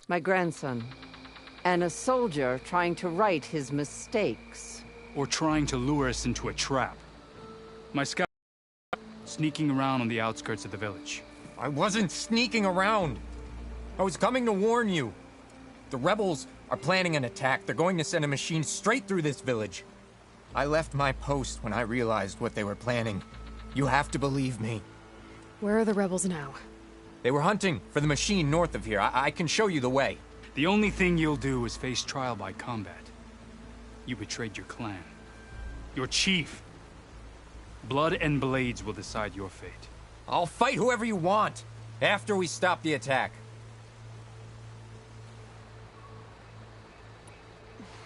My grandson. And a soldier trying to right his mistakes. Or trying to lure us into a trap. My scout sneaking around on the outskirts of the village. I wasn't sneaking around. I was coming to warn you. The rebels are planning an attack. They're going to send a machine straight through this village. I left my post when I realized what they were planning. You have to believe me. Where are the rebels now? They were hunting for the machine north of here. I can show you the way. The only thing you'll do is face trial by combat. You betrayed your clan. Your chief. Blood and blades will decide your fate. I'll fight whoever you want, after we stop the attack.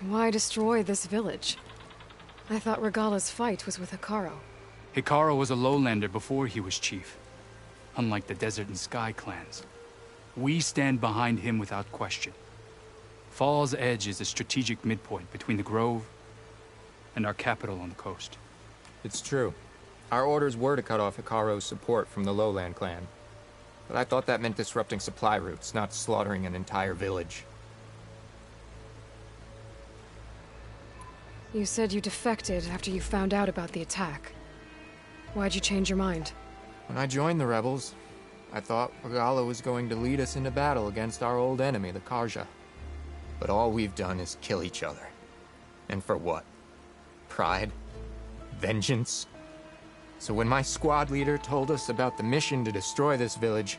Why destroy this village? I thought Regala's fight was with Hikaru. Hikaru was a lowlander before he was chief. Unlike the Desert and Sky clans. We stand behind him without question. Fall's Edge is a strategic midpoint between the Grove and our capital on the coast. It's true. Our orders were to cut off Hikaru's support from the Lowland clan. But I thought that meant disrupting supply routes, not slaughtering an entire village. You said you defected after you found out about the attack. Why'd you change your mind? When I joined the rebels, I thought Regala was going to lead us into battle against our old enemy, the Karja. But all we've done is kill each other. And for what? Pride? Vengeance? So when my squad leader told us about the mission to destroy this village,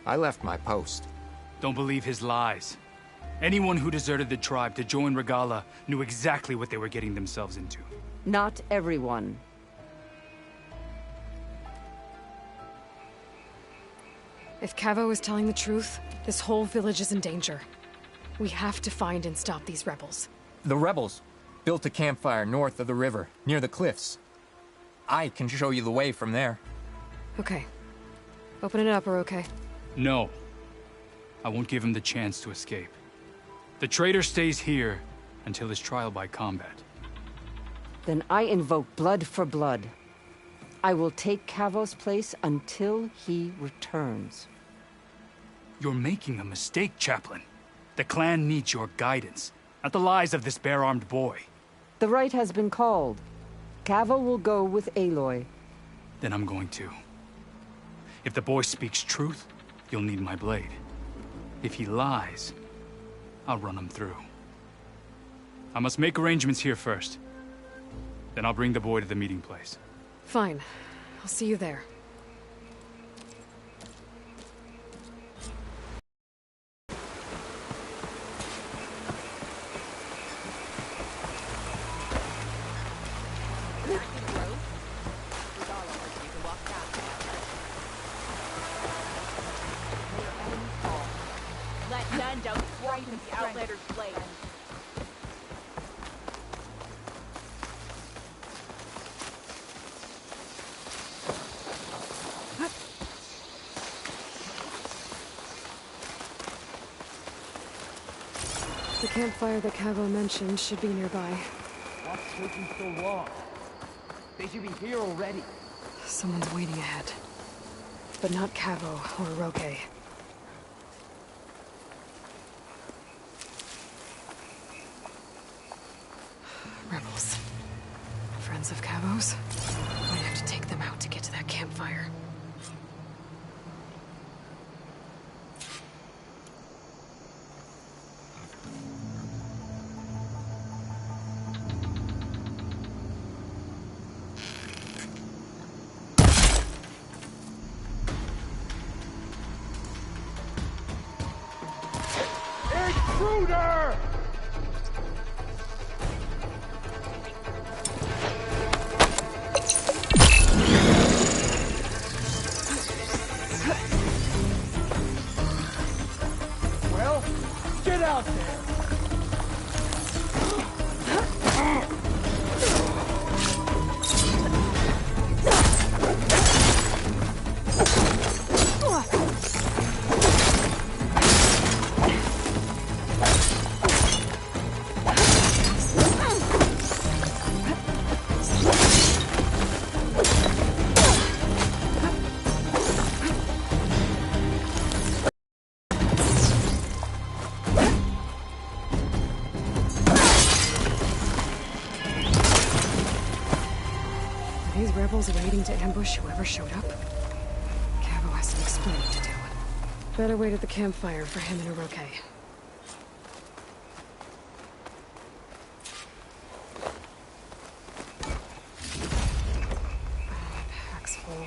I left my post. Don't believe his lies. Anyone who deserted the tribe to join Regala knew exactly what they were getting themselves into. Not everyone. If Cavo is telling the truth, this whole village is in danger. We have to find and stop these rebels. The rebels built a campfire north of the river, near the cliffs. I can show you the way from there. Okay. Open it up, or okay? No. I won't give him the chance to escape. The traitor stays here until his trial by combat. Then I invoke blood for blood. I will take Cavo's place until he returns. You're making a mistake, Chaplain. The clan needs your guidance, not the lies of this bare-armed boy. The right has been called. Cavo will go with Aloy. Then I'm going to. If the boy speaks truth, you'll need my blade. If he lies, I'll run him through. I must make arrangements here first. Then I'll bring the boy to the meeting place. Fine. I'll see you there. Let none down right in the Outlander's blade. The campfire that Cavo mentioned should be nearby. What's taking so long? They should be here already. Someone's waiting ahead. But not Cavo or Roque. Rebels. Friends of Cavo's? I have to take them out to get to that campfire. Intruder! Well, get out there! rebels waiting to ambush whoever showed up? Cavo has some explaining to do. Better wait at the campfire for him and Oroke. Pack's full.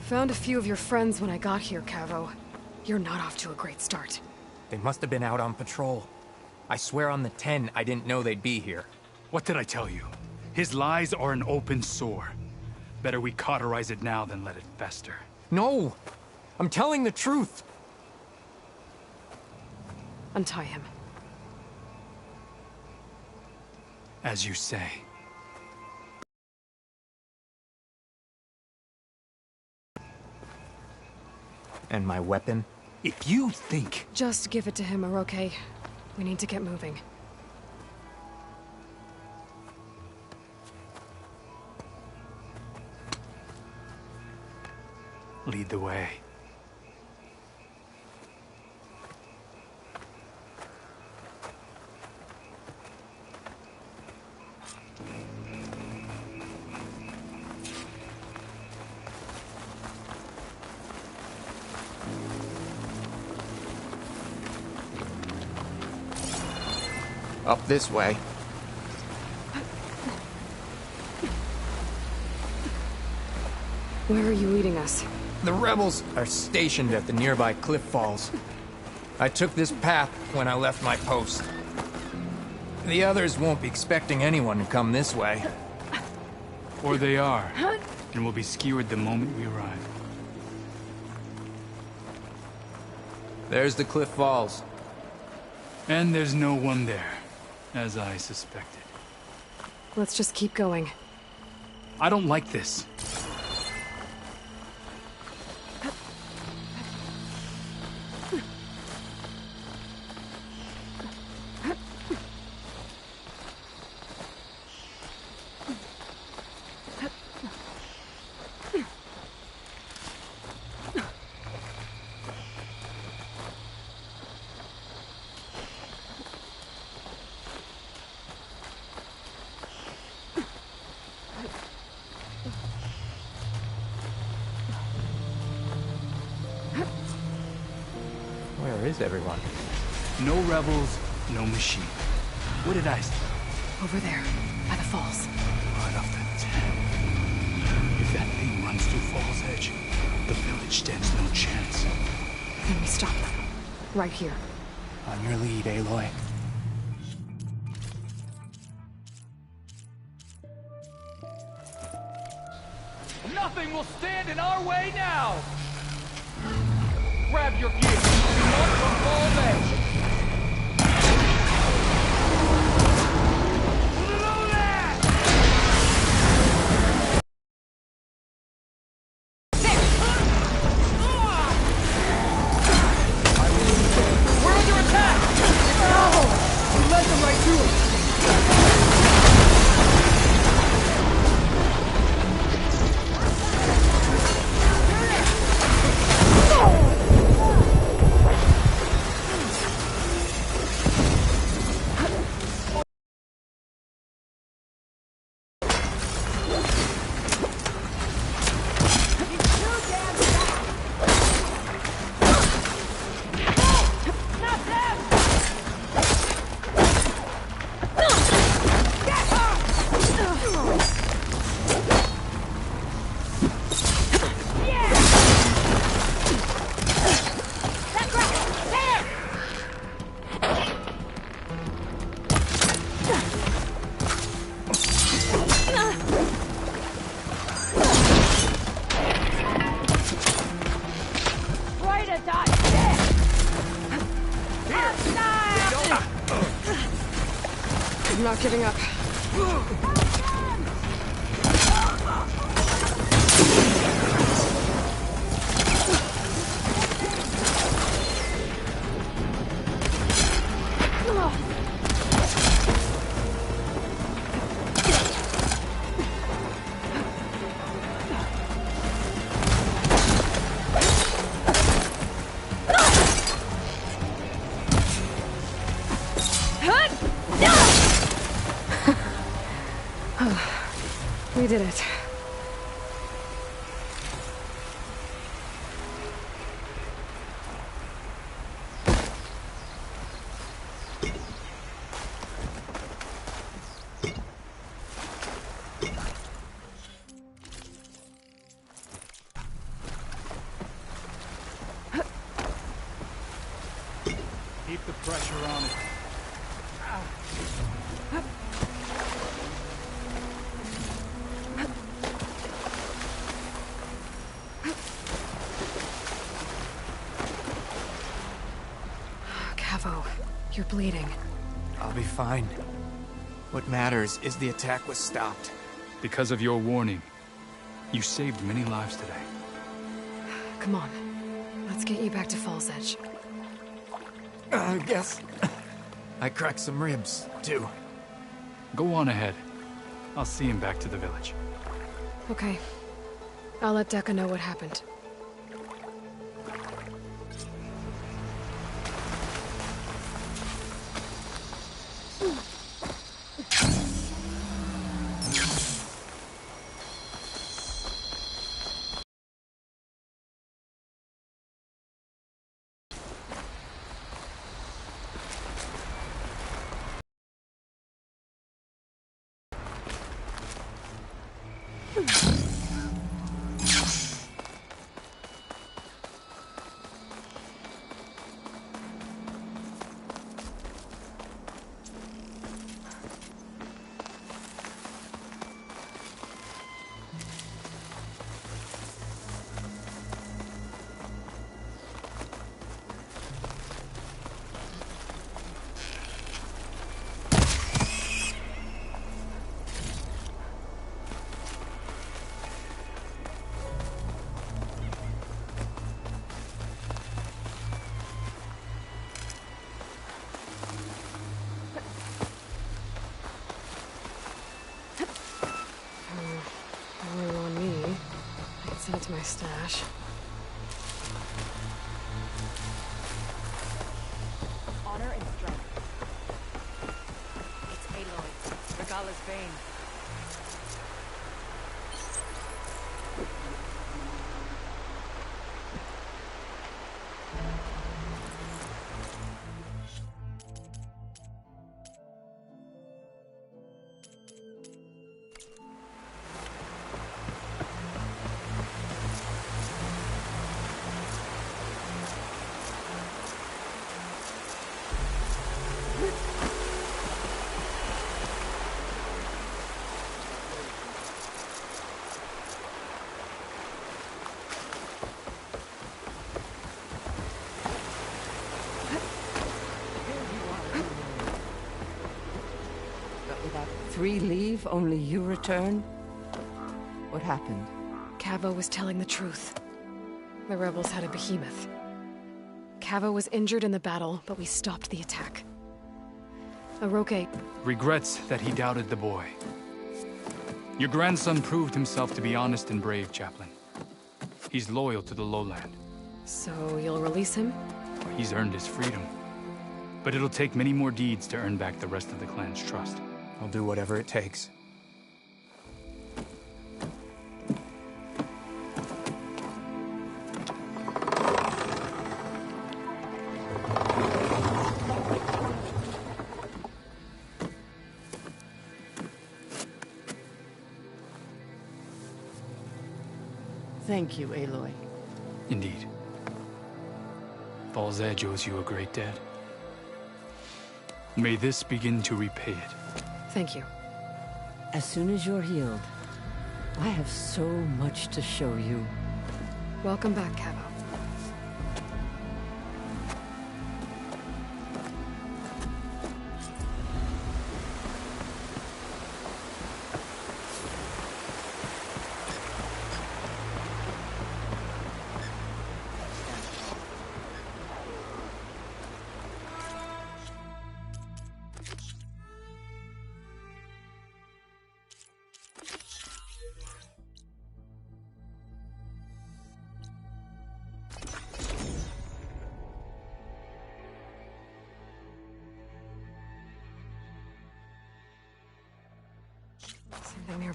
Found a few of your friends when I got here, Cavo. You're not off to a great start. They must have been out on patrol. I swear on the 10, I didn't know they'd be here. What did I tell you? His lies are an open sore. Better we cauterize it now than let it fester. No! I'm telling the truth! Untie him. As you say. And my weapon? If you think... Just give it to him, Oroke. We need to get moving. Lead the way. Up this way. Where are you leading us? The rebels are stationed at the nearby cliff falls. I took this path when I left my post. The others won't be expecting anyone to come this way. Or they are, and will be skewered the moment we arrive. There's the cliff falls. And there's no one there, as I suspected. Let's just keep going. I don't like this. Where is everyone? No rebels, no machine. What did I say? Over there, by the falls. Right off the 10. If that thing runs through Fall's Edge, the village stands no chance. Then we stop them. Right here. On your lead, Aloy. Nothing will stand in our way now! Grab your gear! We want from Fall's Edge! We're under attack! No! We led them right to it! I'm not giving up. We did it. Keep the pressure on it. Cavo, you're bleeding. I'll be fine. What matters is the attack was stopped. Because of your warning, you saved many lives today. Come on. Let's get you back to Fall's Edge. I guess I cracked some ribs, too. Go on ahead. I'll see him back to the village. Okay. I'll let Decca know what happened. Send it to my stash. Honor and strength. It's Aloy, Regala's bane. Without 3 leave, only you return? What happened? Cavo was telling the truth. The rebels had a behemoth. Cavo was injured in the battle, but we stopped the attack. Aroke... Regrets that he doubted the boy. Your grandson proved himself to be honest and brave, Chaplain. He's loyal to the lowland. So you'll release him? He's earned his freedom. But it'll take many more deeds to earn back the rest of the clan's trust. I'll do whatever it takes. Thank you, Aloy. Indeed. Fall's Edge owes you a great debt. May this begin to repay it. Thank you. As soon as you're healed, I have so much to show you. Welcome back, Cavo.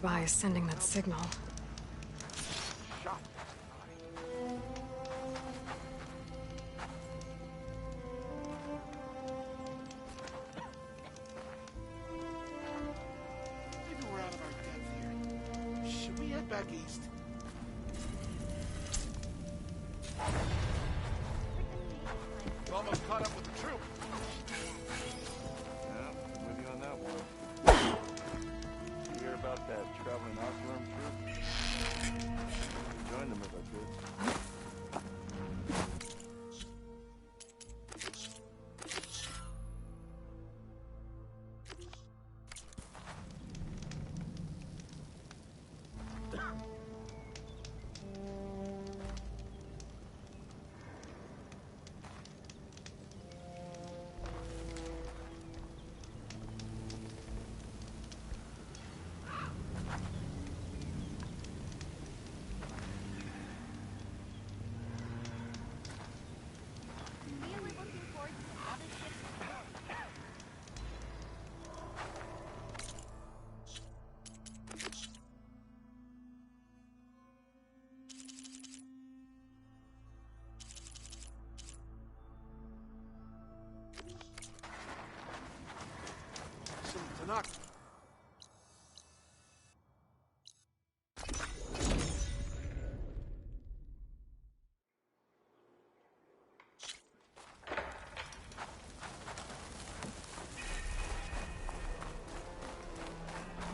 nearby is sending that signal. Maybe we're out of our depth here. Should we head back east? We're almost caught up with the troop. Yeah, I'm with you on that one. You hear about that traveling Osworm troop? Join them if I could. Tanaka.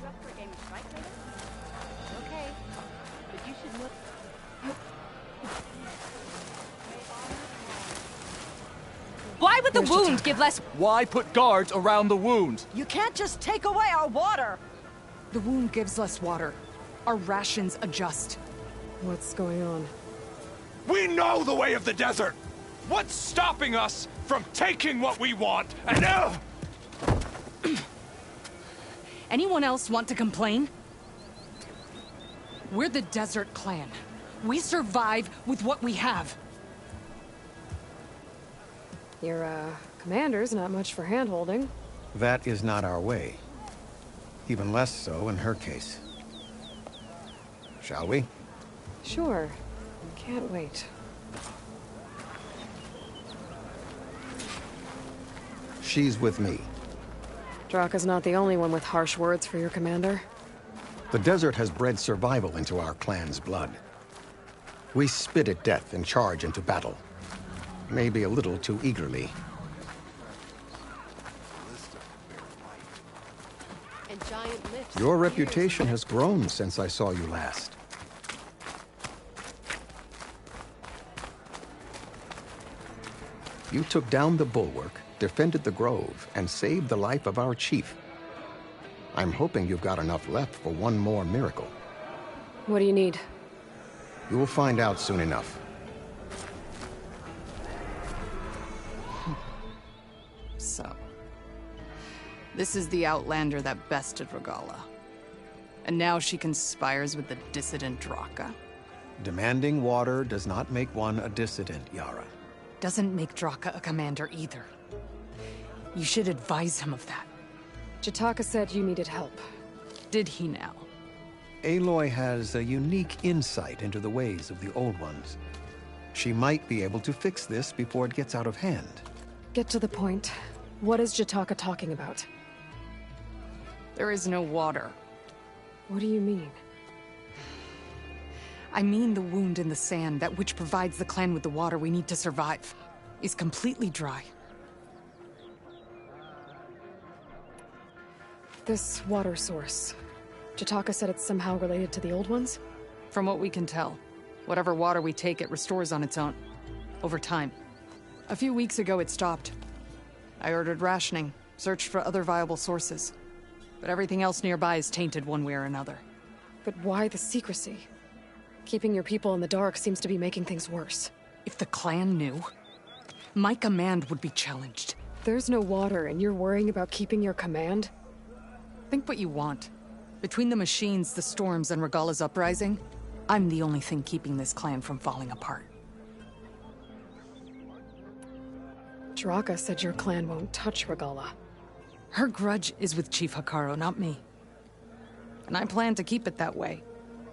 You up for a game of strike later? Okay. But you should know. Why would the wound give less? Why put guards around the wound? You can't just take away our water! The wound gives less water. Our rations adjust. What's going on? We know the way of the desert! What's stopping us from taking what we want and Anyone else want to complain? We're the Desert Clan. We survive with what we have. Your, commander's not much for hand-holding. That is not our way. Even less so in her case. Shall we? Sure. Can't wait. She's with me. Draka's not the only one with harsh words for your commander. The desert has bred survival into our clan's blood. We spit at death and charge into battle. Maybe a little too eagerly. And giant lifts. Your reputation has grown since I saw you last. You took down the bulwark, defended the grove, and saved the life of our chief. I'm hoping you've got enough left for one more miracle. What do you need? You will find out soon enough. So, this is the Outlander that bested Regala. And now she conspires with the dissident Draka. Demanding water does not make one a dissident, Yara. Doesn't make Draka a commander either. You should advise him of that. Jataka said you needed help. Did he now? Aloy has a unique insight into the ways of the Old Ones. She might be able to fix this before it gets out of hand. Get to the point. What is Jataka talking about? There is no water. What do you mean? I mean the wound in the sand, that which provides the clan with the water we need to survive, is completely dry. This water source. Jataka said it's somehow related to the Old Ones? From what we can tell, whatever water we take, it restores on its own. Over time. A few weeks ago, it stopped. I ordered rationing, searched for other viable sources. But everything else nearby is tainted one way or another. But why the secrecy? Keeping your people in the dark seems to be making things worse. If the clan knew, my command would be challenged. There's no water and you're worrying about keeping your command? Think what you want. Between the machines, the storms, and Regala's uprising, I'm the only thing keeping this clan from falling apart. Draka said your clan won't touch Regala. Her grudge is with Chief Hikaru, not me. And I plan to keep it that way,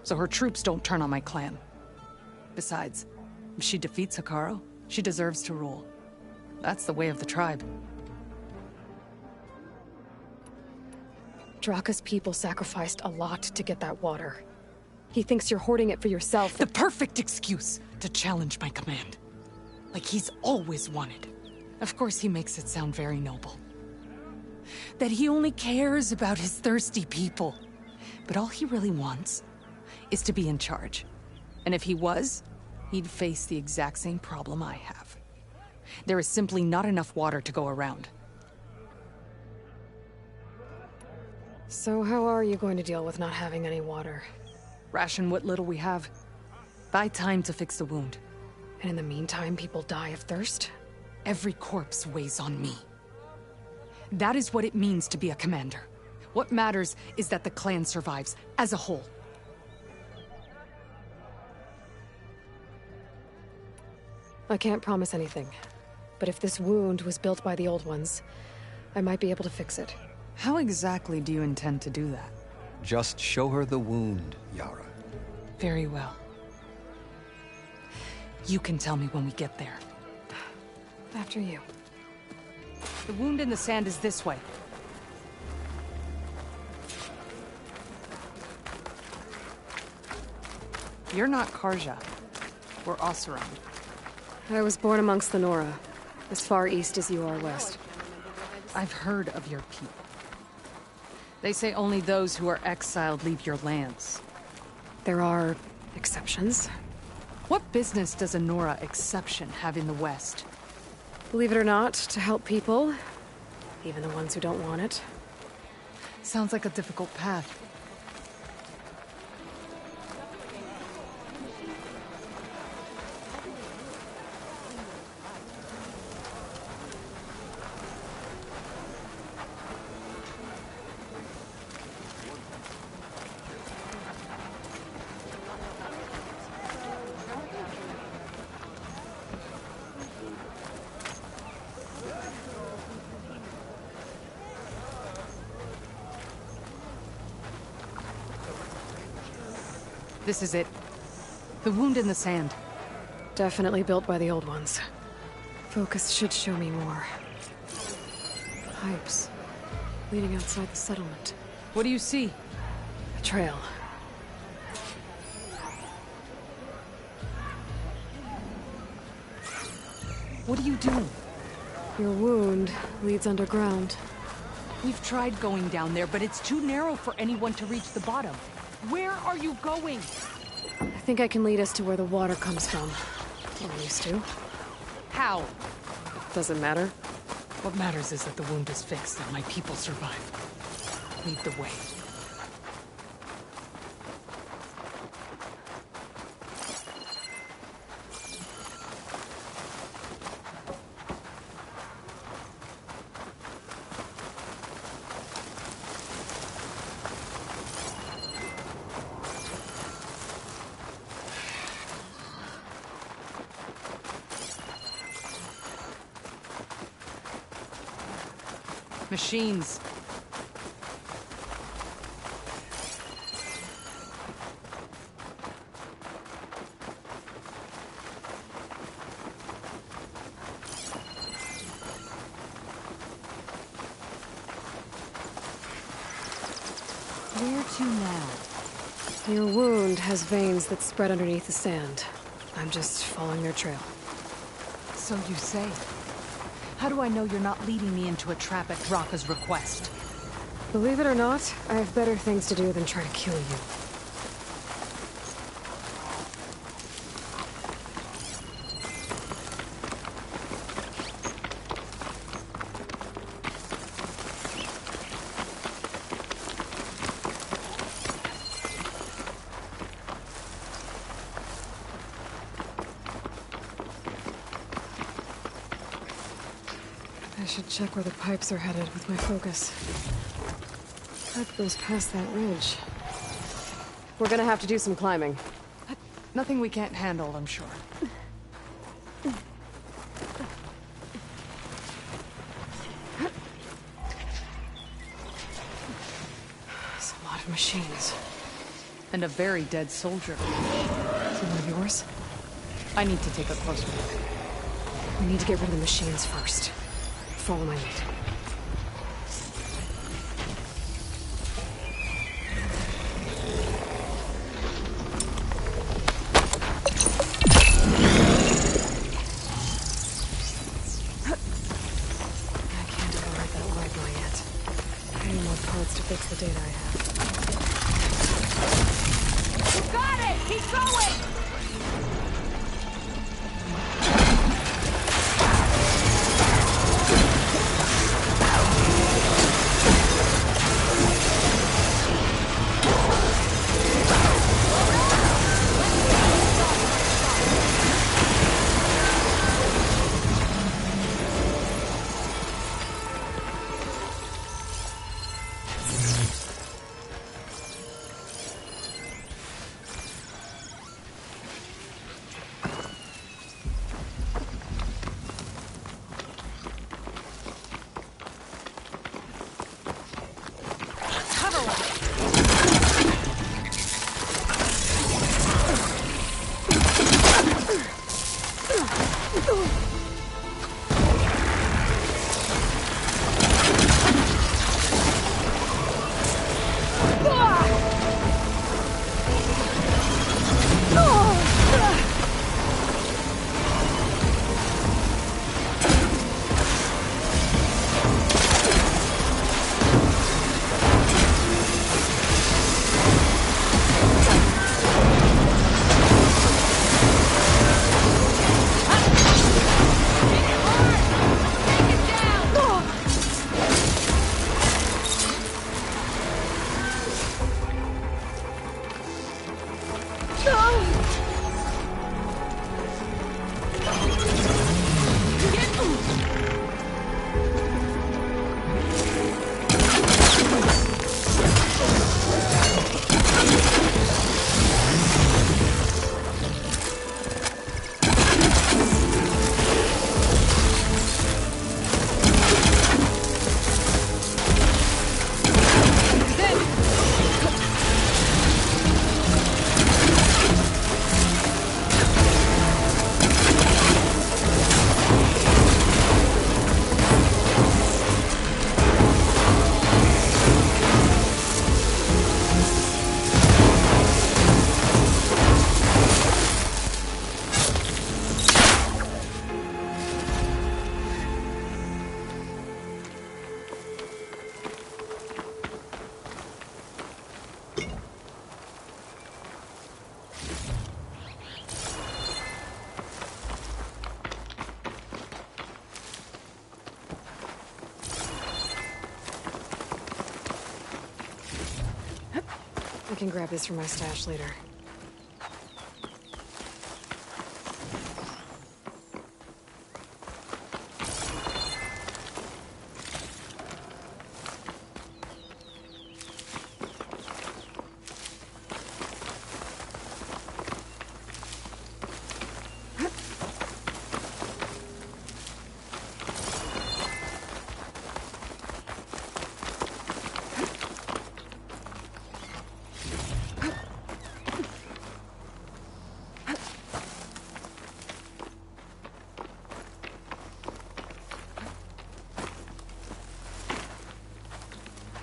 so her troops don't turn on my clan. Besides, if she defeats Hikaru, she deserves to rule. That's the way of the tribe. Draka's people sacrificed a lot to get that water. He thinks you're hoarding it for yourself. The perfect excuse to challenge my command. Like he's always wanted. Of course he makes it sound very noble. That he only cares about his thirsty people. But all he really wants is to be in charge. And if he was, he'd face the exact same problem I have. There is simply not enough water to go around. So how are you going to deal with not having any water? Ration what little we have. Buy time to fix the wound. And in the meantime, people die of thirst? Every corpse weighs on me. That is what it means to be a commander. What matters is that the clan survives, as a whole. I can't promise anything. But if this wound was built by the old ones, I might be able to fix it. How exactly do you intend to do that? Just show her the wound, Yara. Very well. You can tell me when we get there. After you. The wound in the sand is this way. You're not Karja. We're Oseram. I was born amongst the Nora, as far east as you are west. I've heard of your people. They say only those who are exiled leave your lands. There are exceptions. What business does a Nora exception have in the West? Believe it or not, to help people, even the ones who don't want it. Sounds like a difficult path. This is it. The wound in the sand. Definitely built by the old ones. Focus should show me more. Pipes. Leading outside the settlement. What do you see? A trail. What are you doing? Your wound leads underground. We've tried going down there, but it's too narrow for anyone to reach the bottom. Where are you going? I think I can lead us to where the water comes from. Or used to. How? Doesn't matter. What matters is that the wound is fixed and my people survive. Lead the way. Machines. Where to now? Your wound has veins that spread underneath the sand. I'm just following their trail. So you say. How do I know you're not leading me into a trap at Draka's request? Believe it or not, I have better things to do than try to kill you. I should check where the pipes are headed with my focus. Pipe goes past that ridge. We're gonna have to do some climbing. Nothing we can't handle, I'm sure. It's a lot Machines. And a very dead soldier. Is it one of yours? I need to take a closer look. We need to get rid of the machines first. Follow my lead. I can't override that library yet. I need more parts to fix the data I have. Got it! Keep going! I can grab this from my stash later.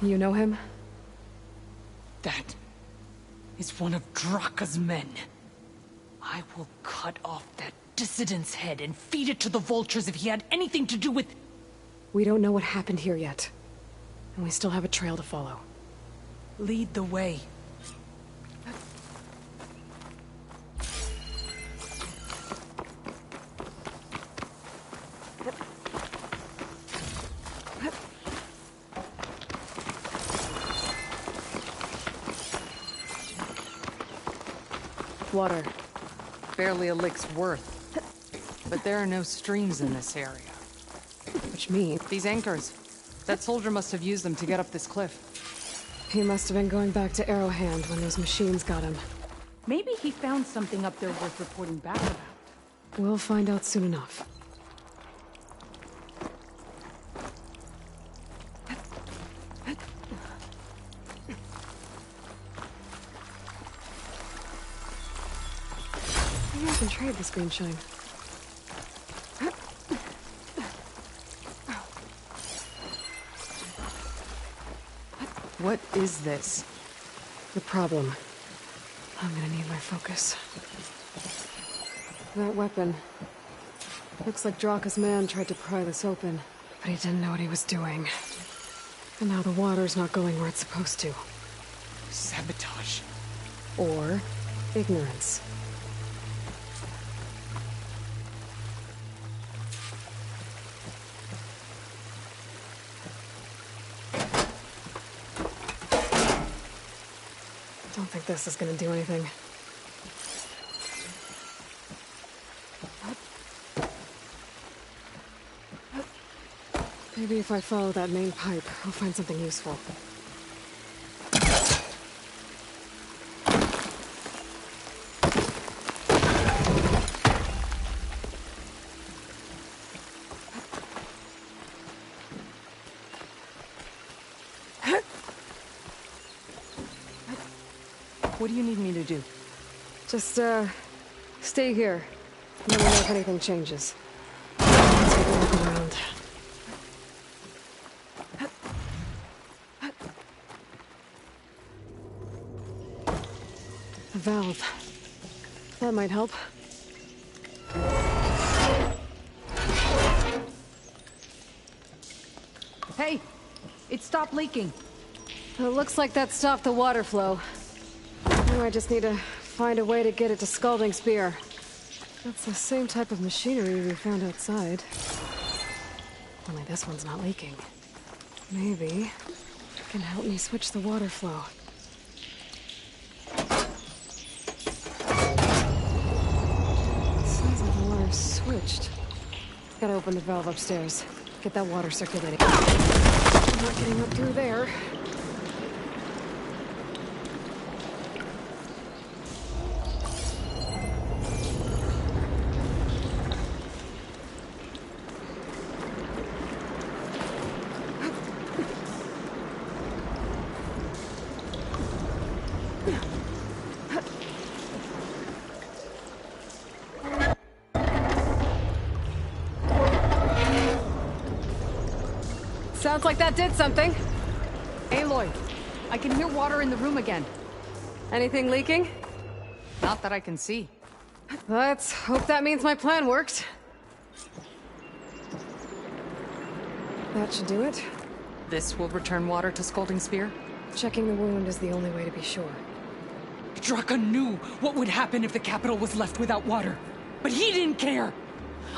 You know him? That is one of Draka's men. I will cut off that dissident's head and feed it to the vultures if he had anything to do with... We don't know what happened here yet. And we still have a trail to follow. Lead the way. Water. Barely a lick's worth. But there are no streams in this area. Which means... These anchors. That soldier must have used them to get up this cliff. He must have been going back to Arrowhand when those machines got him. Maybe he found something up there worth reporting back about. We'll find out soon enough. can trade this green shine. What is this? The problem. I'm gonna need my focus. That weapon. Looks like Draka's man tried to pry this open, but he didn't know what he was doing. And now the water's not going where it's supposed to. Sabotage. Or ignorance. Don't think this is gonna do anything. Maybe if I follow that main pipe, I'll find something useful. What do you need me to do? Just, stay here. Let me know if anything changes. Let's take a look around. A valve. That might help. Hey! It stopped leaking. It looks like that stopped the water flow. Now I just need to find a way to get it to Scalding Spear. That's the same type of machinery we found outside. Only this one's not leaking. Maybe it can help me switch the water flow. Sounds like the water's switched. Gotta open the valve upstairs. Get that water circulating. I'm not getting up through there. Sounds like that did something. Aloy, I can hear water in the room again. Anything leaking? Not that I can see. Let's hope that means my plan worked. That should do it. This will return water to Scalding Spear? Checking the wound is the only way to be sure. Draka knew what would happen if the capital was left without water. But he didn't care!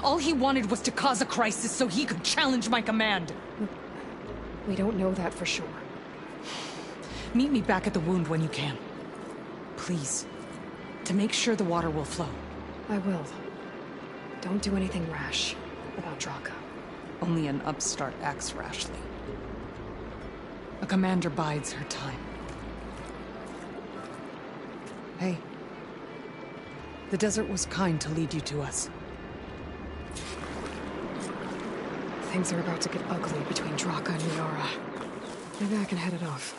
All he wanted was to cause a crisis so he could challenge my command. We don't know that for sure. Meet me back at the wound when you can. Please. To make sure the water will flow. I will. Don't do anything rash about Draka. Only an upstart acts rashly. A commander bides her time. Hey. The desert was kind to lead you to us. Things are about to get ugly between Draka and Miara. Maybe I can head it off.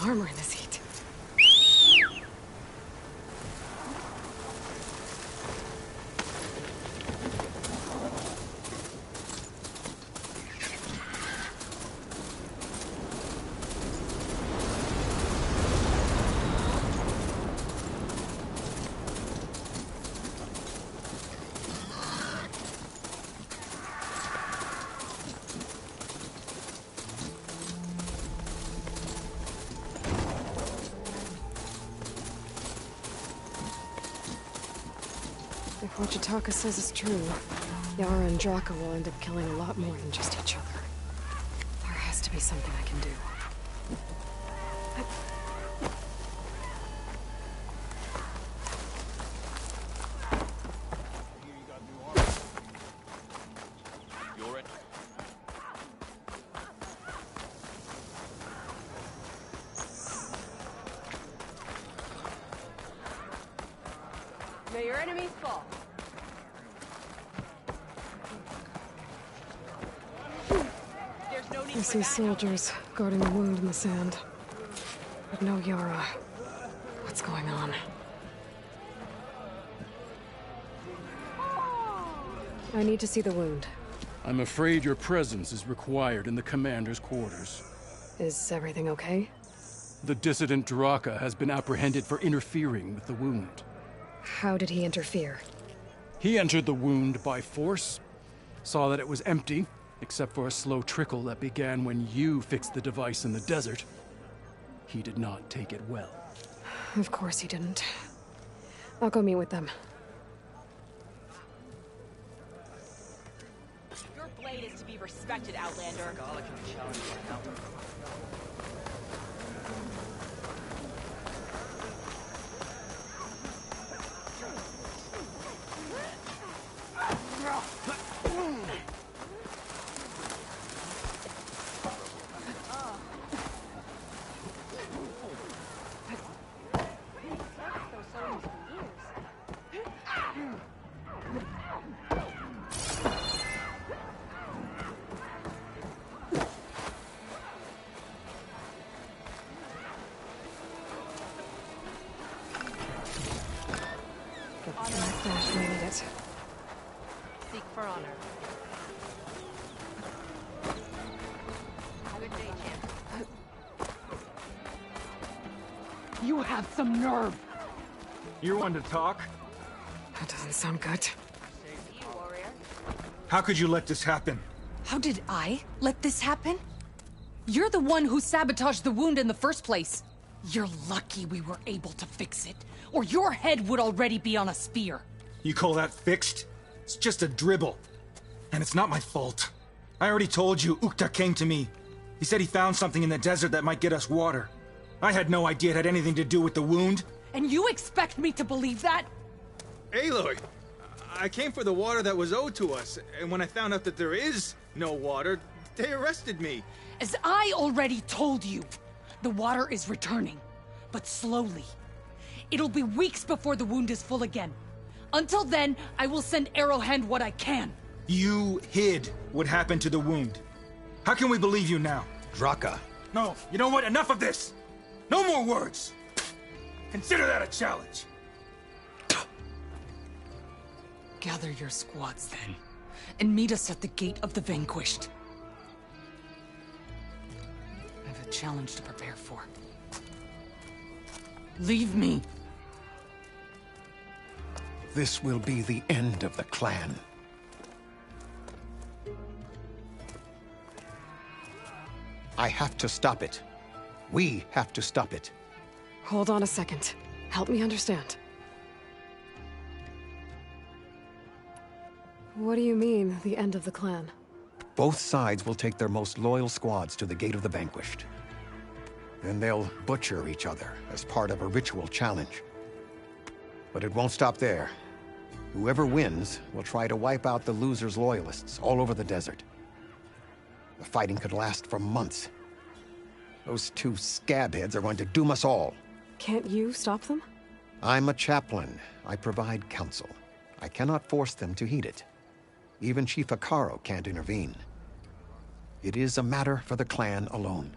armor in this heat. If what Chitaka says is true, Yara and Draka will end up killing a lot more than just each other. There has to be something I can do. May your enemies fall. There's no need I for see backup. soldiers guarding the wound in the sand. But no Yara. What's going on? I need to see the wound. I'm afraid your presence is required in the commander's quarters. Is everything okay? The dissident Draka has been apprehended for interfering with the wound. How did he interfere? He entered the wound by force, saw that it was empty, except for a slow trickle that began when you fixed the device in the desert. He did not take it well. Of course he didn't. I'll go meet with them. Your blade is to be respected, Outlander. Flash when I need it. Seek for honor. Good day, champ. You have some nerve! You want to talk? That doesn't sound good. You, warrior. How could you let this happen? How did I let this happen? You're the one who sabotaged the wound in the first place. You're lucky we were able to fix it, or your head would already be on a spear. You call that fixed? It's just a dribble. And it's not my fault. I already told you, Ukta came to me. He said he found something in the desert that might get us water. I had no idea it had anything to do with the wound. And you expect me to believe that? Aloy, I came for the water that was owed to us, and when I found out that there is no water, they arrested me. As I already told you, the water is returning, but slowly. It'll be weeks before the wound is full again. Until then, I will send Arrowhand what I can. You hid what happened to the wound. How can we believe you now? Draka. No, you know what? Enough of this! No more words! Consider that a challenge! Gather your squads then, and meet us at the Gate of the Vanquished. I have a challenge to prepare for. Leave me. This will be the end of the clan. I have to stop it. We have to stop it. Hold on a second. Help me understand. What do you mean, the end of the clan? Both sides will take their most loyal squads to the Gate of the Vanquished. Then they'll butcher each other as part of a ritual challenge. But it won't stop there. Whoever wins will try to wipe out the loser's loyalists all over the desert. The fighting could last for months. Those two scabheads are going to doom us all. Can't you stop them? I'm a chaplain. I provide counsel. I cannot force them to heed it. Even Chief Akaro can't intervene. It is a matter for the clan alone.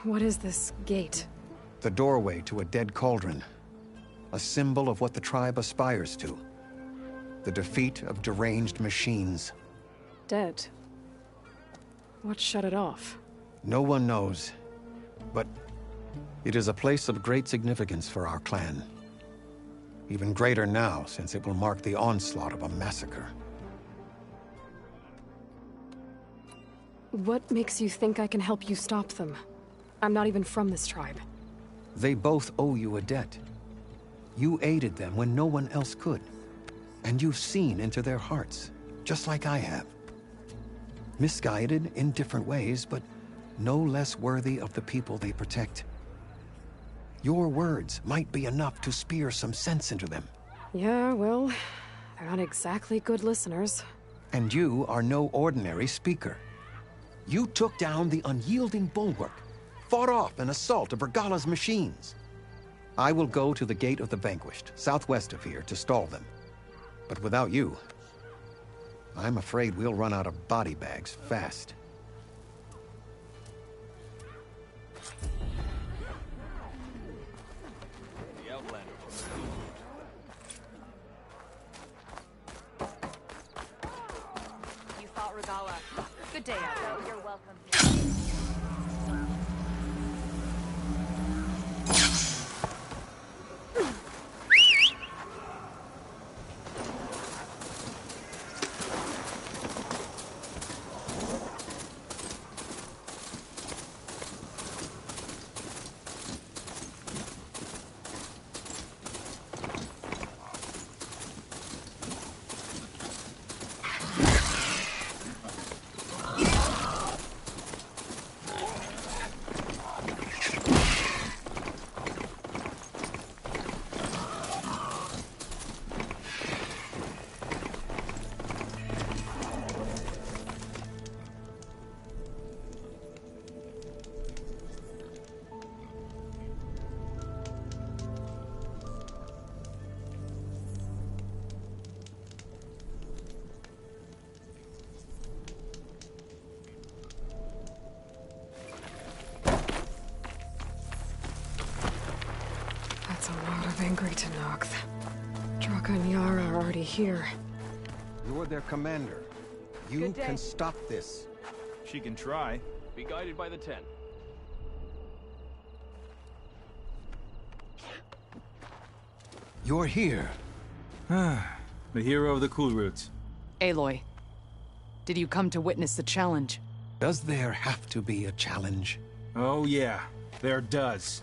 What is this gate? The doorway to a dead cauldron. A symbol of what the tribe aspires to. The defeat of deranged machines. Dead. What shut it off? No one knows. But it is a place of great significance for our clan. Even greater now, since it will mark the onslaught of a massacre. What makes you think I can help you stop them? I'm not even from this tribe. They both owe you a debt. You aided them when no one else could. And you've seen into their hearts, just like I have. Misguided in different ways, but no less worthy of the people they protect. Your words might be enough to spear some sense into them. Yeah, well, they're not exactly good listeners. And you are no ordinary speaker. You took down the unyielding bulwark, fought off an assault of Regala's machines. I will go to the Gate of the Vanquished, southwest of here, to stall them. But without you, I'm afraid we'll run out of body bags fast. You fought Regala. Good day out there. You're welcome. That's a lot of angry Tenakth. Draka and Yara are already here. You're their commander. You can stop this. She can try. Be guided by the 10. You're here. The hero of the Cool Roots. Aloy, did you come to witness the challenge? Does there have to be a challenge? Oh yeah, there does.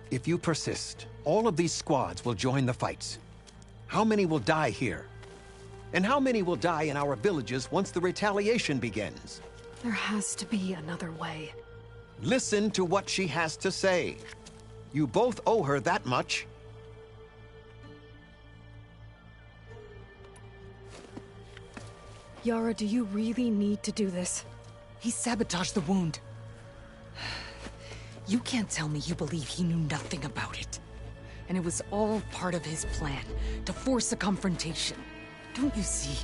If you persist, all of these squads will join the fights. How many will die here? And how many will die in our villages once the retaliation begins? There has to be another way. Listen to what she has to say. You both owe her that much. Yara, do you really need to do this? He sabotaged the wound. You can't tell me you believe he knew nothing about it. And it was all part of his plan, to force a confrontation. Don't you see?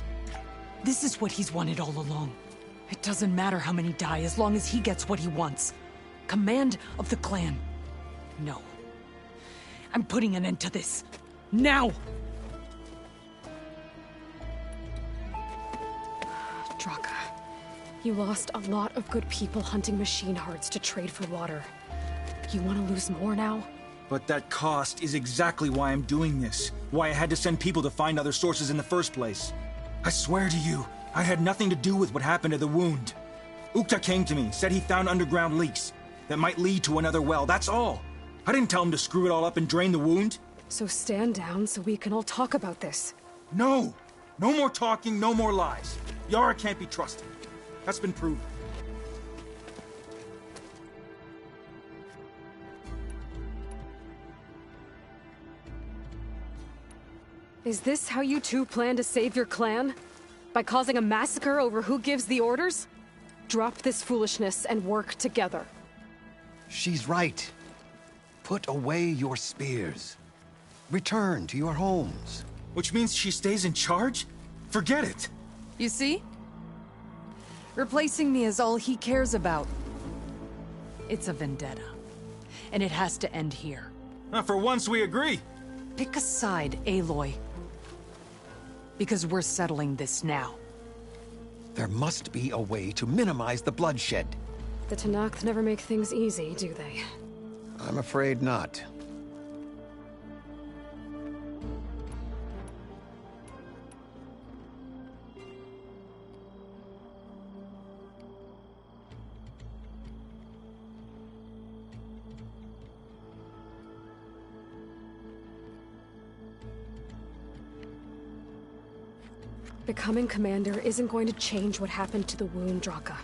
This is what he's wanted all along. It doesn't matter how many die as long as he gets what he wants. Command of the clan. No. I'm putting an end to this. Now! Draka, you lost a lot of good people hunting machine hearts to trade for water. You want to lose more now? But that cost is exactly why I'm doing this. Why I had to send people to find other sources in the first place. I swear to you, I had nothing to do with what happened to the wound. Ukta came to me, said he found underground leaks that might lead to another well, that's all. I didn't tell him to screw it all up and drain the wound. So stand down so we can all talk about this. No! No more talking, no more lies. Yara can't be trusted. That's been proven. Is this how you two plan to save your clan? By causing a massacre over who gives the orders? Drop this foolishness and work together. She's right. Put away your spears. Return to your homes. Which means she stays in charge? Forget it! You see? Replacing me is all he cares about. It's a vendetta. and it has to end here. For once we agree. Pick a side, Aloy. Because we're settling this now. There must be a way to minimize the bloodshed. The Tenakth never make things easy, do they? I'm afraid not. Becoming commander isn't going to change what happened to the wound, Draka.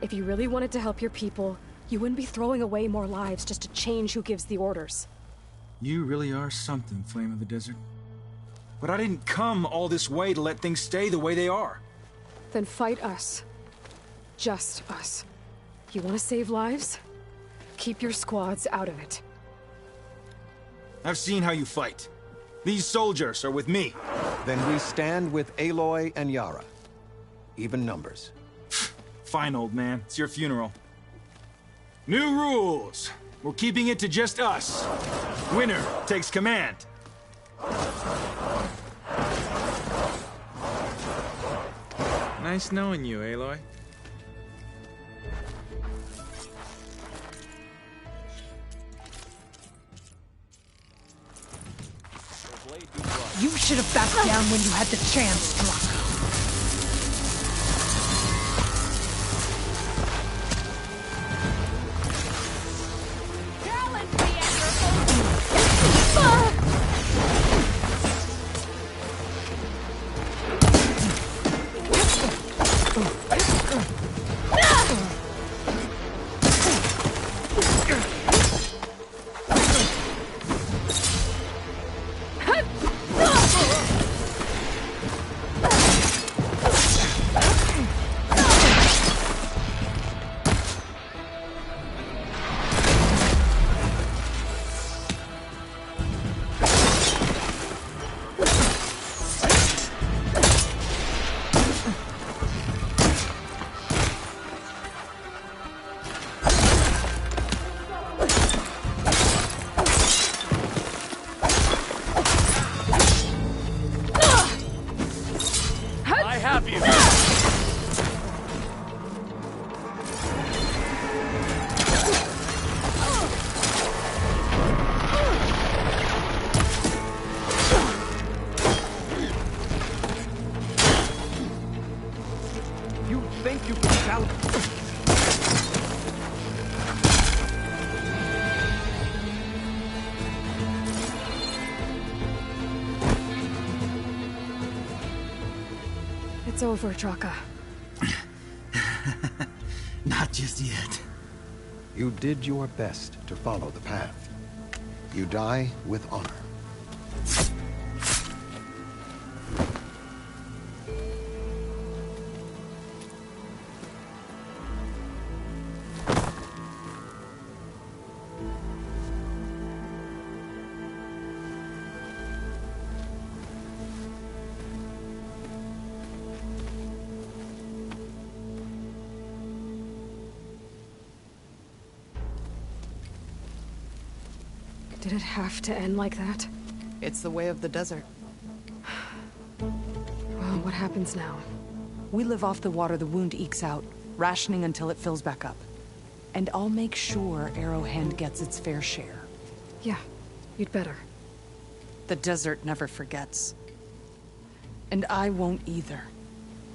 If you really wanted to help your people, you wouldn't be throwing away more lives just to change who gives the orders. You really are something, Flame of the Desert. But I didn't come all this way to let things stay the way they are. Then fight us. Just us. You want to save lives? Keep your squads out of it. I've seen how you fight. These soldiers are with me. Then we stand with Aloy and Yara. Even numbers. Fine, old man. It's your funeral. New rules. We're keeping it to just us. Winner takes command. Nice knowing you, Aloy. You should have backed down when you had the chance, Draka. Challenge me at your It's over, Draka. Not just yet. You did your best to follow the path. You die with honor. Did it have to end like that? It's the way of the desert. Well, what happens now? We live off the water the wound ekes out, rationing until it fills back up. And I'll make sure Arrowhand gets its fair share. Yeah, you'd better. The desert never forgets. And I won't either.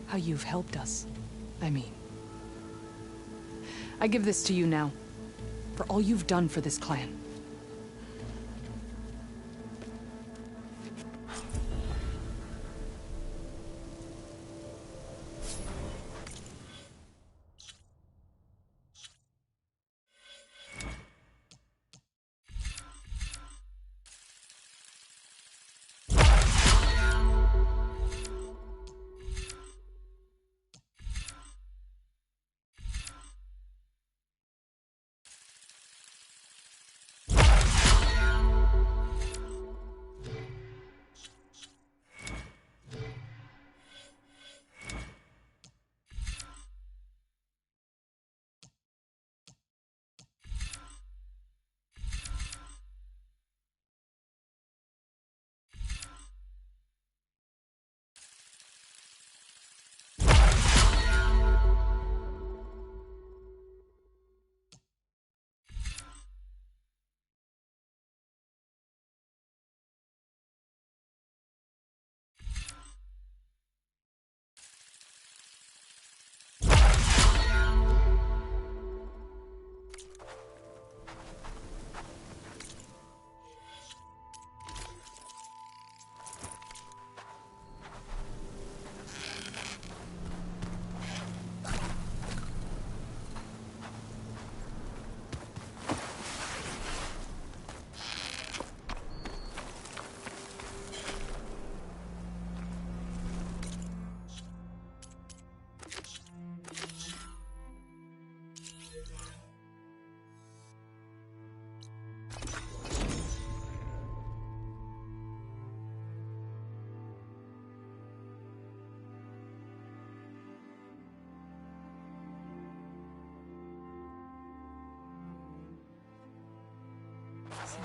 How you've helped us, I mean. I give this to you now, for all you've done for this clan.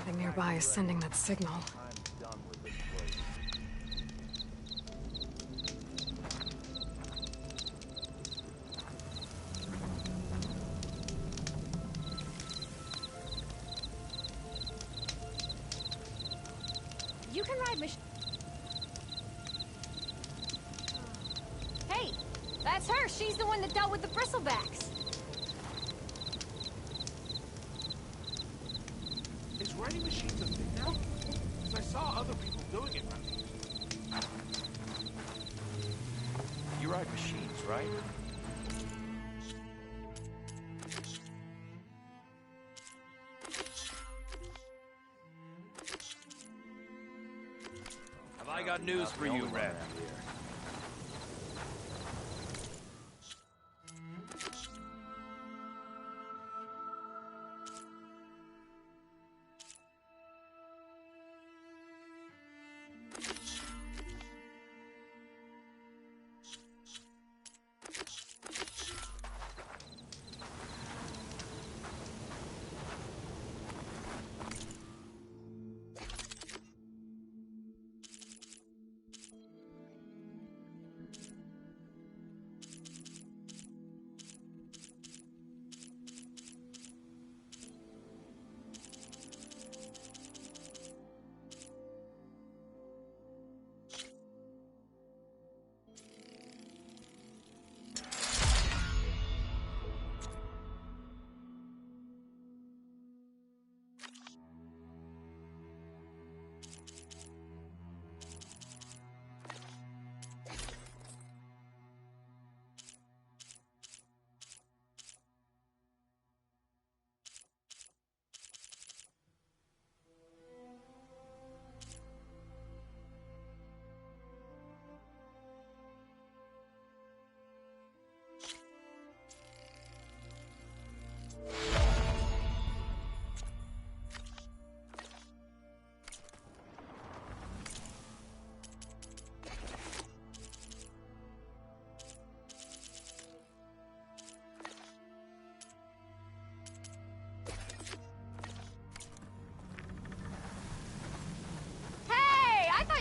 Nothing nearby is sending that signal. You can ride machine. Hey, that's her. She's the one that dealt with the bristlebacks. Is riding machines a thing now? Because I saw other people doing it around here. You ride machines, right? Have I got news for you, Red?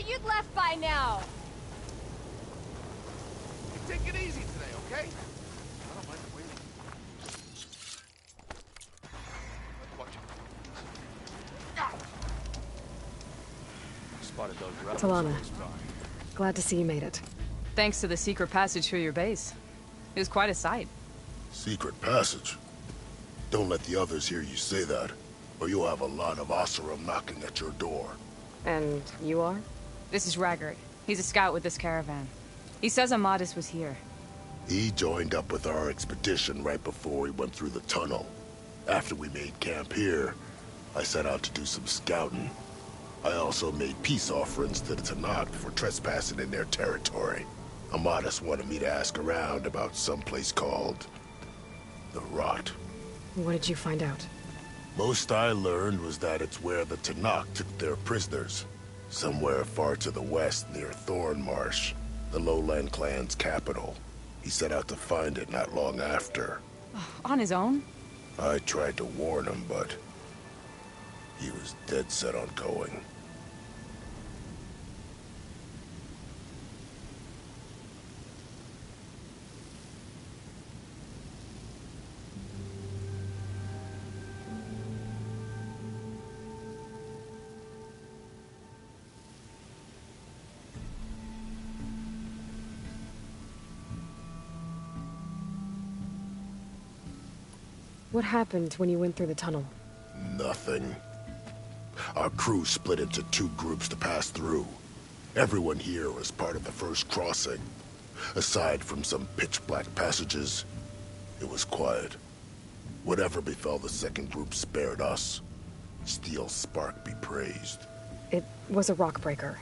You'd left by now. Take it easy today, okay? I don't mind waiting. Watch it. Spotted those rebels. Talana, glad to see you made it. Thanks to the secret passage through your base. It was quite a sight. Secret passage? Don't let the others hear you say that, or you'll have a lot of Oseram knocking at your door. And you are? This is Raggard. He's a scout with this caravan. He says Amadis was here. He joined up with our expedition right before we went through the tunnel. After we made camp here, I set out to do some scouting. I also made peace offerings to the Tanakh for trespassing in their territory. Amadis wanted me to ask around about some place called the Rot. What did you find out? Most I learned was that it's where the Tanakh took their prisoners. Somewhere far to the west near Thornmarsh, the Lowland clan's capital. He set out to find it not long after. On his own? I tried to warn him, but he was dead set on going. What happened when you went through the tunnel? Nothing. Our crew split into two groups to pass through. Everyone here was part of the first crossing. Aside from some pitch-black passages, it was quiet. Whatever befell the second group spared us. Steel Spark be praised. It was a rock breaker.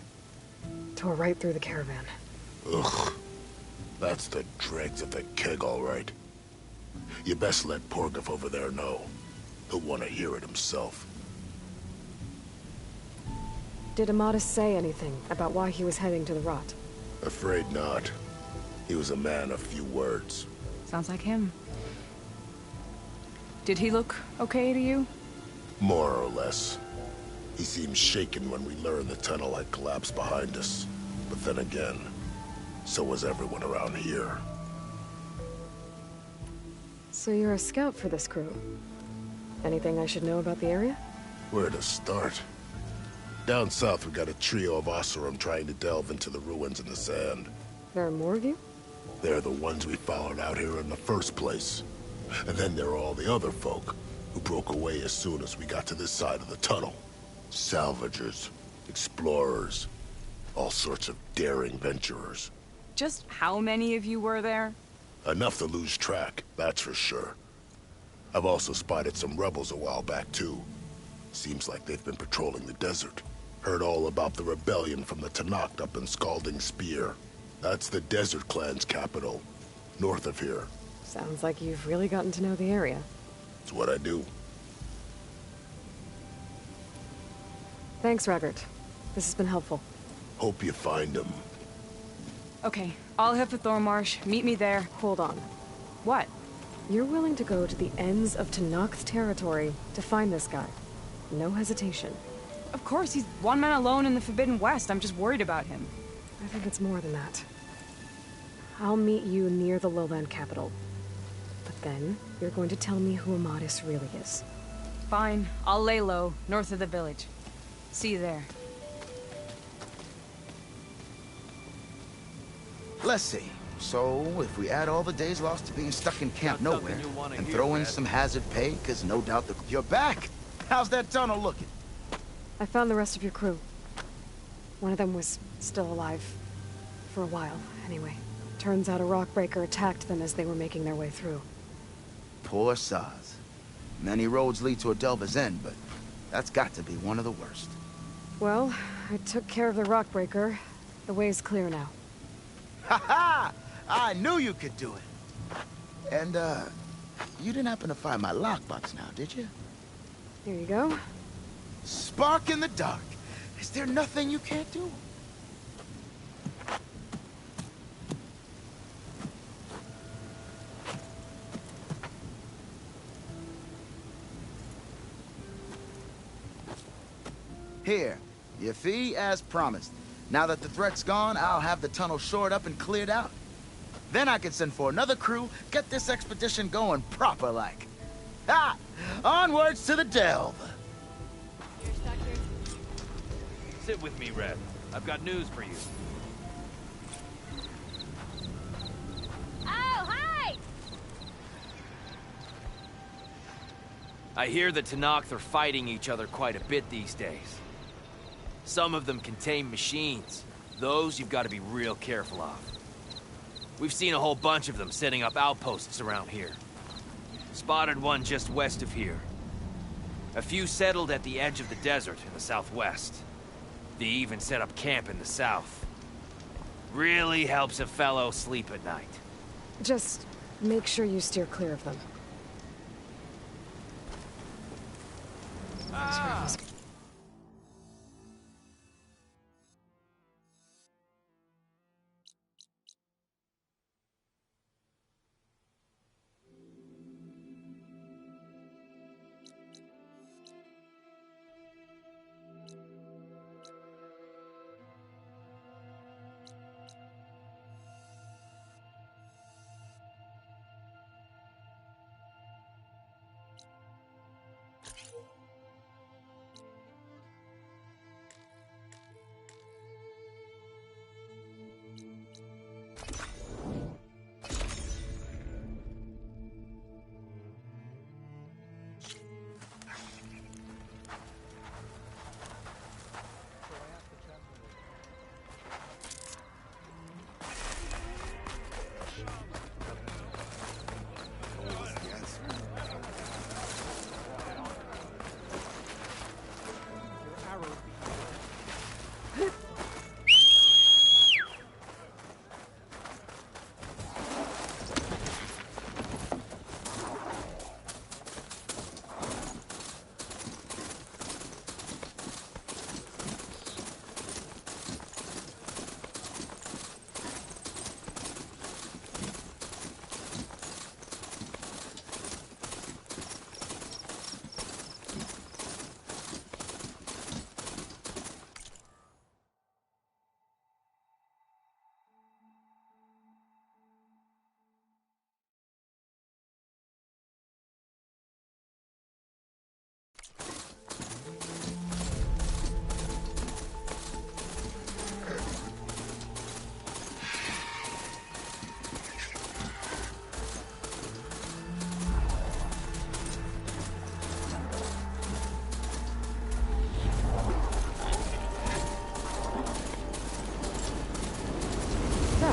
Tore right through the caravan. Ugh. That's the dregs of the keg, all right. You best let Porgif over there know. He'll want to hear it himself. Did Amadis say anything about why he was heading to the Rot? Afraid not. He was a man of few words. Sounds like him. Did he look okay to you? More or less. He seemed shaken when we learned the tunnel had collapsed behind us. But then again, so was everyone around here. So you're a scout for this crew. Anything I should know about the area? Where to start? Down south, we got a trio of Oseram trying to delve into the ruins in the sand. There are more of you? They're the ones we followed out here in the first place. And then there are all the other folk, who broke away as soon as we got to this side of the tunnel. Salvagers, explorers, all sorts of daring venturers. Just how many of you were there? Enough to lose track, that's for sure. I've also spotted some rebels a while back, too. Seems like they've been patrolling the desert. Heard all about the rebellion from the Tanakh up in Scalding Spear. That's the Desert Clan's capital, north of here. Sounds like you've really gotten to know the area. It's what I do. Thanks, Raggart. This has been helpful. Hope you find him. Okay, I'll head for Thornmarsh. Meet me there. Hold on. What? You're willing to go to the ends of Tanakh's territory to find this guy. No hesitation. Of course, he's one man alone in the Forbidden West. I'm just worried about him. I think it's more than that. I'll meet you near the lowland capital. But then, you're going to tell me who Amadis really is. Fine. I'll lay low, north of the village. See you there. Let's see. So, if we add all the days lost to being stuck in Camp Nowhere, and throw in some hazard pay, because no doubt that you're back! How's that tunnel looking? I found the rest of your crew. One of them was still alive. For a while, anyway. Turns out a rockbreaker attacked them as they were making their way through. Poor Saz. Many roads lead to a Delva's End, but that's got to be one of the worst. Well, I took care of the rockbreaker. The way's clear now. Ha ha! I knew you could do it! And, you didn't happen to find my lockbox now, did you? Here you go. Spark in the dark. Is there nothing you can't do? Here, your fee as promised. Now that the threat's gone, I'll have the tunnel shored up and cleared out. Then I can send for another crew, get this expedition going proper-like. Ha! Onwards to the delve! Sit with me, Red. I've got news for you. Oh, hi! I hear the Tanakh are fighting each other quite a bit these days. Some of them contain machines. Those you've got to be real careful of. We've seen a whole bunch of them setting up outposts around here. Spotted one just west of here. A few settled at the edge of the desert in the southwest. They even set up camp in the south. Really helps a fellow sleep at night. Just make sure you steer clear of them.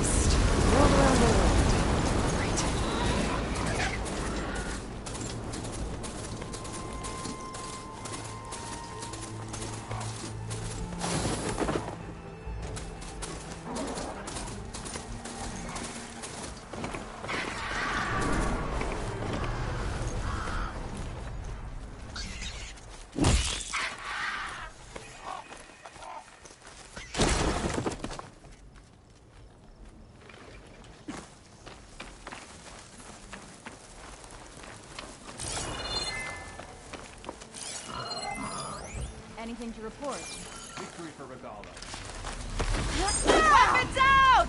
last. Roll around the world. Great. Anything to report? Victory for Regalo. Weapons out!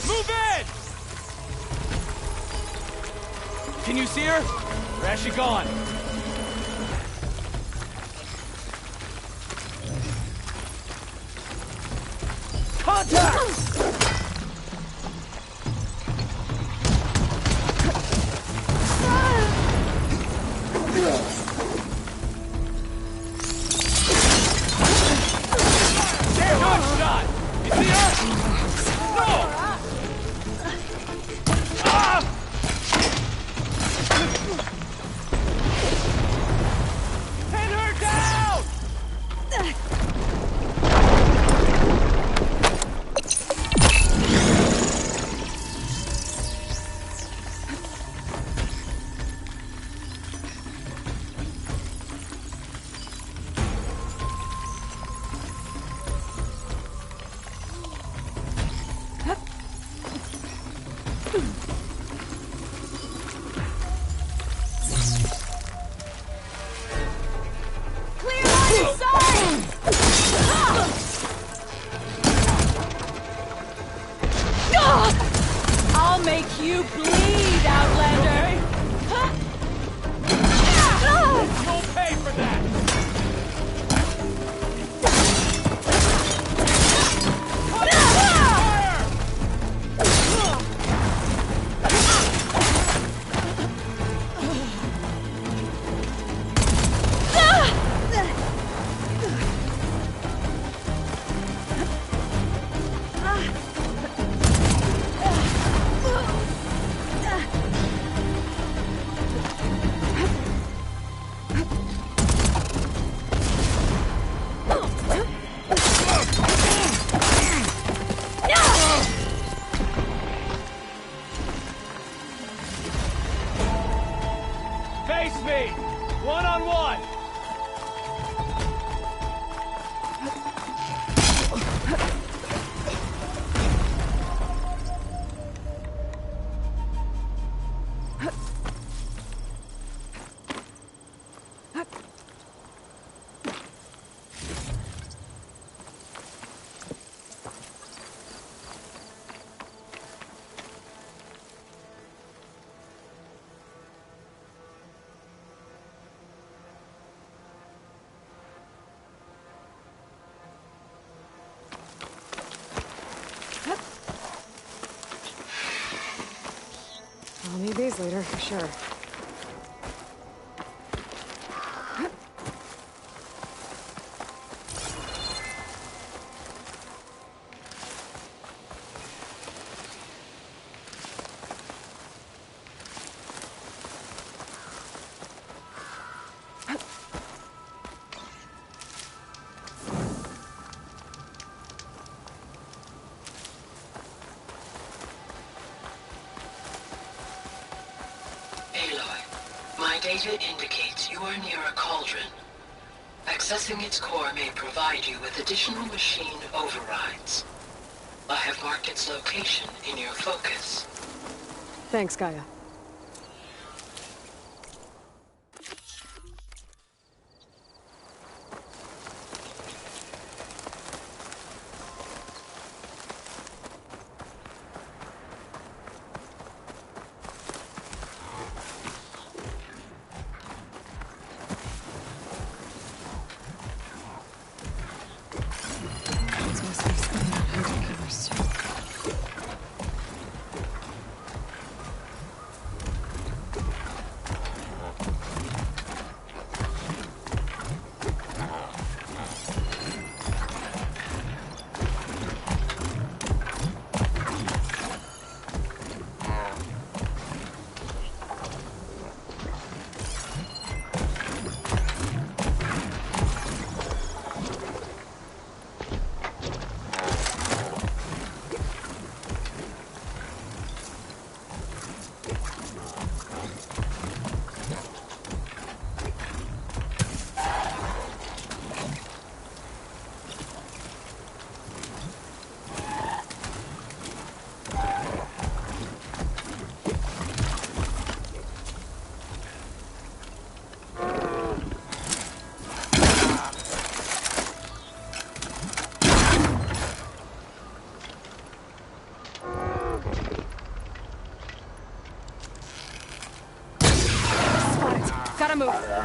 Move in! Can you see her? Or has she gone? Contact! Good shot! You see her? No! Ah! Pin her down! Clear line of sight! I'll make you bleed, Outlander! You'll pay for that! Face me! One-on-one! I'll need these later, for sure. My data indicates you are near a cauldron. Accessing its core may provide you with additional machine overrides. I have marked its location in your focus. Thanks, Gaia. gotta move.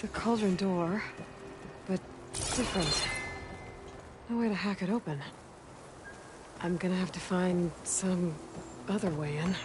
The cauldron door, but different. No way to hack it open. I'm gonna have to find some other way in.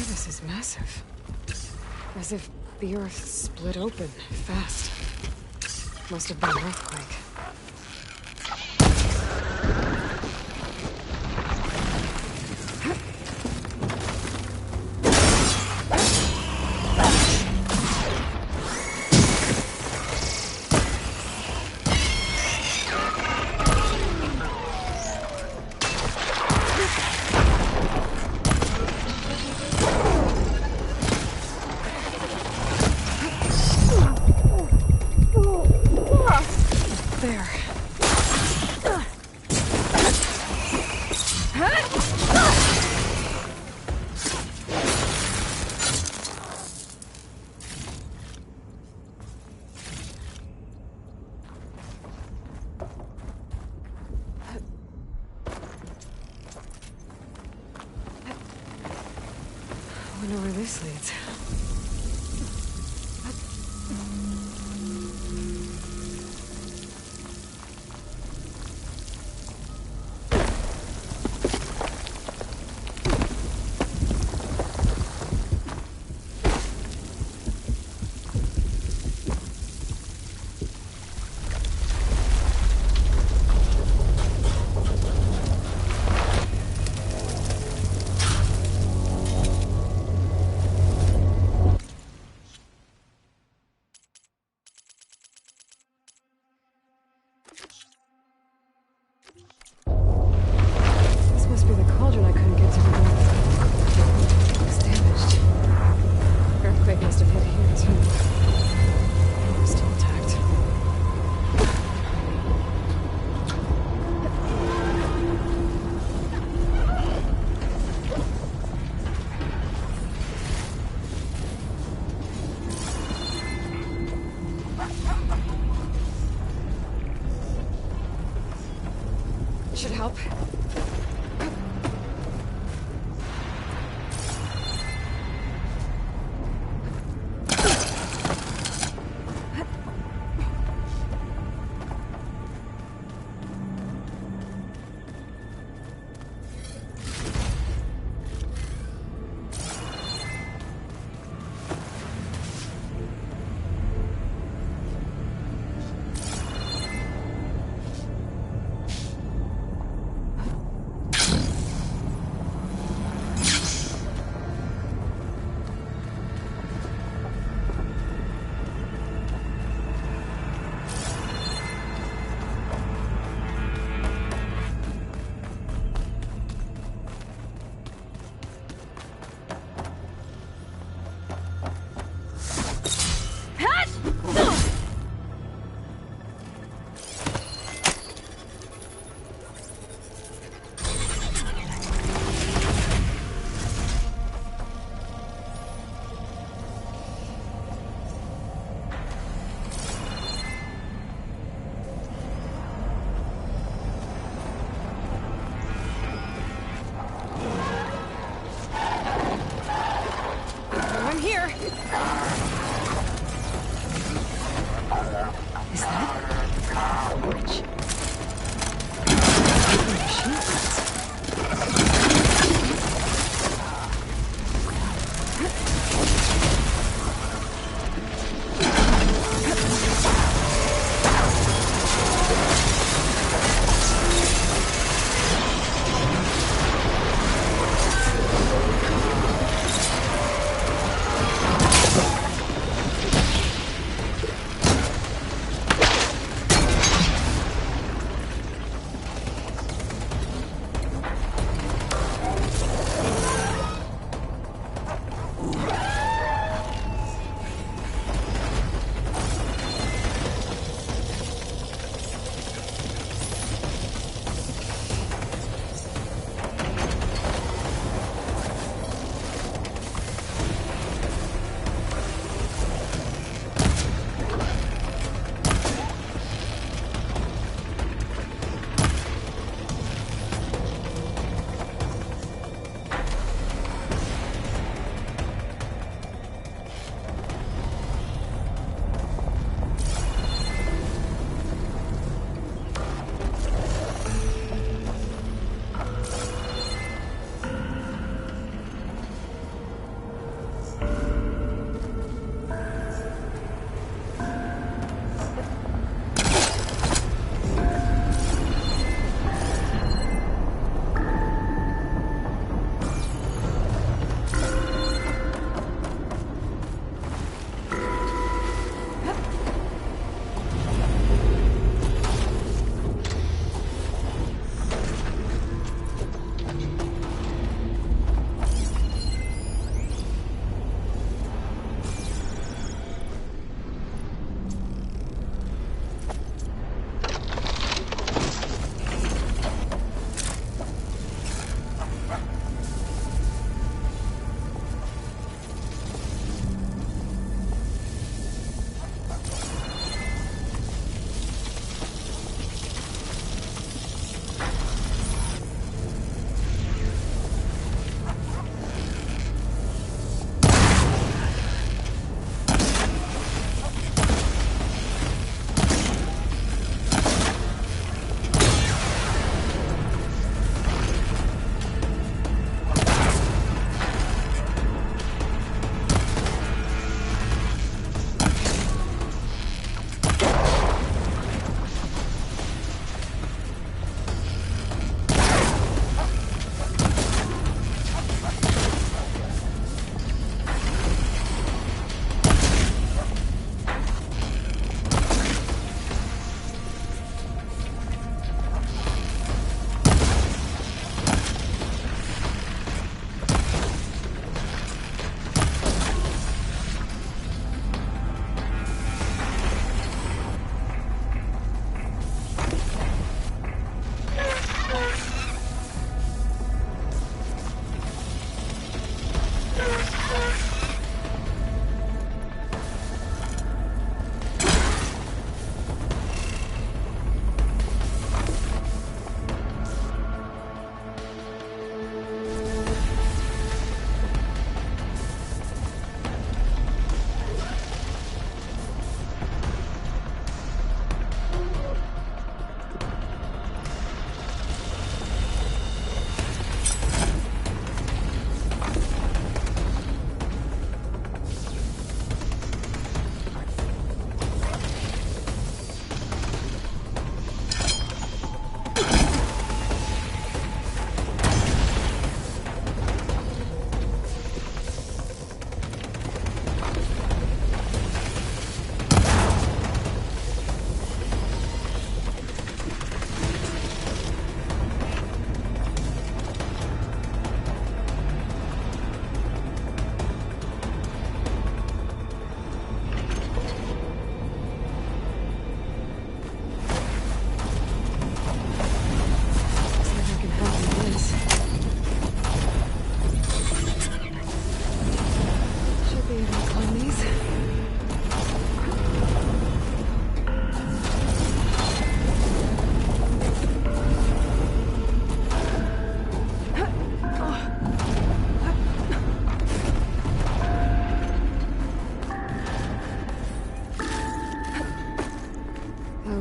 This is massive. As if the earth split open fast. Must have been an earthquake. I wonder where this leads. Should help. I'm here.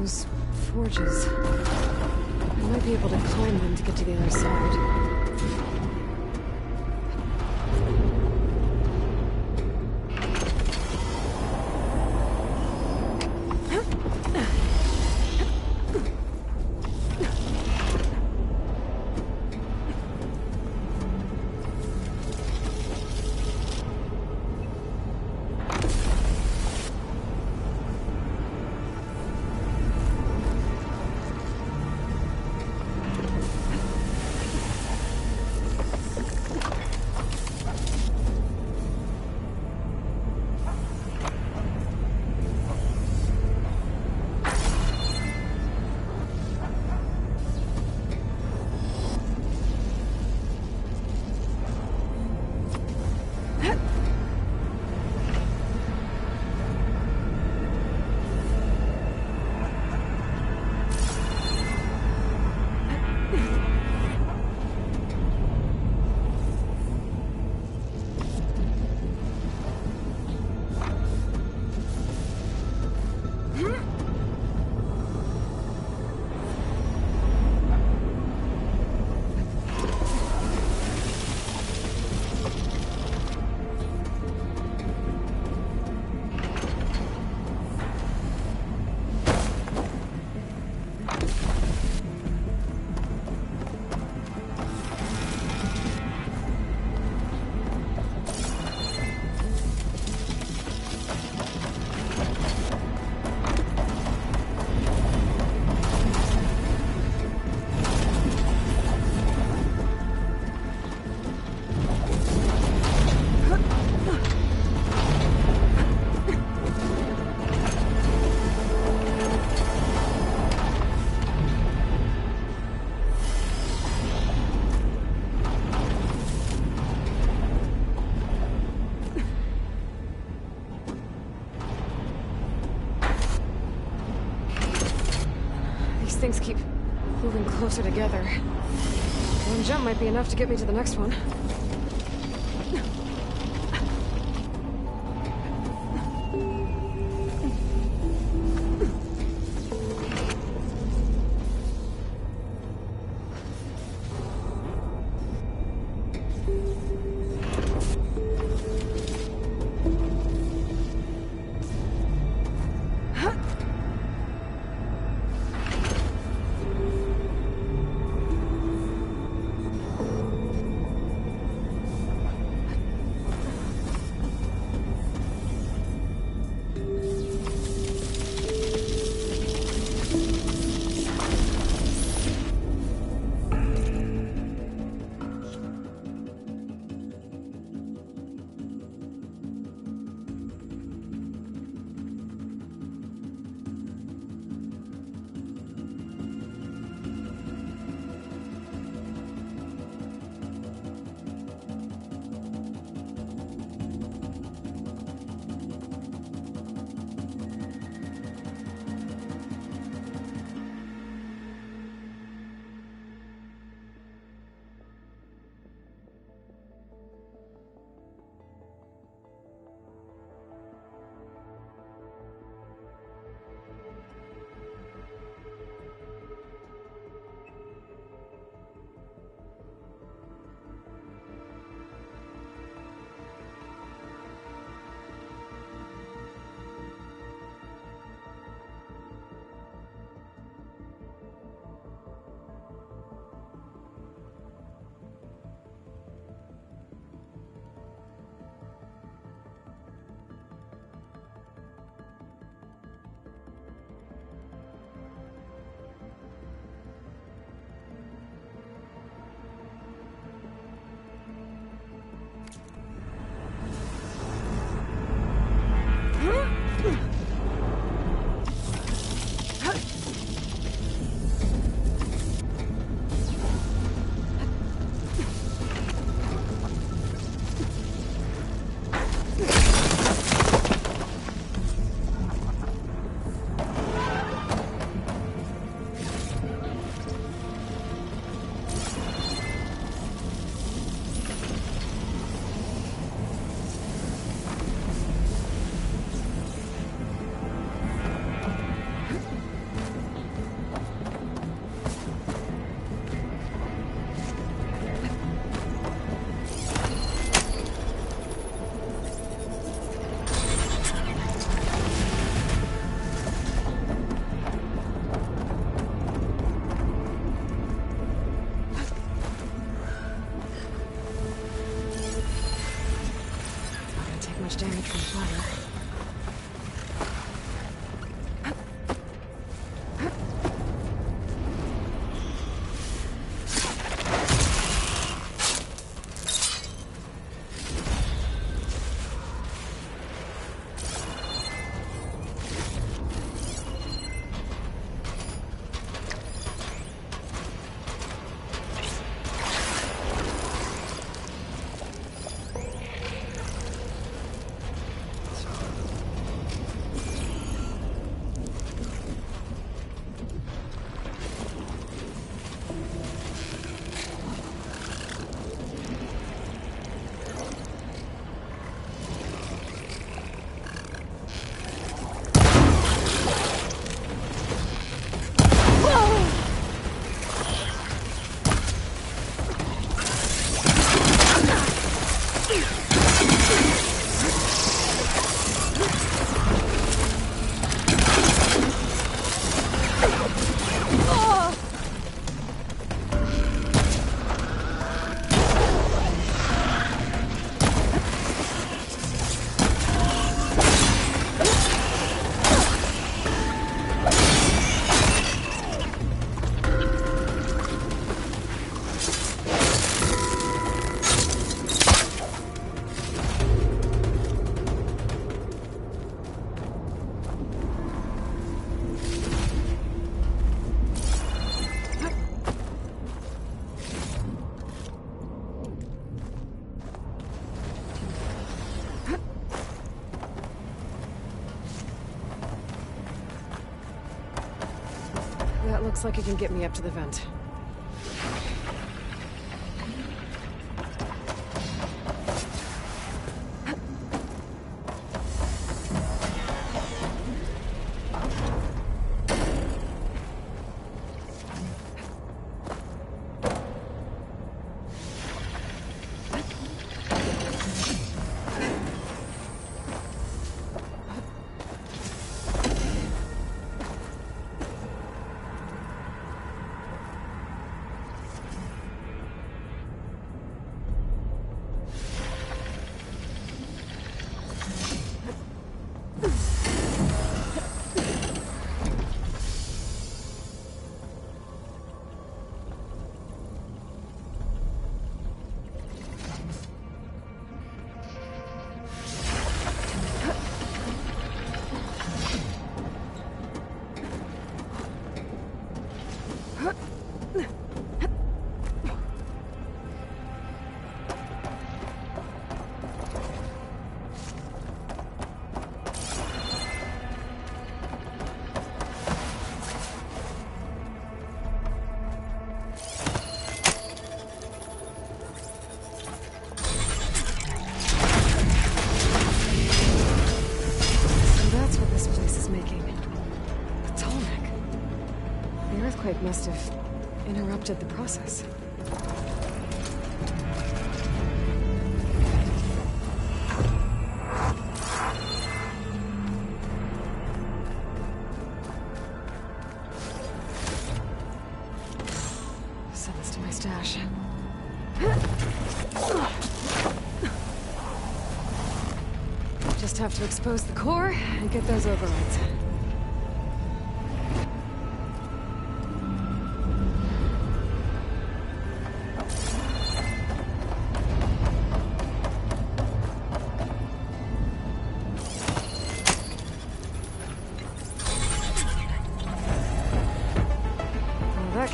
Those forges. I might be able to climb them to get to the other side. Things keep moving closer together. One jump might be enough to get me to the next one. That looks like it can get me up to the vent. Must have interrupted the process. Send this to my stash. Just have to expose the core and get those overrides.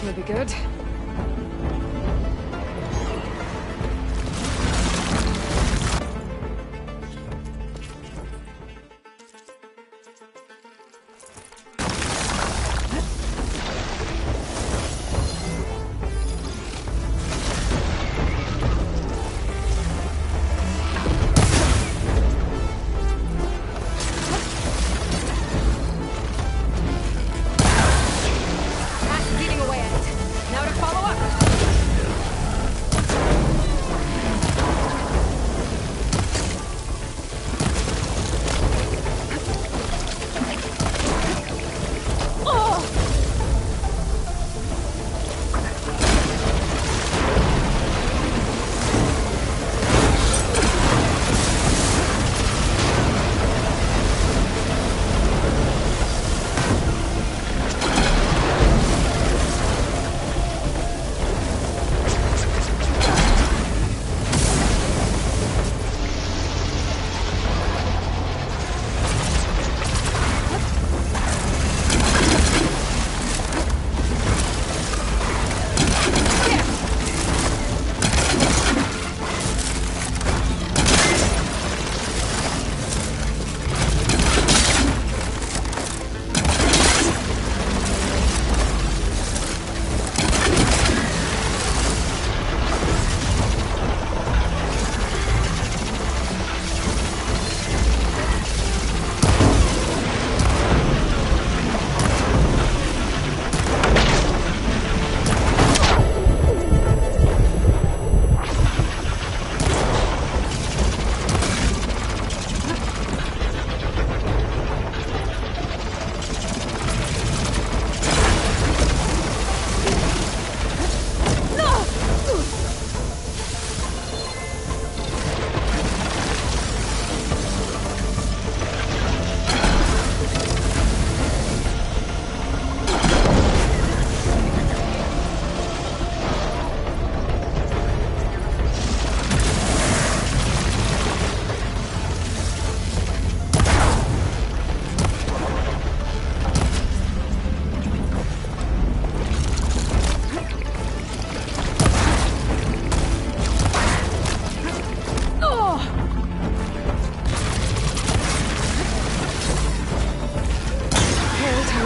That'll be good.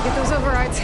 Get those overrides.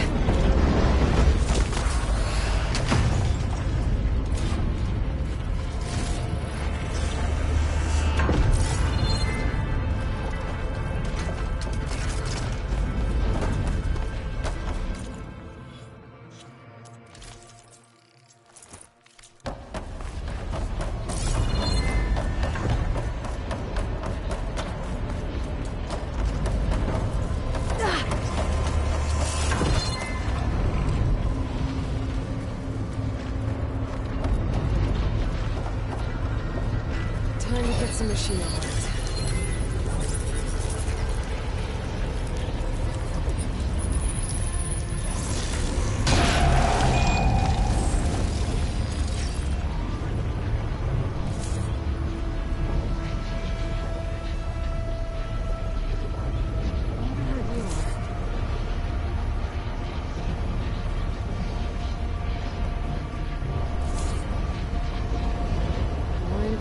some machine overrides.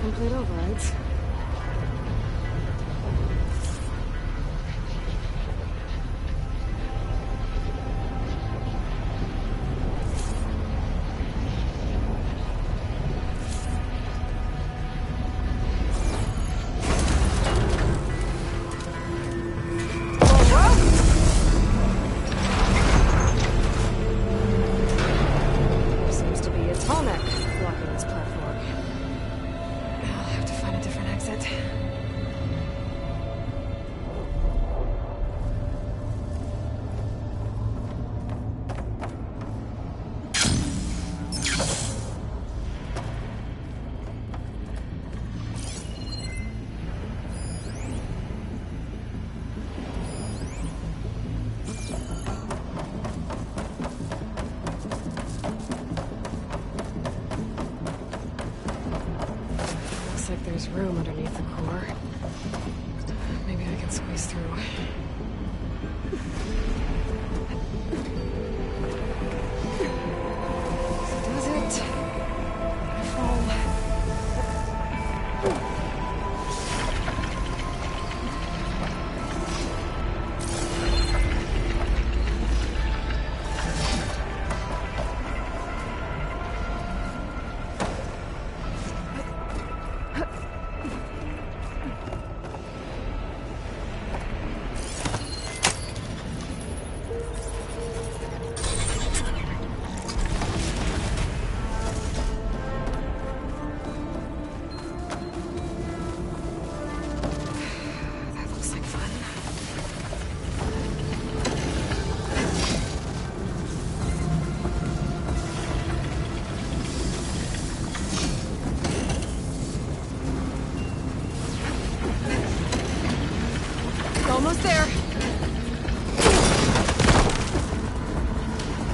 Complete overrides. There seems to be a tall neck blocking this platform. I'll have to find a different exit. Looks like there's room underneath the core. Maybe I can squeeze through. Does it? Fall. That looks like fun. Almost there.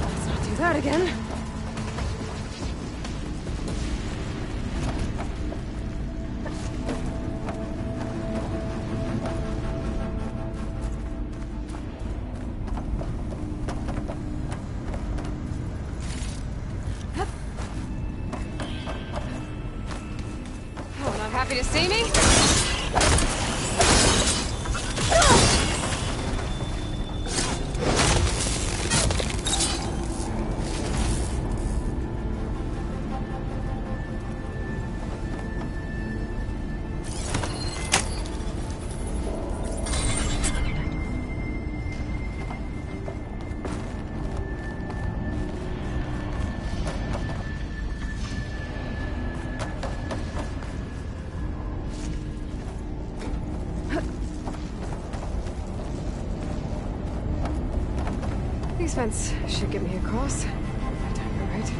Let's not do that again. Oh, not happy to see me? These vents should get me across. If I time it right.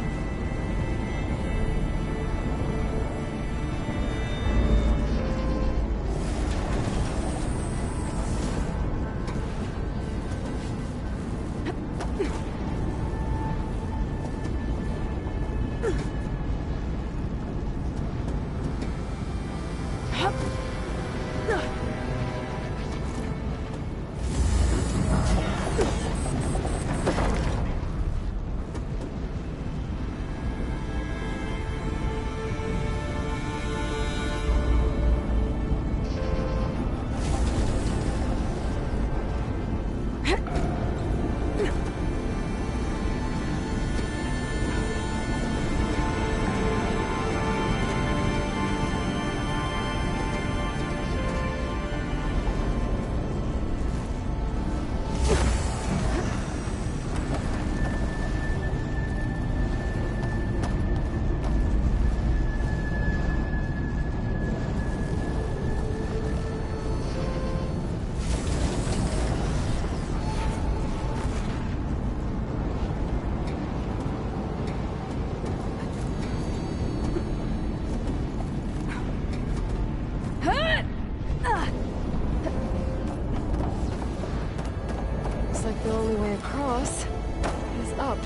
Looks like the only way across is up.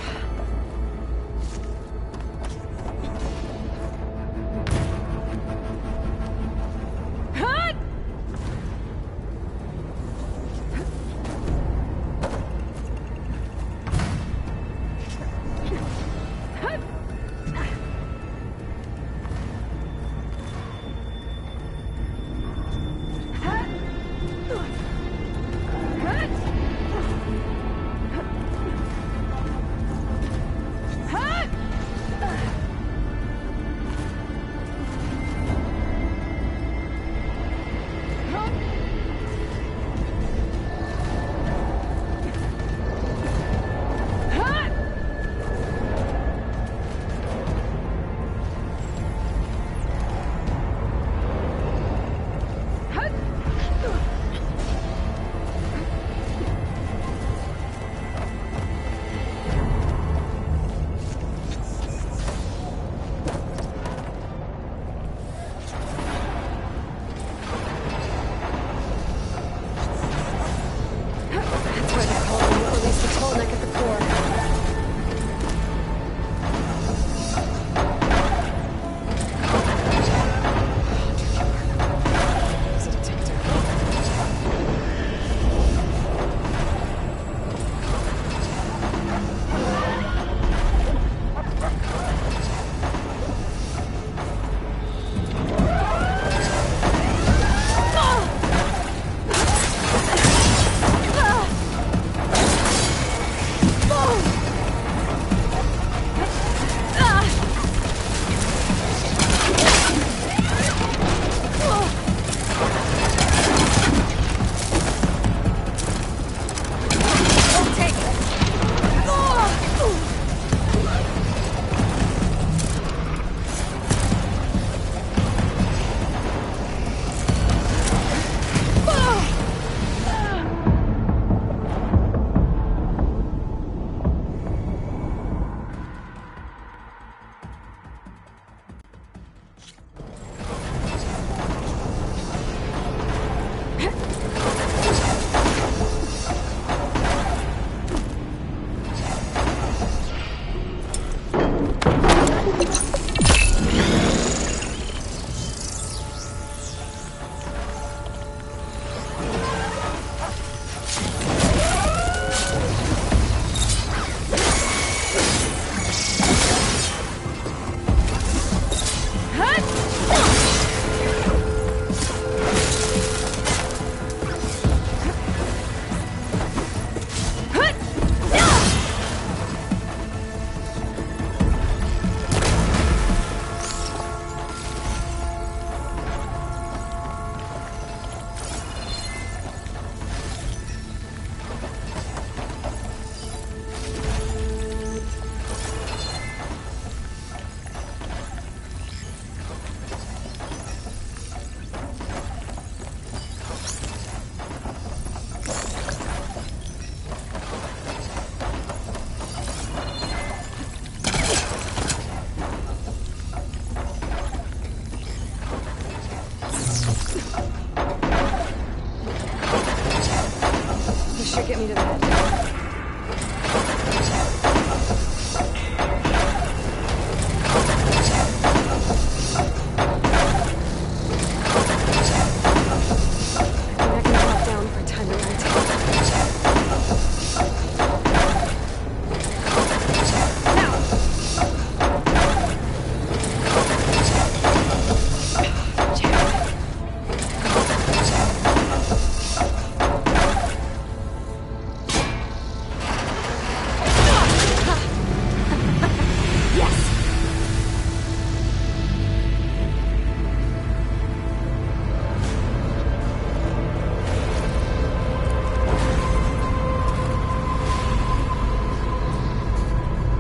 Get me to the head.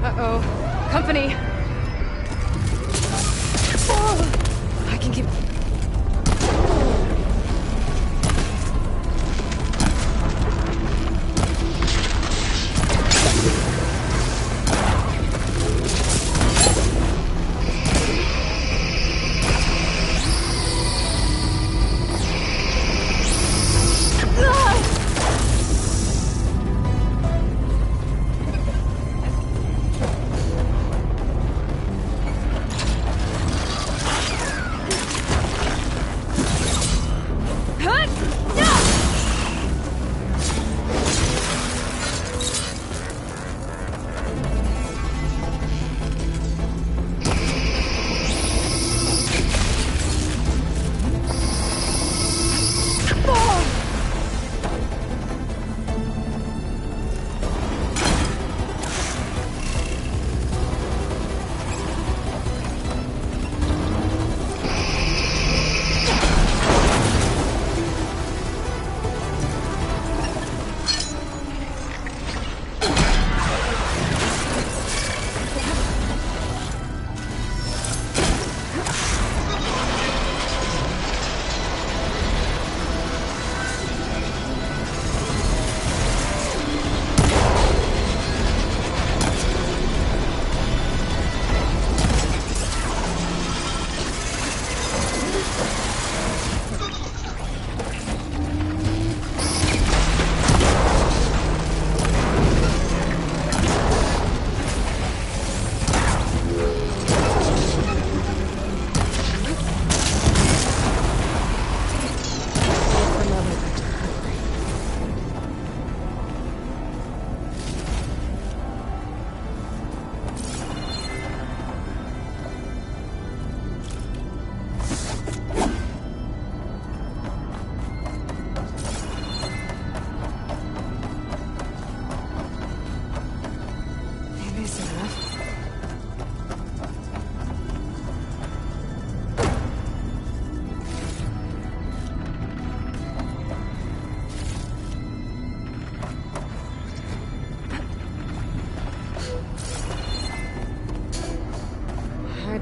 Uh-oh. Company! Oh, I can keep...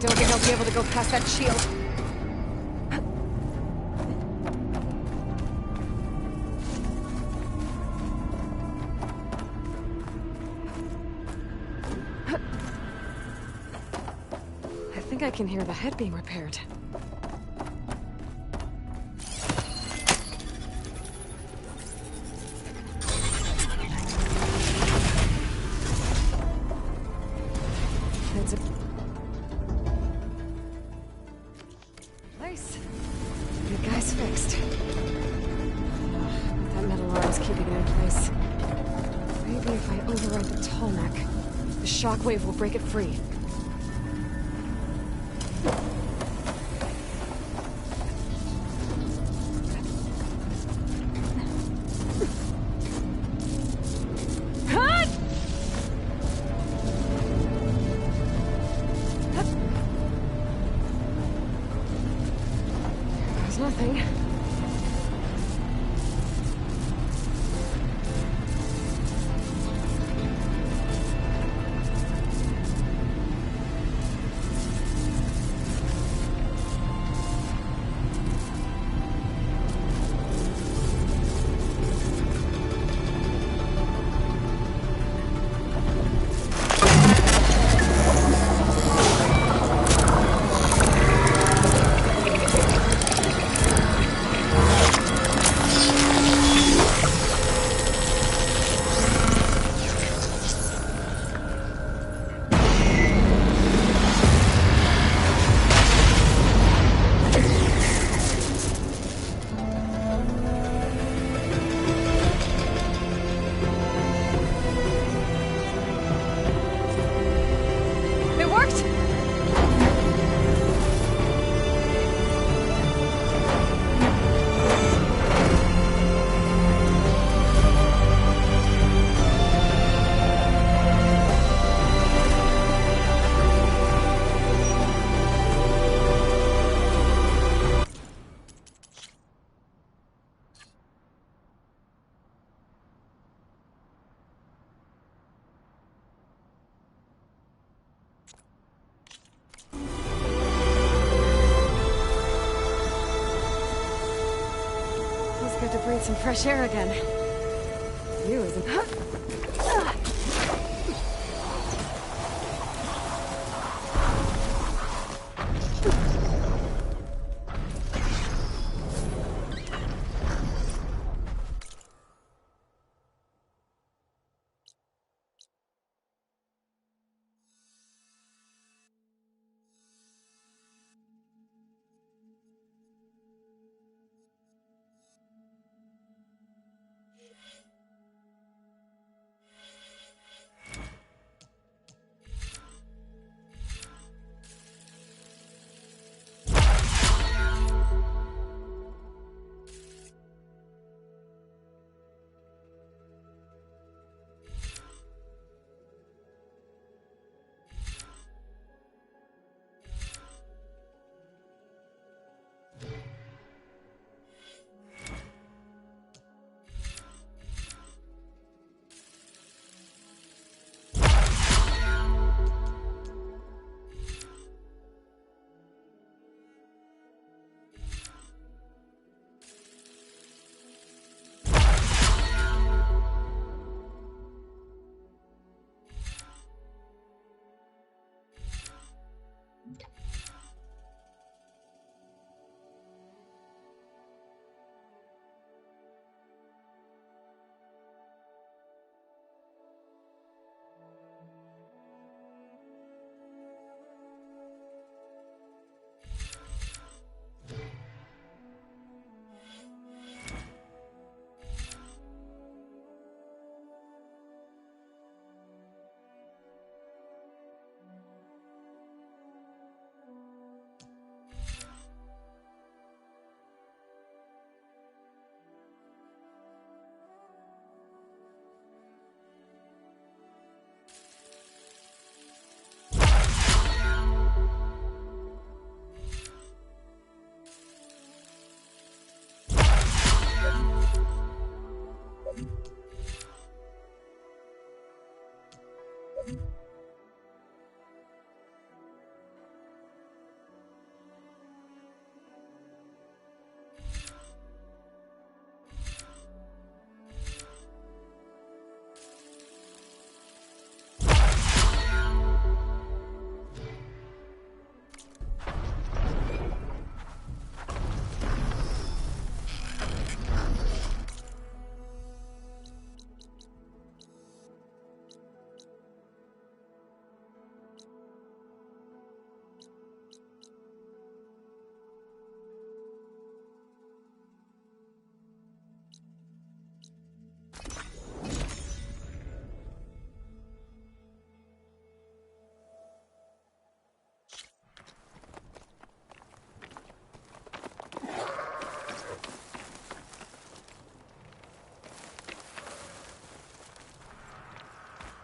don't think I'll be able to go past that shield. I think I can hear the head being repaired. It's a nice. Good guy's fixed. That metal arm is keeping it in place. Maybe if I override the Tallneck, the shockwave will break it free. Nothing. Good to breathe some fresh air again. You isn't.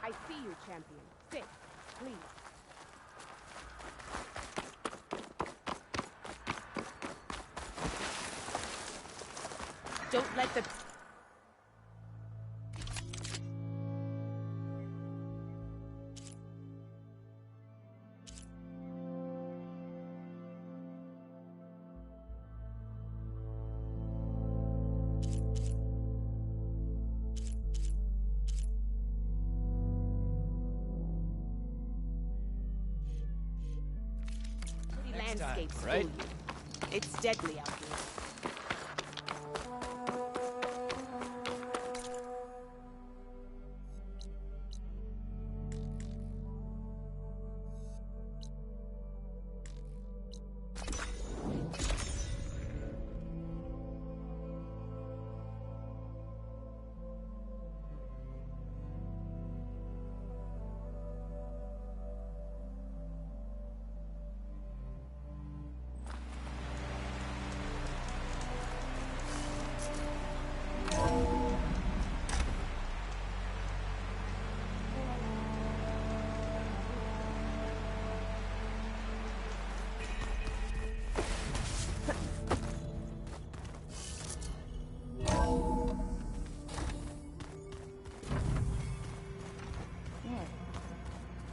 I see you, champion. Sit, please. Don't let the... landscapes right? fool you. It's deadly out here.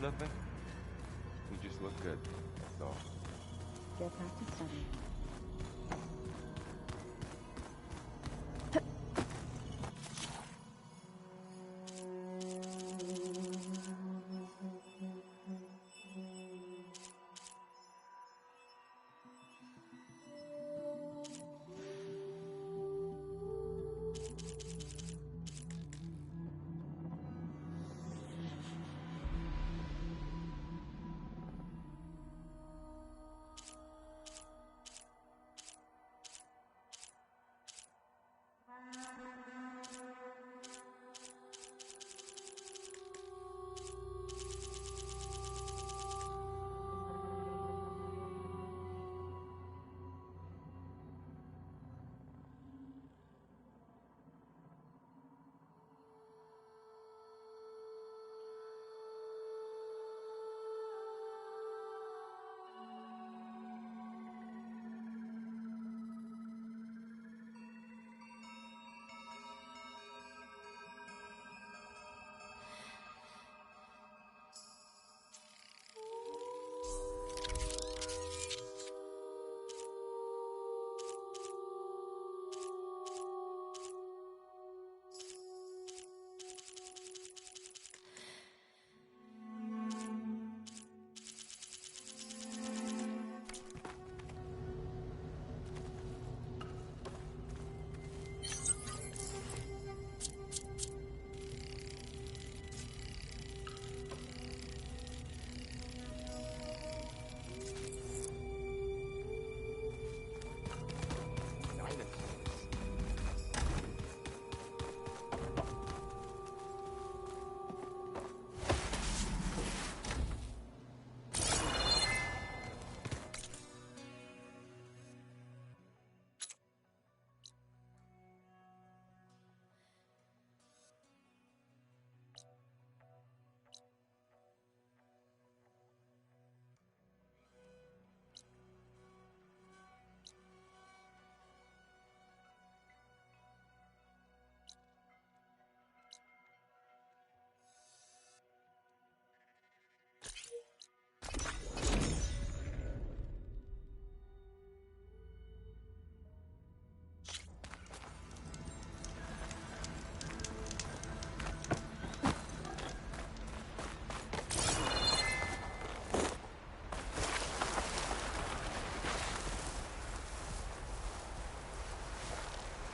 Nothing. You just look good, that's all. Get back to studying.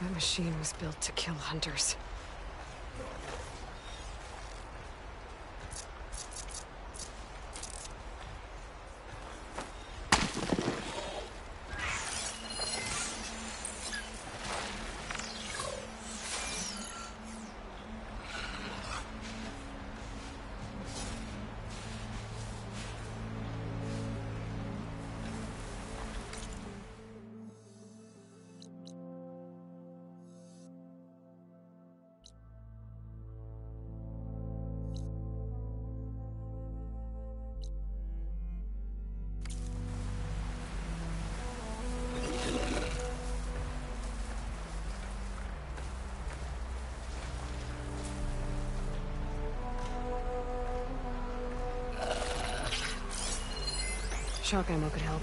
That machine was built to kill hunters. shock ammo could help.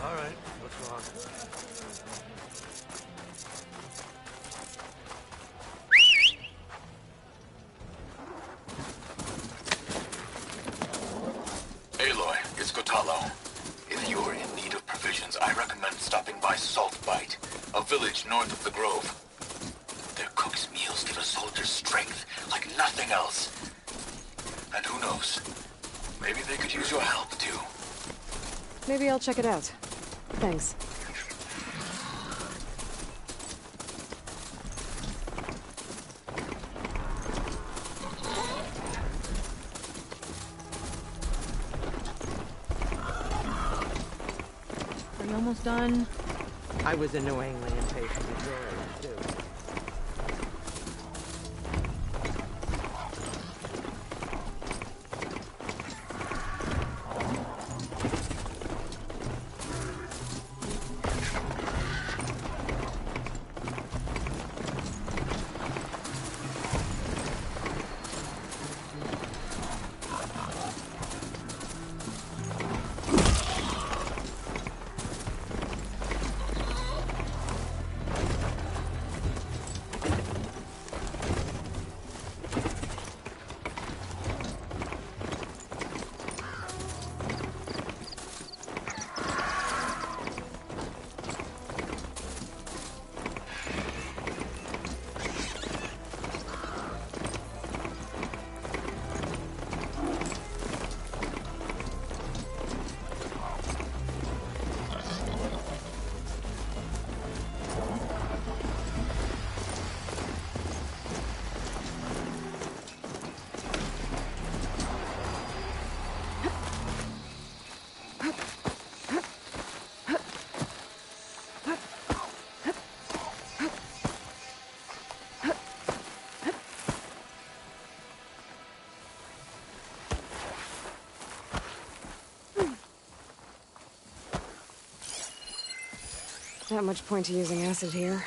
All right, what's wrong? Aloy, it's Kotalo. If you're in need of provisions, I recommend stopping by Saltbite, a village north of the Grove. Their cook's meals give a soldier's strength like nothing else. And who knows, maybe they could use your help too. Maybe I'll check it out. Thanks. Are you almost done? I was annoyingly impatient with your age, too. Not much point to using acid here.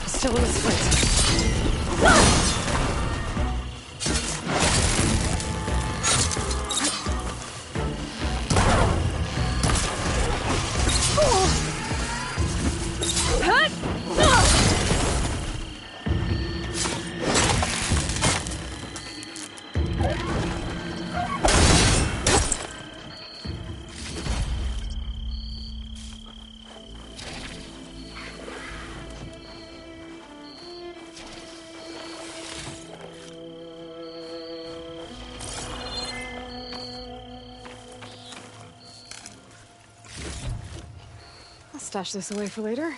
Still in the sprint. I'll stash this away for later.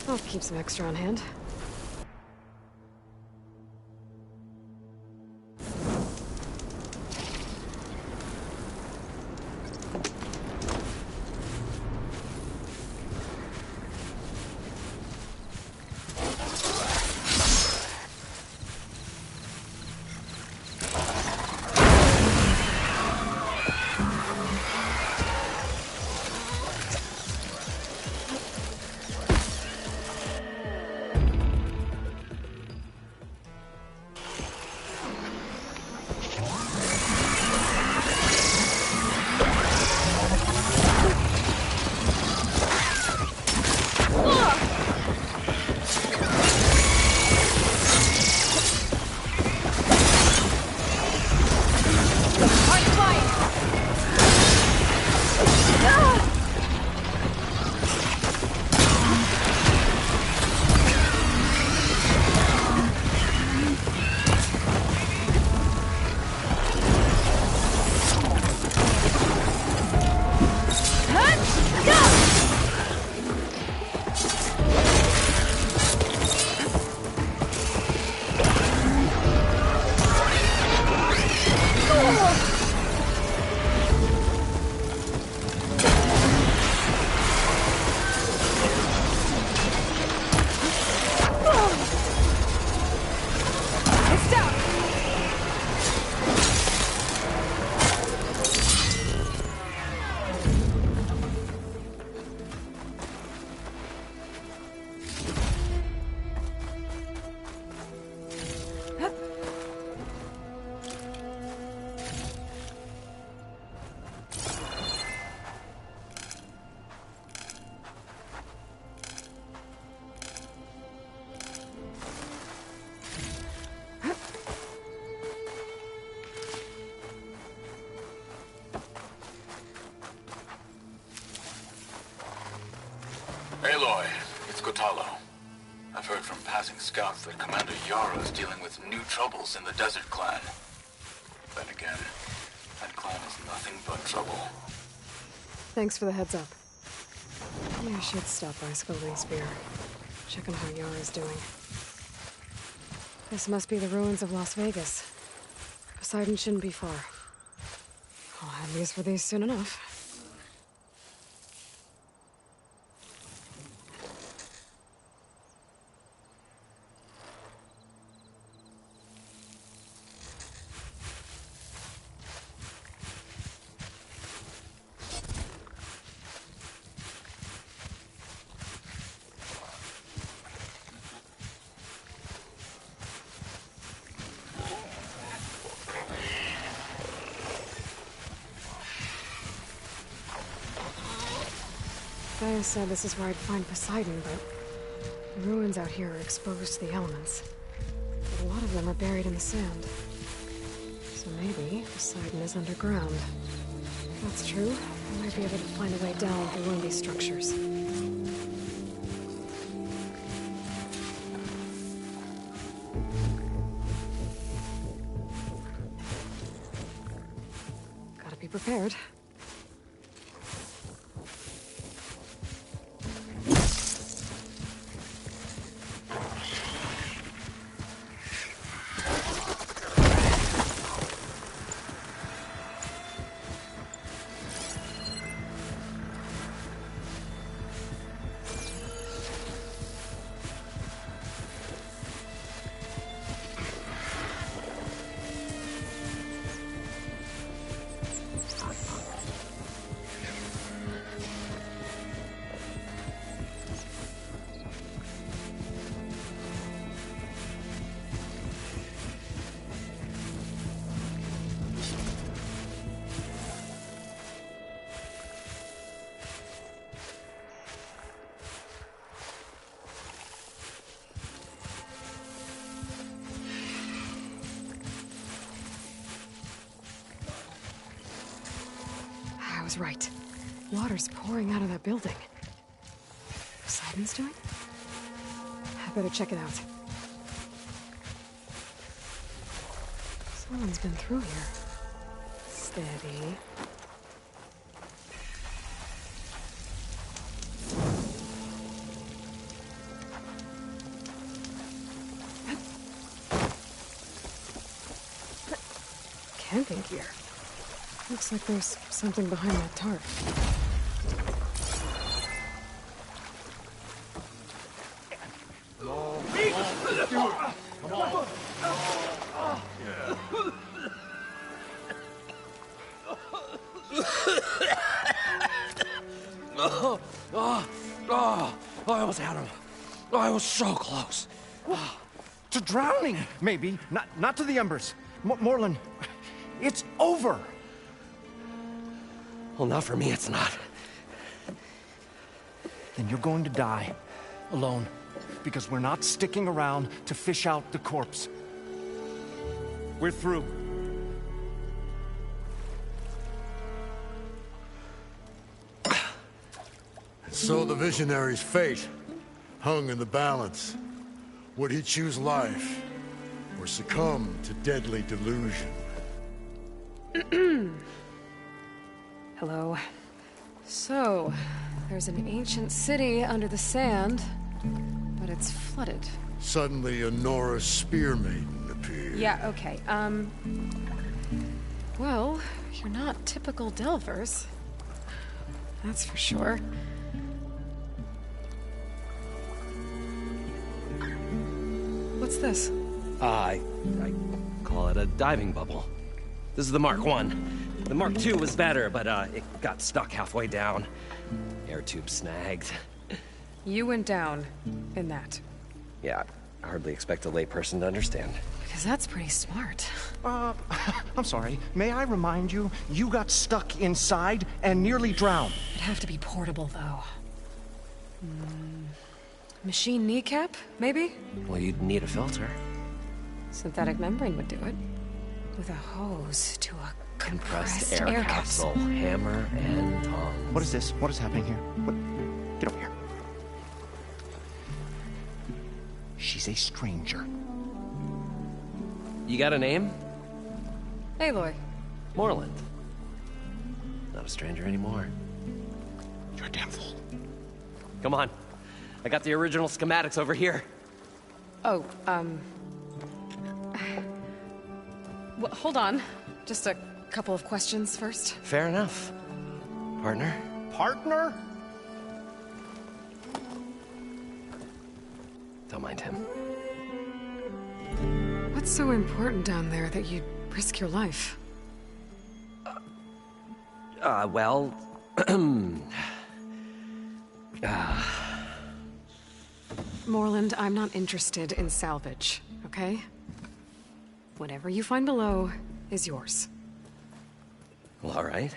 I'll keep some extra on hand. Aloy, it's Gotalo. I've heard from passing scouts that Commander Yara is dealing with new troubles in the Desert Clan. Then again, that clan is nothing but trouble. Thanks for the heads up. Maybe I should stop by Scolding Spear. Check on how Yara's doing. This must be the ruins of Las Vegas. Poseidon shouldn't be far. I'll have use for these soon enough. Saya said this is where I'd find Poseidon, but the ruins out here are exposed to the elements. But a lot of them are buried in the sand. So maybe Poseidon is underground. If that's true, I might be able to find a way down below these structures. Gotta be prepared. I was right. Water's pouring out of that building. Poseidon's doing? I better check it out. Someone's been through here. Steady. Camping gear. Looks like there's something behind that tarp. I almost had him. I was so close. To drowning, maybe. Not to the embers. Morland, it's over. Well, not for me, it's not. Then you're going to die. Alone. Because we're not sticking around to fish out the corpse. We're through. So the visionary's fate hung in the balance. Would he choose life or succumb to deadly delusion? Hello. So, there's an ancient city under the sand, but it's flooded. Suddenly, a Norse spear maiden appeared. Yeah, okay, well, you're not typical Delvers. That's for sure. What's this? I call it a diving bubble. This is the Mark 1. The Mark 2 was better, but it got stuck halfway down. Air tube snagged. You went down in that. Yeah, I hardly expect a layperson to understand. Because that's pretty smart. I'm sorry. May I remind you, you got stuck inside and nearly drowned. It'd have to be portable, though. Machine kneecap, maybe? Well, you'd need a filter. Synthetic membrane would do it. With a hose to a compressed air capsule. Hammer and tongs. What is this? What is happening here? What? Get over here. She's a stranger. You got a name? Aloy. Morland. Not a stranger anymore. You're a damn fool. Come on. I got the original schematics over here. Oh, well, hold on. Just a couple of questions first. Fair enough. Partner? Partner? Don't mind him. What's so important down there that you'd risk your life? Well... Morland, I'm not interested in salvage, okay? Whatever you find below is yours. Well, all right.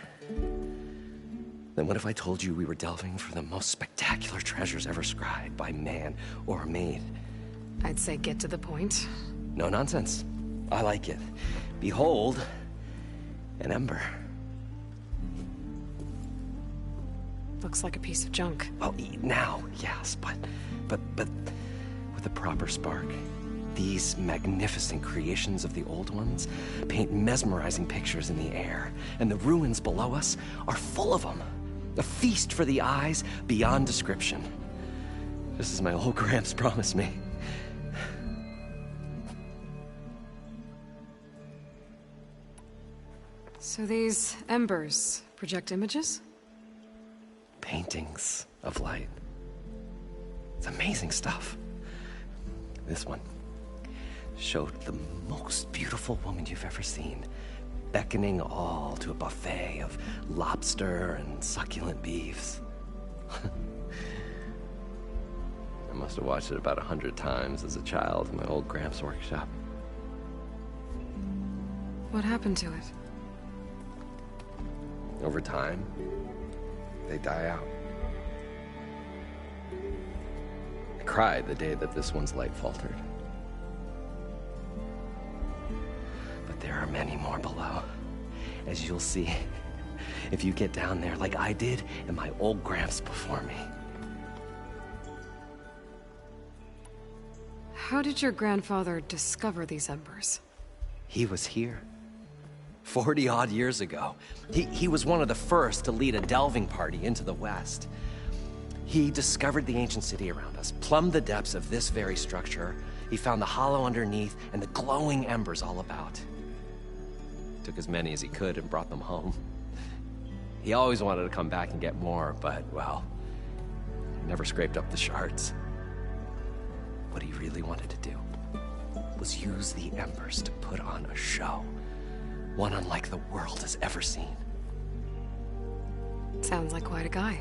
Then what if I told you we were delving for the most spectacular treasures ever scribed by man or maid? I'd say get to the point. No nonsense. I like it. Behold, an ember. Looks like a piece of junk. Well, now, yes, but with a proper spark. These magnificent creations of the old ones paint mesmerizing pictures in the air, and the ruins below us are full of them. A feast for the eyes beyond description. Just as my old Gramps promised me. So these embers project images? Paintings of light. It's amazing stuff. This one showed the most beautiful woman you've ever seen, beckoning all to a buffet of lobster and succulent beefs. I must have watched it about 100 times as a child in my old Gramps' workshop. What happened to it? Over time, they die out. I cried the day that this one's light faltered. But there are many more below, as you'll see if you get down there like I did and my old Gramps before me. How did your grandfather discover these embers? He was here 40-odd years ago. He was one of the first to lead a delving party into the West. He discovered the ancient city around us, plumbed the depths of this very structure. He found the hollow underneath and the glowing embers all about. Took as many as he could and brought them home. He always wanted to come back and get more, but, well, he never scraped up the shards. What he really wanted to do was use the embers to put on a show. One unlike the world has ever seen. Sounds like quite a guy.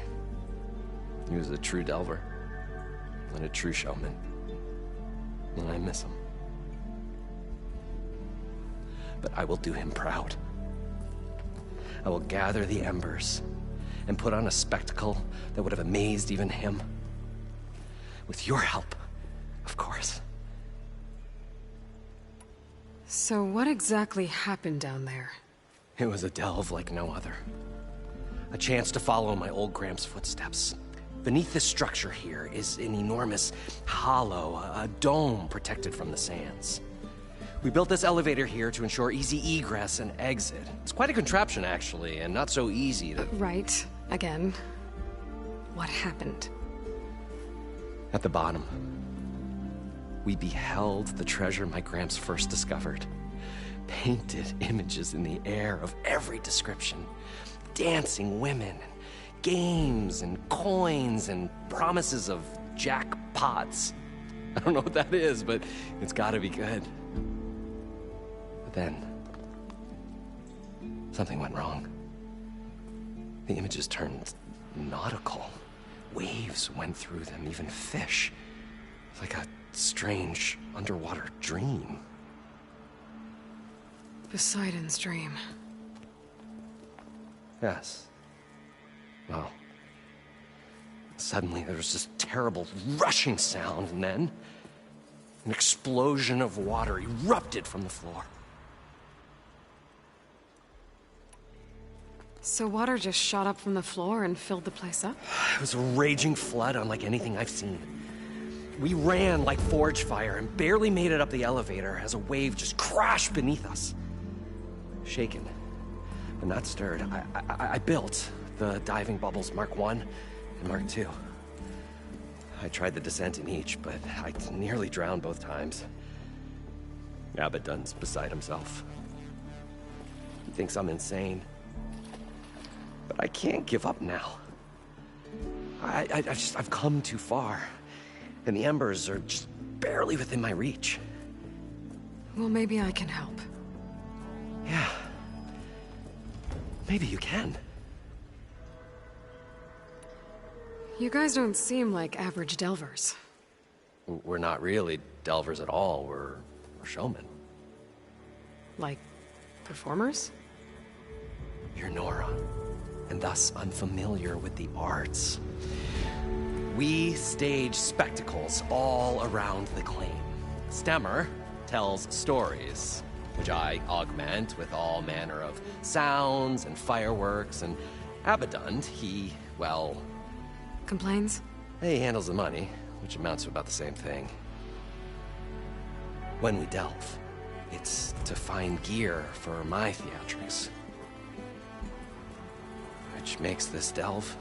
He was a true delver and a true showman. And I miss him. But I will do him proud. I will gather the embers and put on a spectacle that would have amazed even him. With your help, of course. So what exactly happened down there? It was a delve like no other. A chance to follow my old Gramps' footsteps. Beneath this structure here is an enormous hollow, a dome protected from the sands. We built this elevator here to ensure easy egress and exit. It's quite a contraption, actually, and not so easy to... Right. Again. What happened? At the bottom, we beheld the treasure my Gramps first discovered. Painted images in the air of every description. Dancing women, and games, and coins, and promises of jackpots. I don't know what that is, but it's gotta be good. But then, something went wrong. The images turned nautical. Waves went through them, even fish. Like a strange underwater dream. Poseidon's dream. Yes. Well, suddenly there was this terrible rushing sound, and then an explosion of water erupted from the floor. So water just shot up from the floor and filled the place up? It was a raging flood unlike anything I've seen. We ran like forge fire and barely made it up the elevator as a wave just crashed beneath us. Shaken, but not stirred, I built the diving bubbles Mark 1 and Mark 2. I tried the descent in each, but I nearly drowned both times. Abaddon's beside himself. He thinks I'm insane. But I can't give up now. I've come too far. And the embers are just barely within my reach. Well, maybe I can help. Yeah. Maybe you can. You guys don't seem like average delvers. We're not really delvers at all. We're showmen. Like, performers? You're Nora. and thus unfamiliar with the arts. We stage spectacles all around the claim. Stemmer tells stories, which I augment with all manner of sounds and fireworks, and Abaddon, he, well... Complains? He handles the money, which amounts to about the same thing. When we delve, it's to find gear for my theatrics. Which makes this delve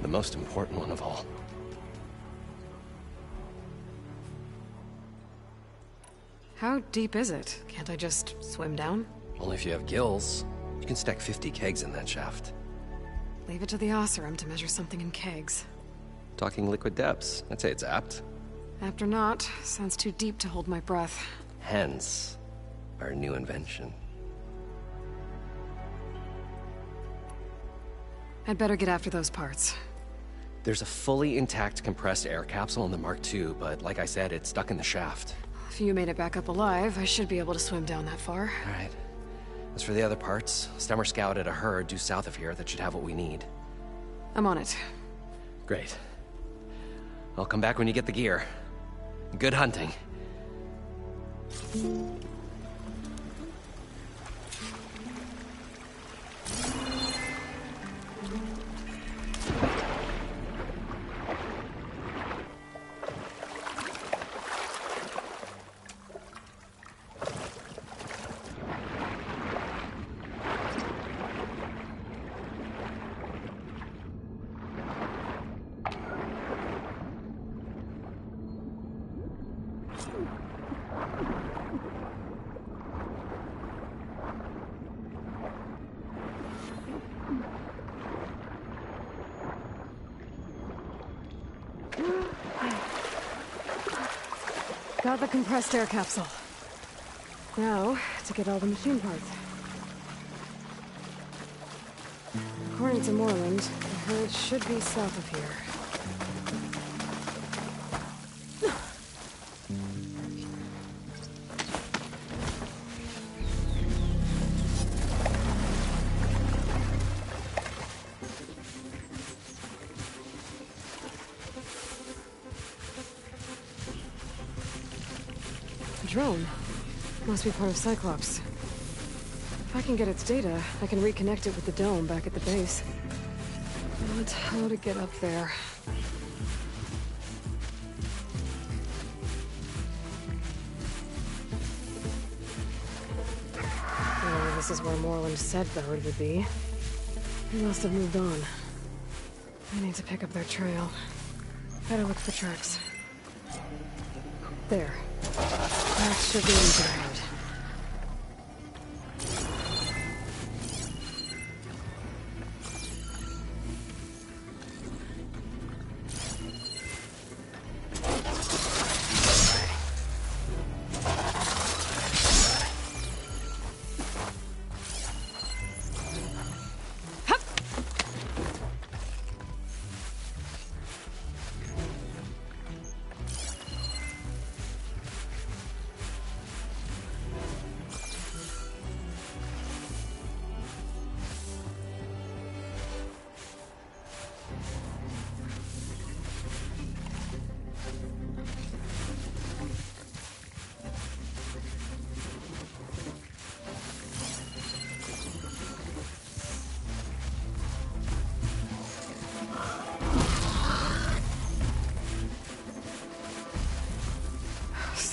the most important one of all. How deep is it? Can't I just swim down? Only if you have gills. You can stack 50 kegs in that shaft. Leave it to the Oseram to measure something in kegs. Talking liquid depths. I'd say it's apt. Apt or not, sounds too deep to hold my breath. Hence, our new invention. I'd better get after those parts. There's a fully intact compressed air capsule in the Mark II, but like I said, it's stuck in the shaft. If you made it back up alive, I should be able to swim down that far. All right. As for the other parts, Stemmer scouted a herd due south of here that should have what we need. I'm on it. Great. I'll come back when you get the gear. Good hunting. Got the compressed air capsule. Now, to get all the machine parts. According to Moreland, the herd should be south of here. Drone. Must be part of Cyclops. If I can get its data, I can reconnect it with the dome back at the base. But how to get up there? Oh, this is where Moreland said the herd would be. They must have moved on. I need to pick up their trail. Better look for tracks. There. That should be easy to hide.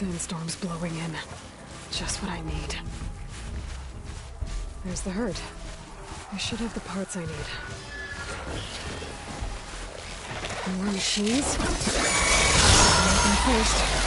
Sandstorm's blowing in. Just what I need. There's the herd. I should have the parts I need. More machines? Make them first.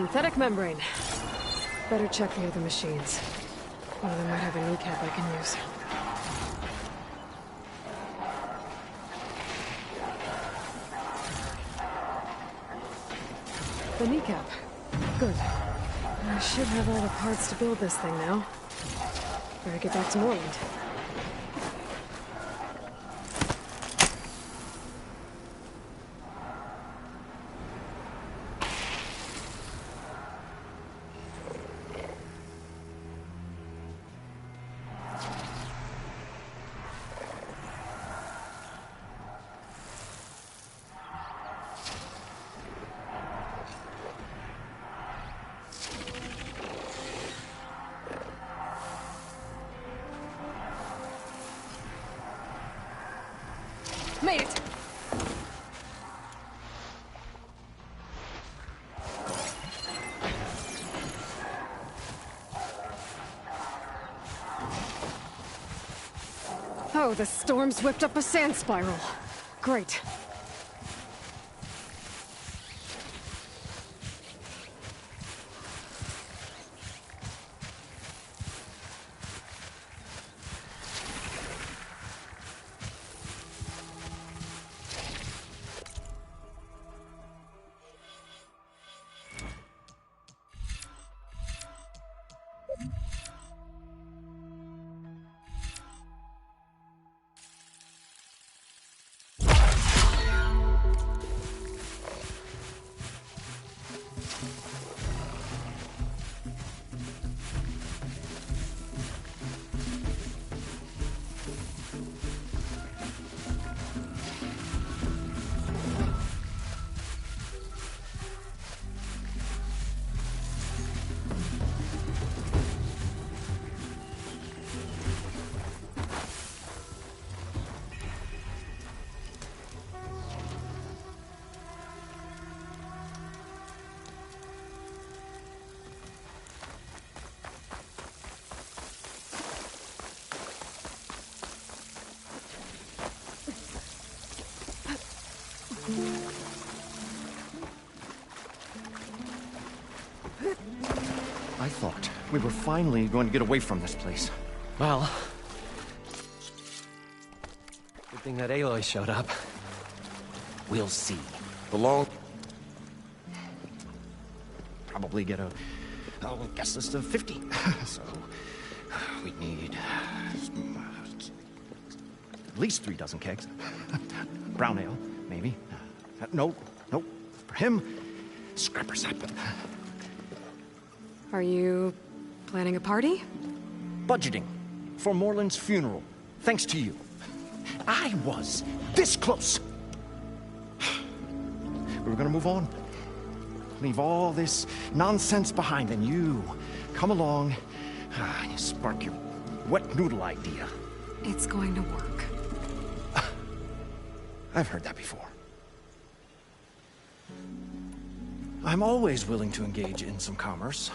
Synthetic membrane. Better check the other machines. One of them might have a kneecap I can use. The kneecap. Good. I should have all the parts to build this thing now. Better get back to Moreland. Made it! Oh, the storm's whipped up a sand spiral. Great. I thought we were finally going to get away from this place. Well, good thing that Aloy showed up. We'll see. Probably get a guest list of 50. So we need at least 3 dozen kegs. Brown ale, maybe. No. For him, scrapper sap. Are you planning a party? Budgeting for Moreland's funeral, thanks to you. I was this close. We were gonna move on. Leave all this nonsense behind, and you come along and you spark your wet noodle idea. It's going to work. I've heard that before. I'm always willing to engage in some commerce.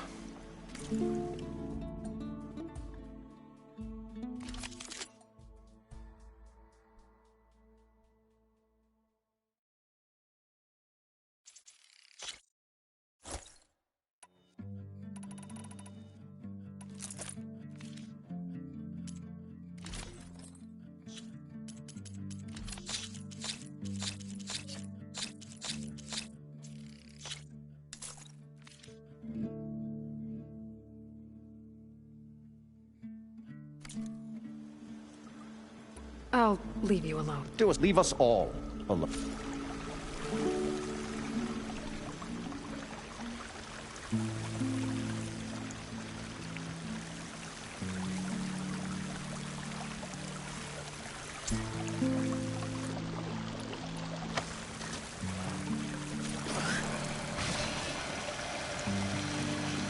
I'll leave you alone. Do us, leave us all alone.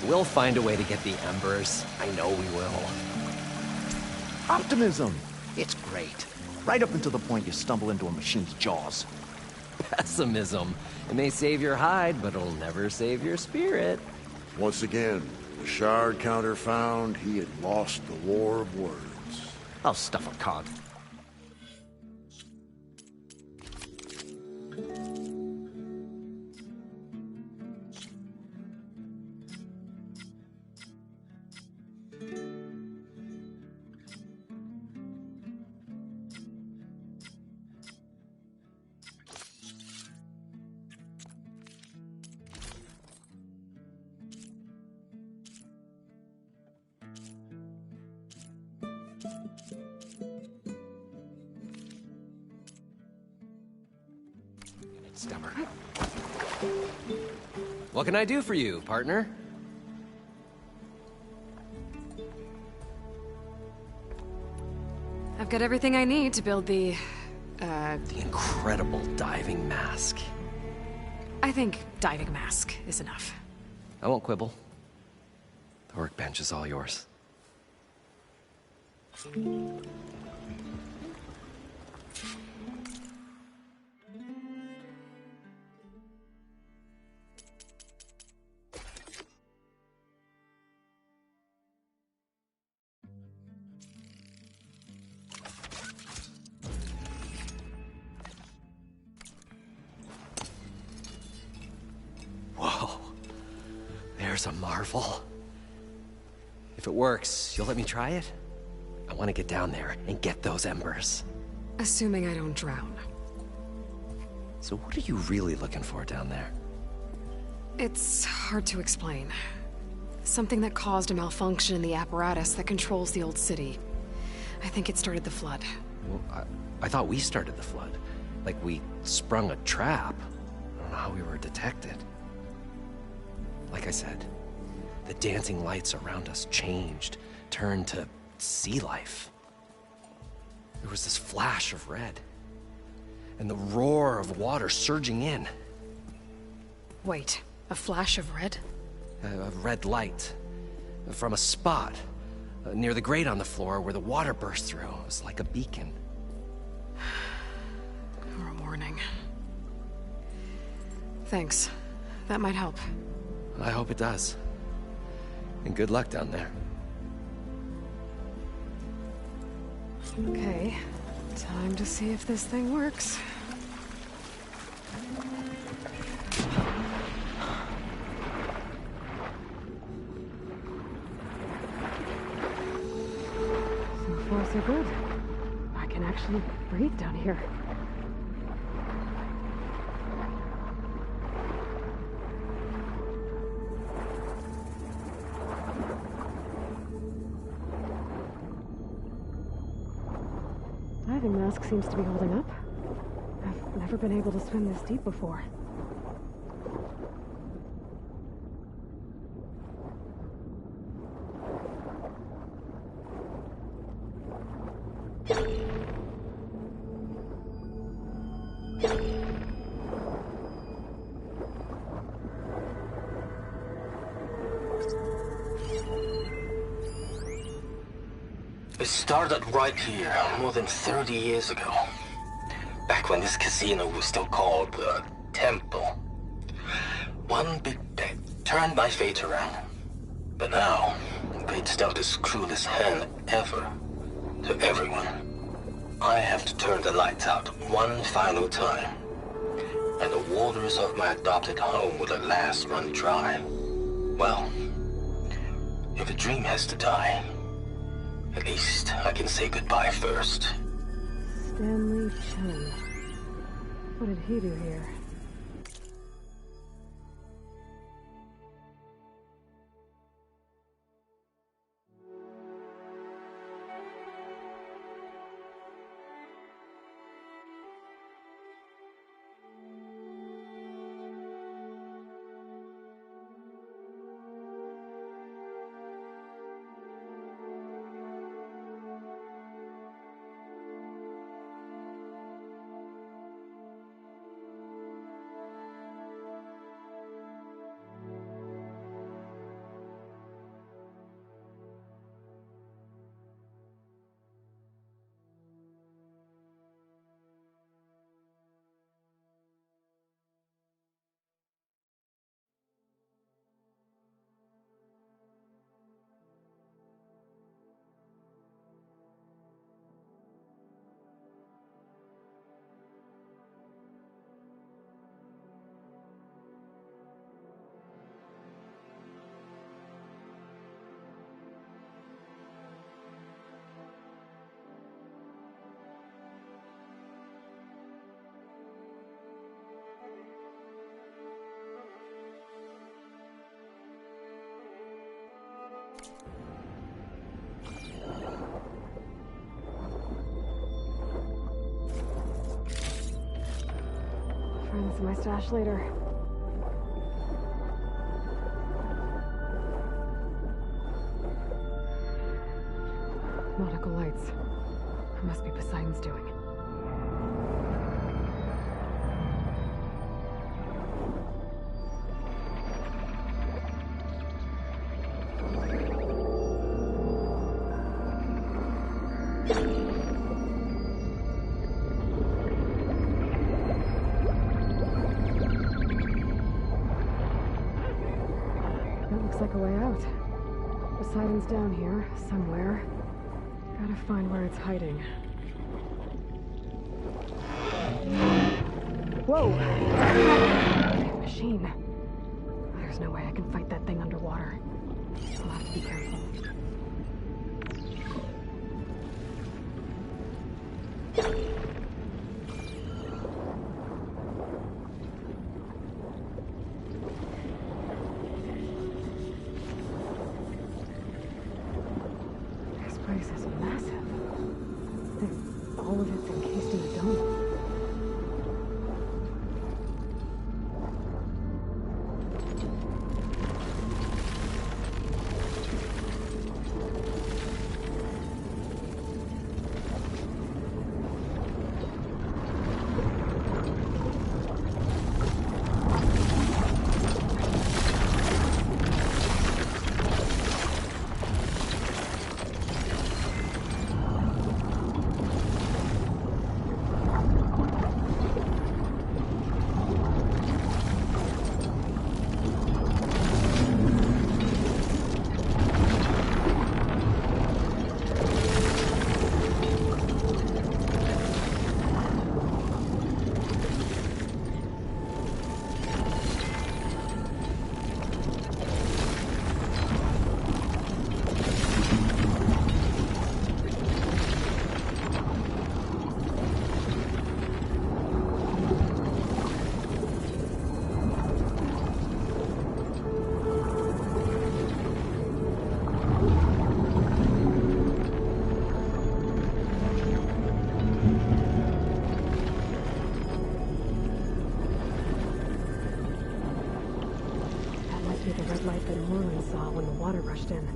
We'll find a way to get the embers. I know we will. Optimism. It's great. Right up until the point you stumble into a machine's jaws. Pessimism. It may save your hide, but it'll never save your spirit. Once again, the shard counter found he had lost the war of words. I'll stuff a cog. Stubborn. What can I do for you, partner? I've got everything I need to build the incredible diving mask. I think diving mask is enough. I won't quibble. The workbench is all yours. Whoa. There's a marvel. If it works, you'll let me try it? I want to get down there and get those embers. Assuming I don't drown. So what are you really looking for down there? It's hard to explain. Something that caused a malfunction in the apparatus that controls the old city. I think it started the flood. Well, I thought we started the flood. Like we sprung a trap. I don't know how we were detected. Like I said, the dancing lights around us changed, turned to sea life. There was this flash of red, and the roar of water surging in. Wait, a flash of red? A red light from a spot near the grate on the floor where the water burst through. It was like a beacon. Or a warning. Thanks. That might help. I hope it does. And good luck down there. Okay, time to see if this thing works. So far, so good. I can actually breathe down here. Diving mask seems to be holding up. I've never been able to swim this deep before. It started right here, more than 30 years ago. Back when this casino was still called the Temple. One big bet turned my fate around. But now, fate's dealt this cruelest hand ever to everyone. I have to turn the lights out one final time. And the waters of my adopted home will at last run dry. Well, if a dream has to die, at least I can say goodbye first. Stanley Chen. What did he do here? to my stash later. Nautical lights. It must be Poseidon's doing. That looks like a way out. Poseidon's down here, somewhere. Gotta find where it's hiding. Whoa! Machine. There's no way I can fight that thing underwater. I'll have to be careful. This place is massive. All of it's encased in a dome. The red light that Moreland saw when the water rushed in.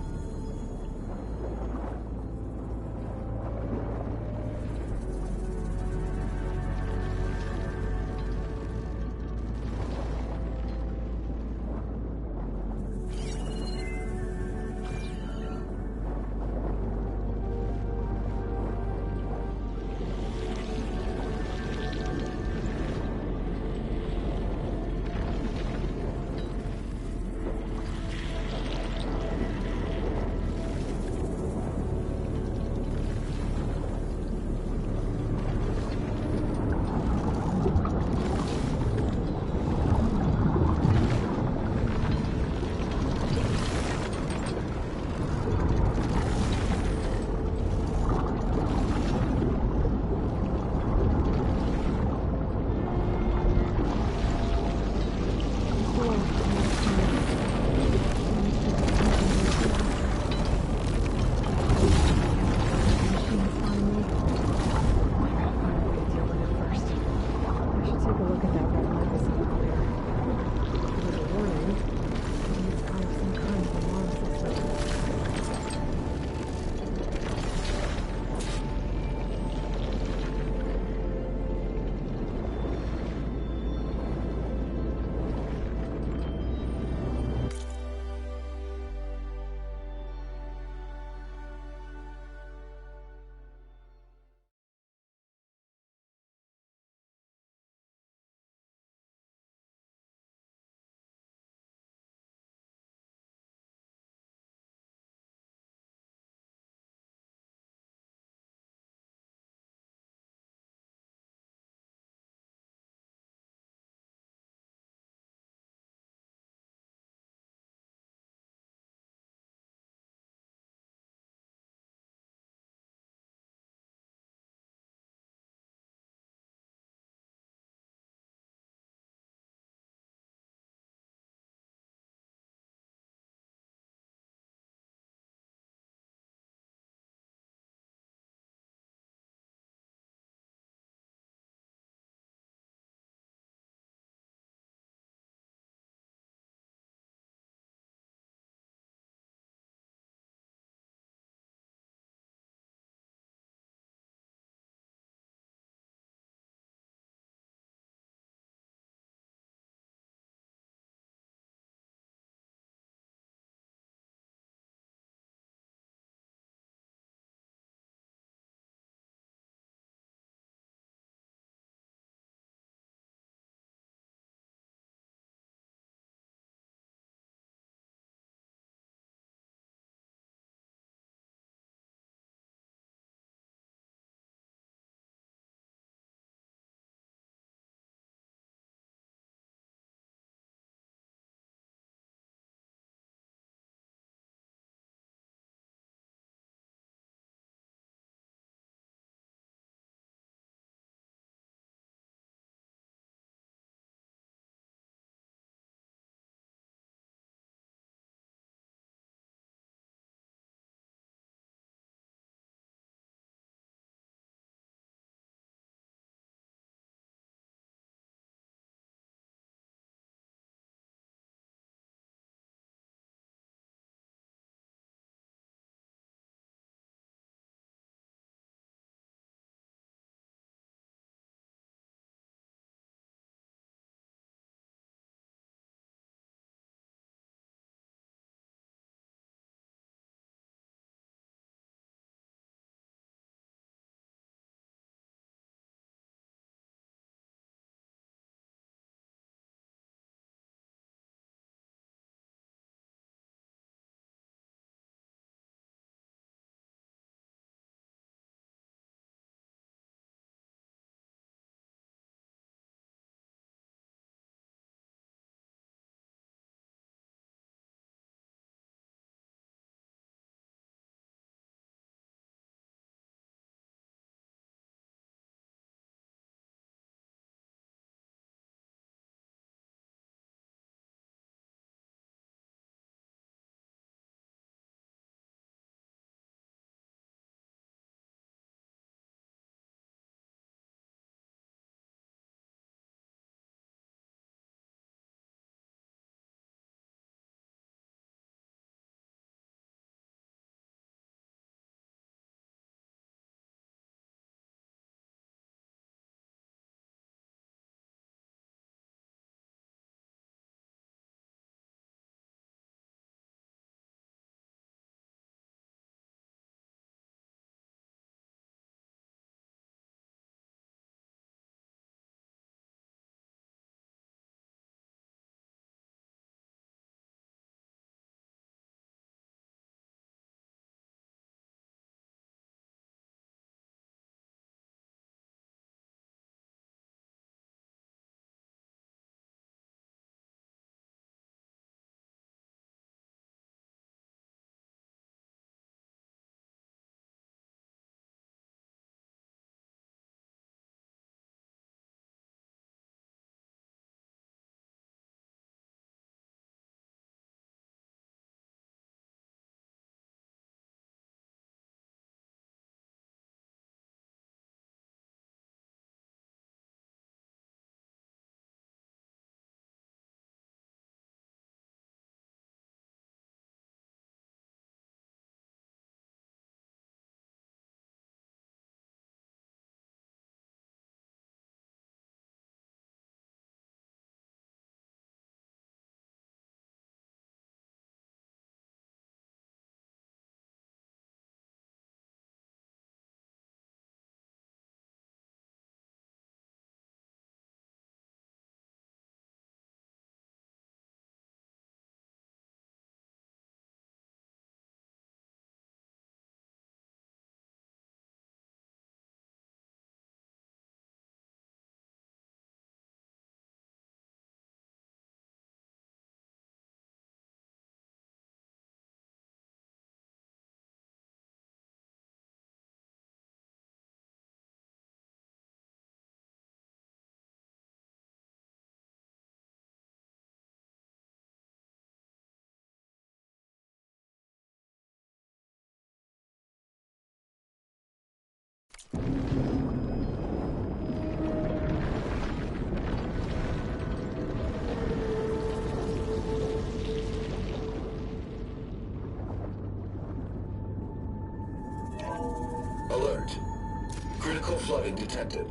Critical flooding detected.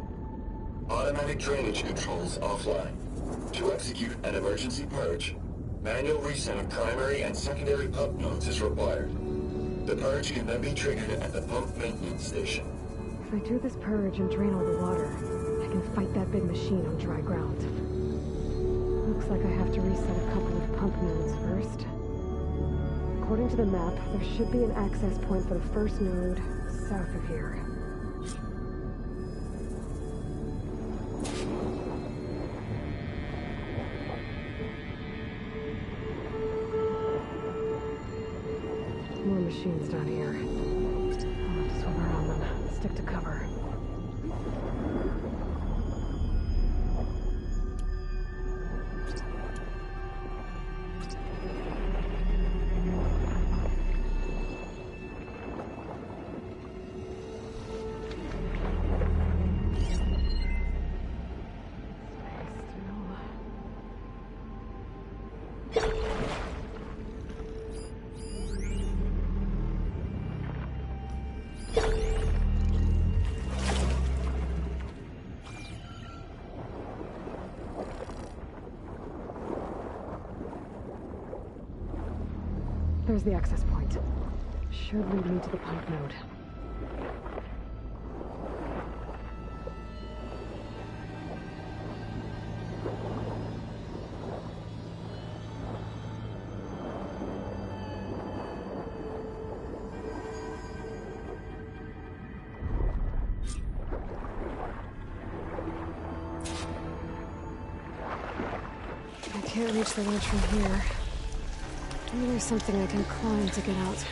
Automatic drainage controls offline. To execute an emergency purge, manual reset of primary and secondary pump nodes is required. The purge can then be triggered at the pump maintenance station. If I do this purge and drain all the water, I can fight that big machine on dry ground. Looks like I have to reset a couple of pump nodes first. According to the map, there should be an access point for the first node south of here. More machines down here. I'll have to swim around them. Stick to cover. There's the access point. Should lead me to the pump node. I can't reach the ledge from here. Maybe there's something I can climb to get out.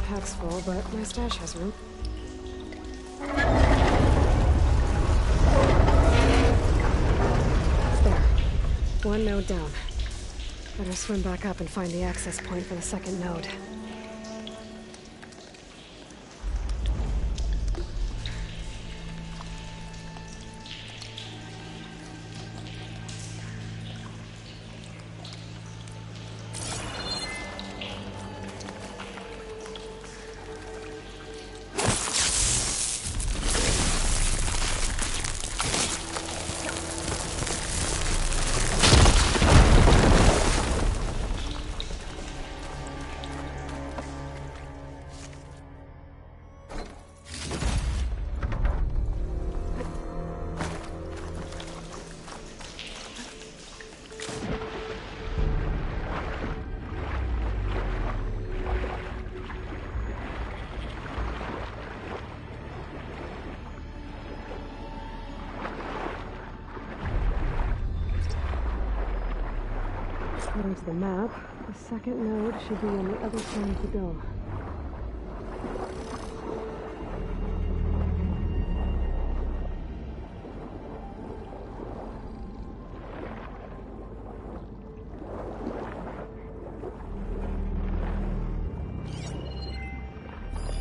Pack's full, but my stash has room. There. One node down. Better swim back up and find the access point for the second node. According to the map, the second node should be on the other side of the dome.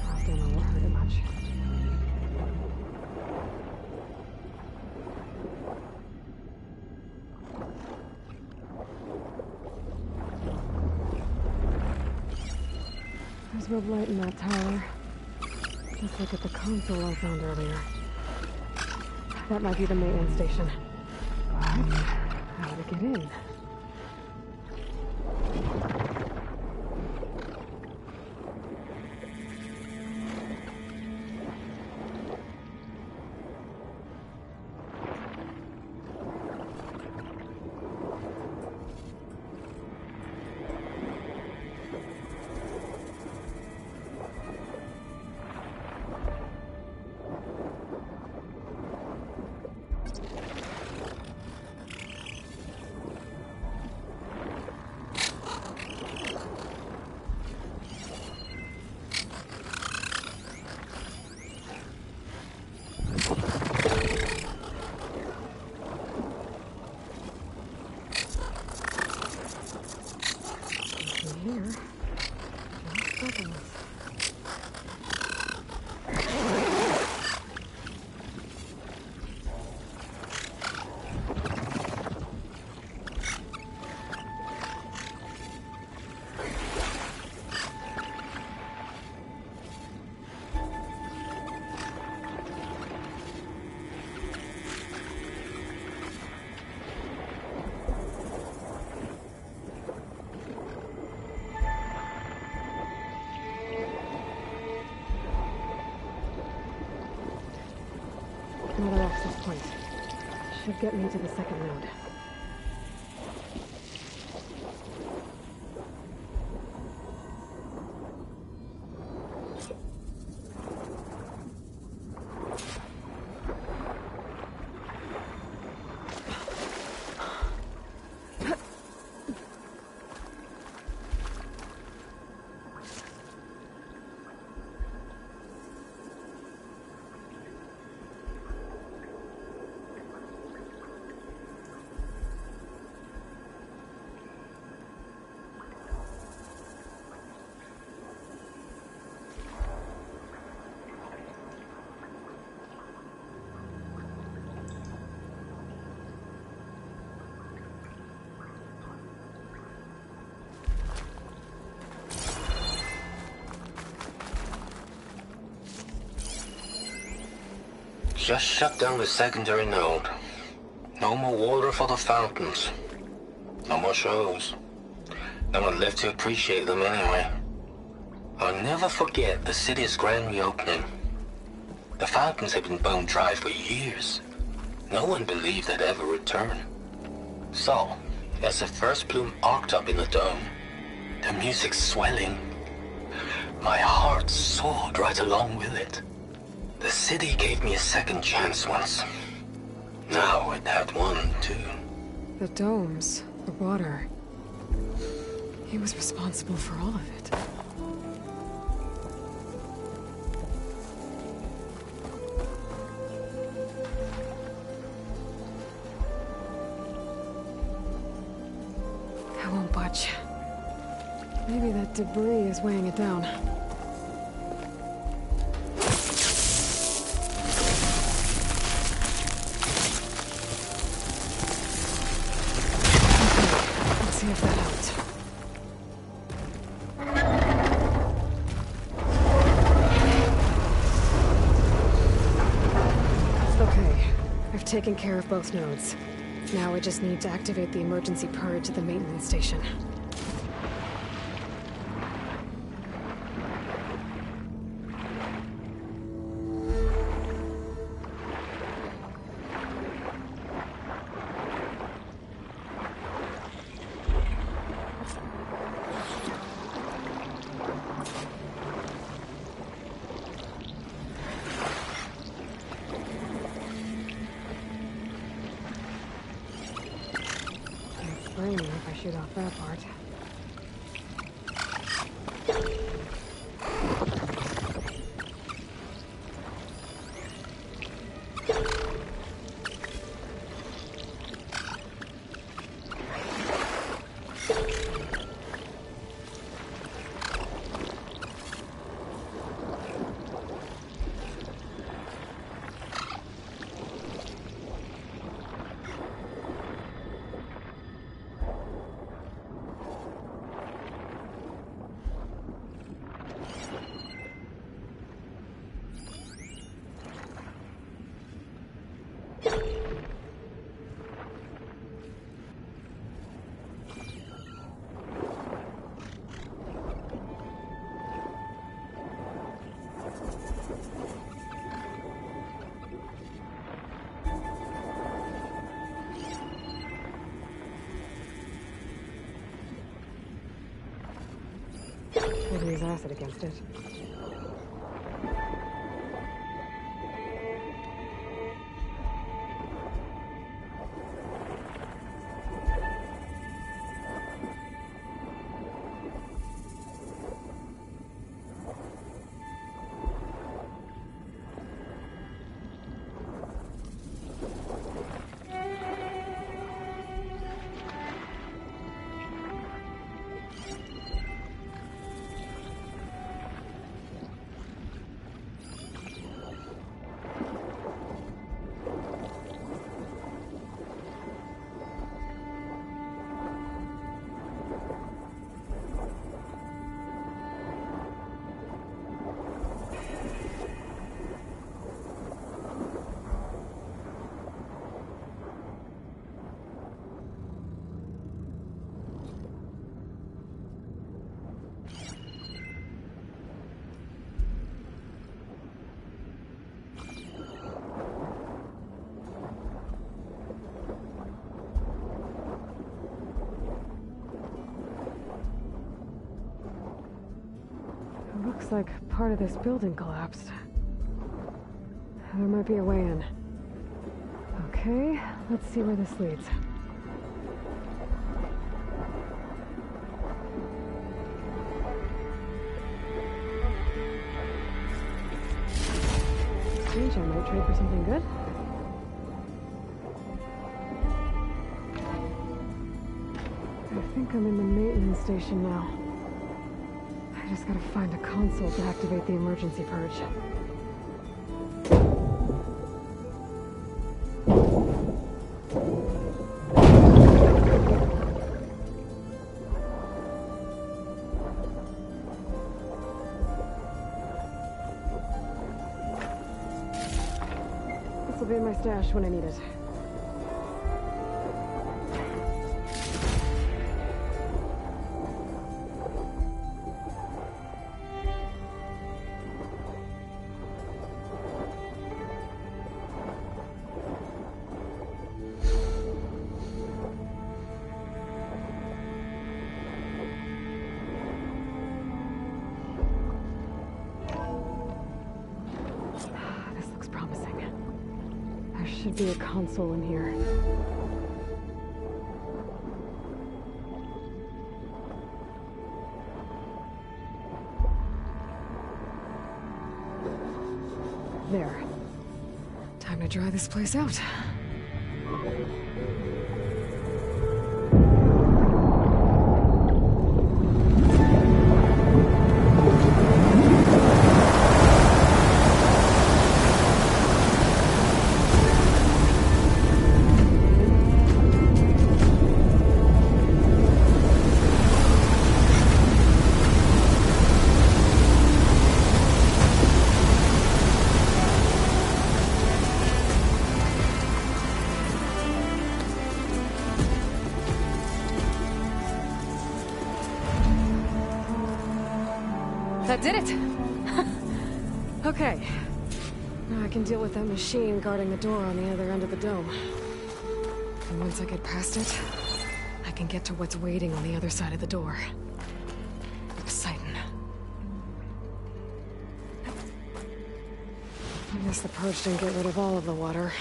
Last time I won't hurt it much. There's red light in that tower. Just look at the console I found earlier. That might be the maintenance station. But how to get in? Another access point. Should get me to the second node. Just shut down the secondary node. No more water for the fountains. No more shows. No one left to appreciate them anyway. I'll never forget the city's grand reopening. The fountains had been bone dry for years. No one believed they'd ever return. So, as the first plume arced up in the dome, the music swelling, my heart soared right along with it. The city gave me a second chance once. Now it had one, too. The domes, the water. He was responsible for all of it. I won't budge. Maybe that debris is weighing it down. See if that helps. Okay, I've taken care of both nodes. Now I just need to activate the emergency purge at the maintenance station. If I shoot off that part. Maybe use acid against it. like part of this building collapsed. There might be a way in. Okay, let's see where this leads. Strange, I might trade for something good. I think I'm in the maintenance station now. I just gotta find a console to activate the emergency purge. This will be in my stash when I need it. Should be a console in here. There. Time to dry this place out. That did it! Okay. Now I can deal with that machine guarding the door on the other end of the dome. And once I get past it, I can get to what's waiting on the other side of the door. Exciting. I guess the purge didn't get rid of all of the water.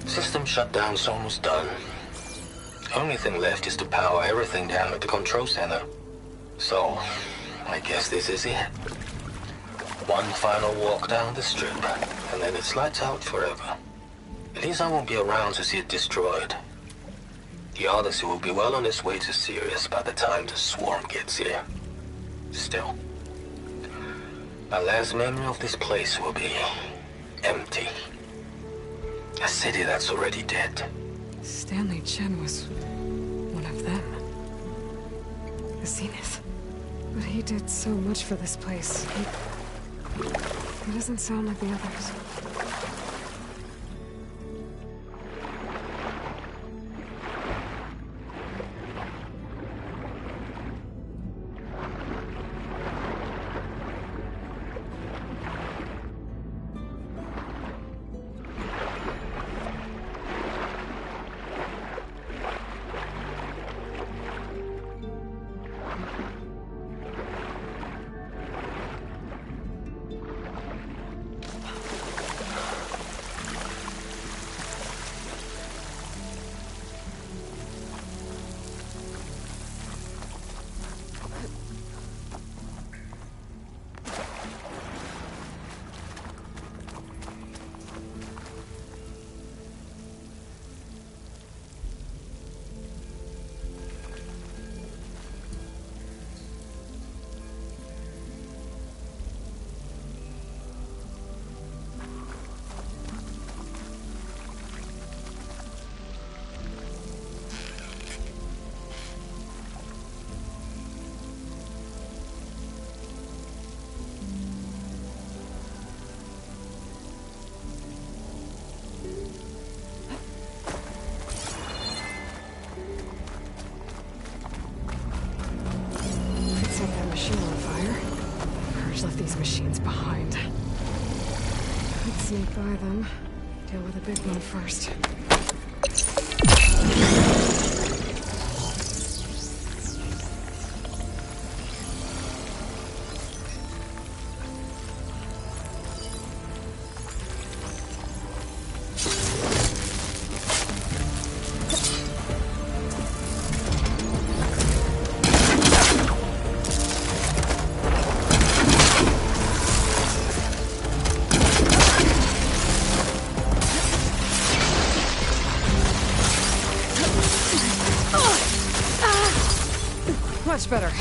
System shutdown's almost done. Only thing left is to power everything down at the control center. So, I guess this is it. One final walk down the strip, and then it's lights out forever. At least I won't be around to see it destroyed. The Odyssey will be well on its way to Sirius by the time the swarm gets here. Still, my last memory of this place will be empty. A city that's already dead. Stanley Chen was one of them. The Zenith. But he did so much for this place. He doesn't sound like the others. machines behind. Let's sneak by them. Deal with the big one first. Much better.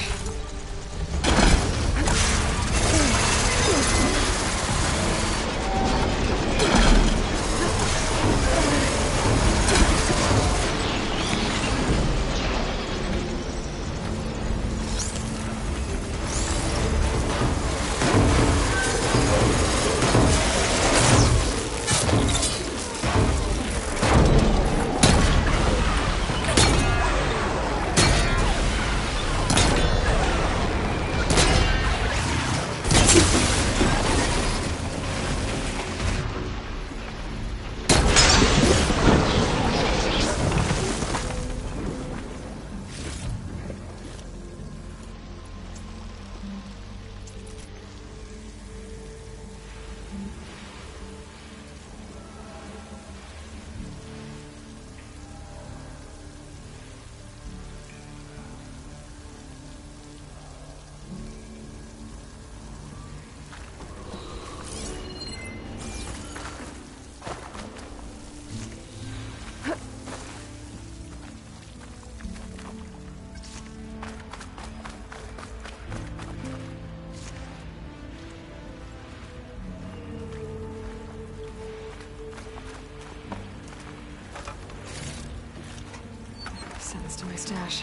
Sends to my stash.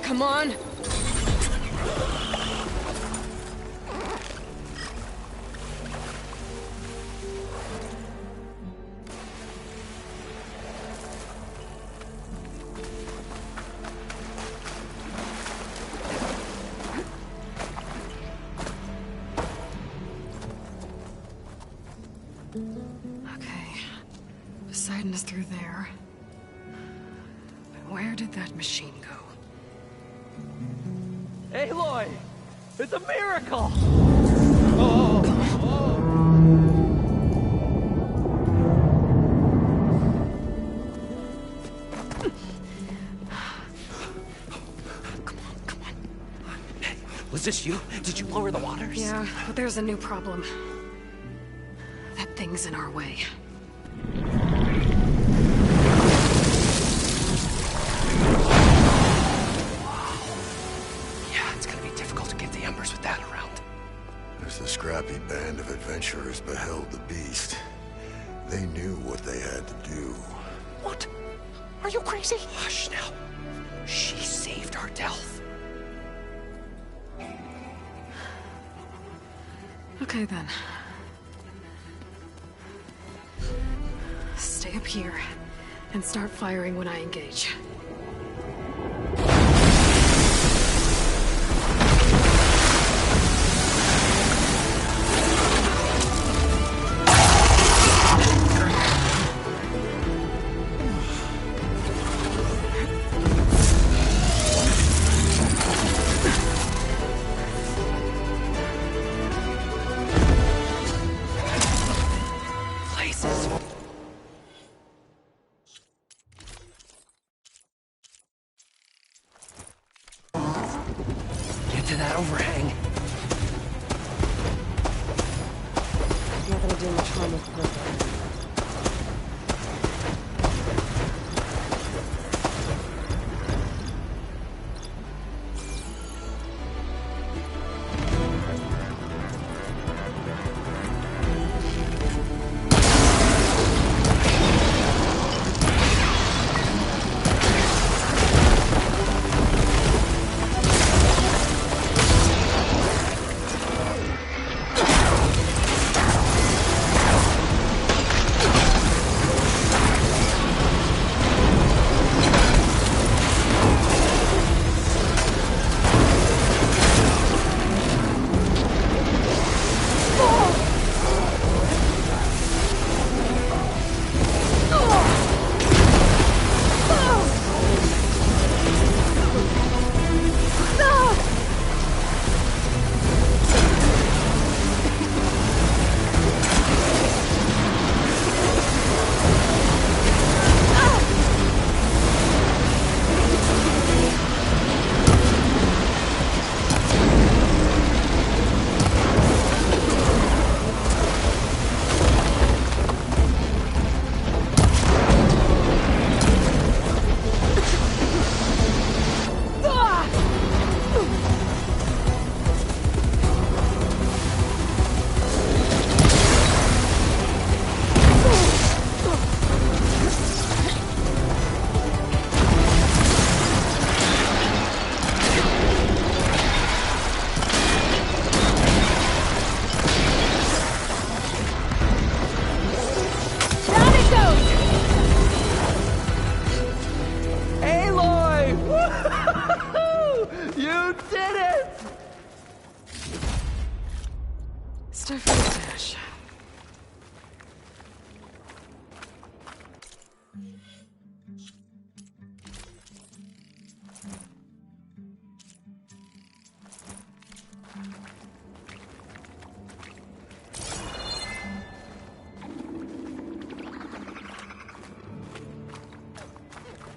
Come on! Okay. Poseidon is through there. But where did that machine go? Aloy! It's a miracle! Was this you? Did you lower the waters? Yeah, but there's a new problem. That thing's in our way. Yeah, it's gonna be difficult to get the embers with that around. As the scrappy band of adventurers beheld the beast, they knew what they had to do. What? Are you crazy? Hush now. She saved our Delph. Okay then. Stay up here and start firing when I engage. Get to that overhang. come with purpose. Stuff in the stash.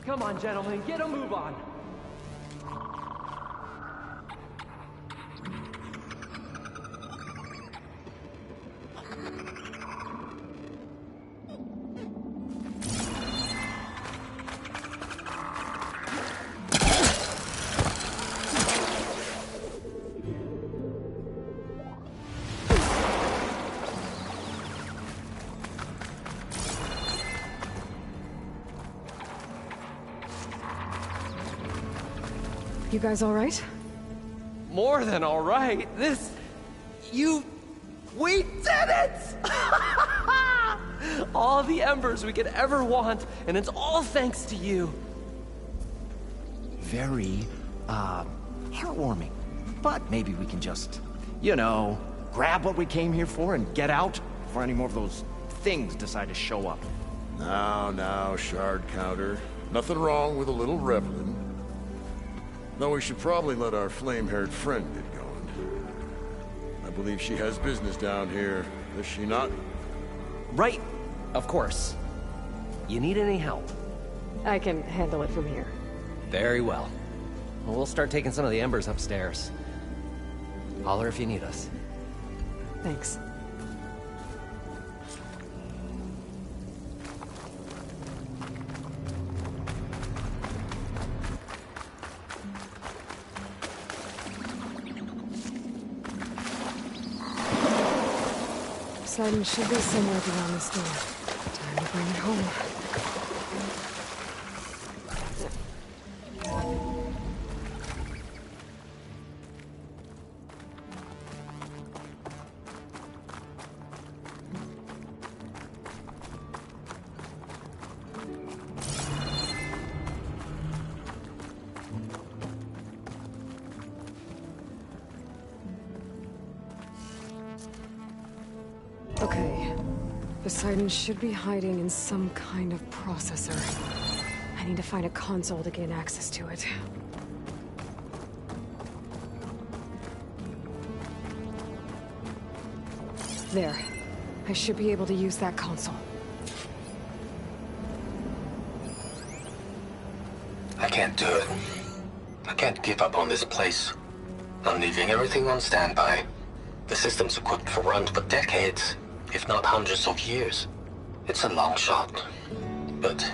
Come on, gentlemen, get a move on. You guys all right? More than all right. We did it! All the embers we could ever want, and it's all thanks to you. Very, heartwarming. But maybe we can just, you know, grab what we came here for and get out before any more of those things decide to show up. Now, shard counter. Nothing wrong with a little reveling. Though we should probably let our flame-haired friend get going. I believe she has business down here, does she not? Right, of course. You need any help? I can handle it from here. Very well. We'll start taking some of the embers upstairs. Holler if you need us. Thanks. Poseidon should be somewhere beyond this door. Time to bring it home. Okay. Poseidon should be hiding in some kind of processor. I need to find a console to gain access to it. There. I should be able to use that console. I can't do it. I can't give up on this place. I'm leaving everything on standby. The system's equipped for runs for decades. if not hundreds of years. It's a long shot. But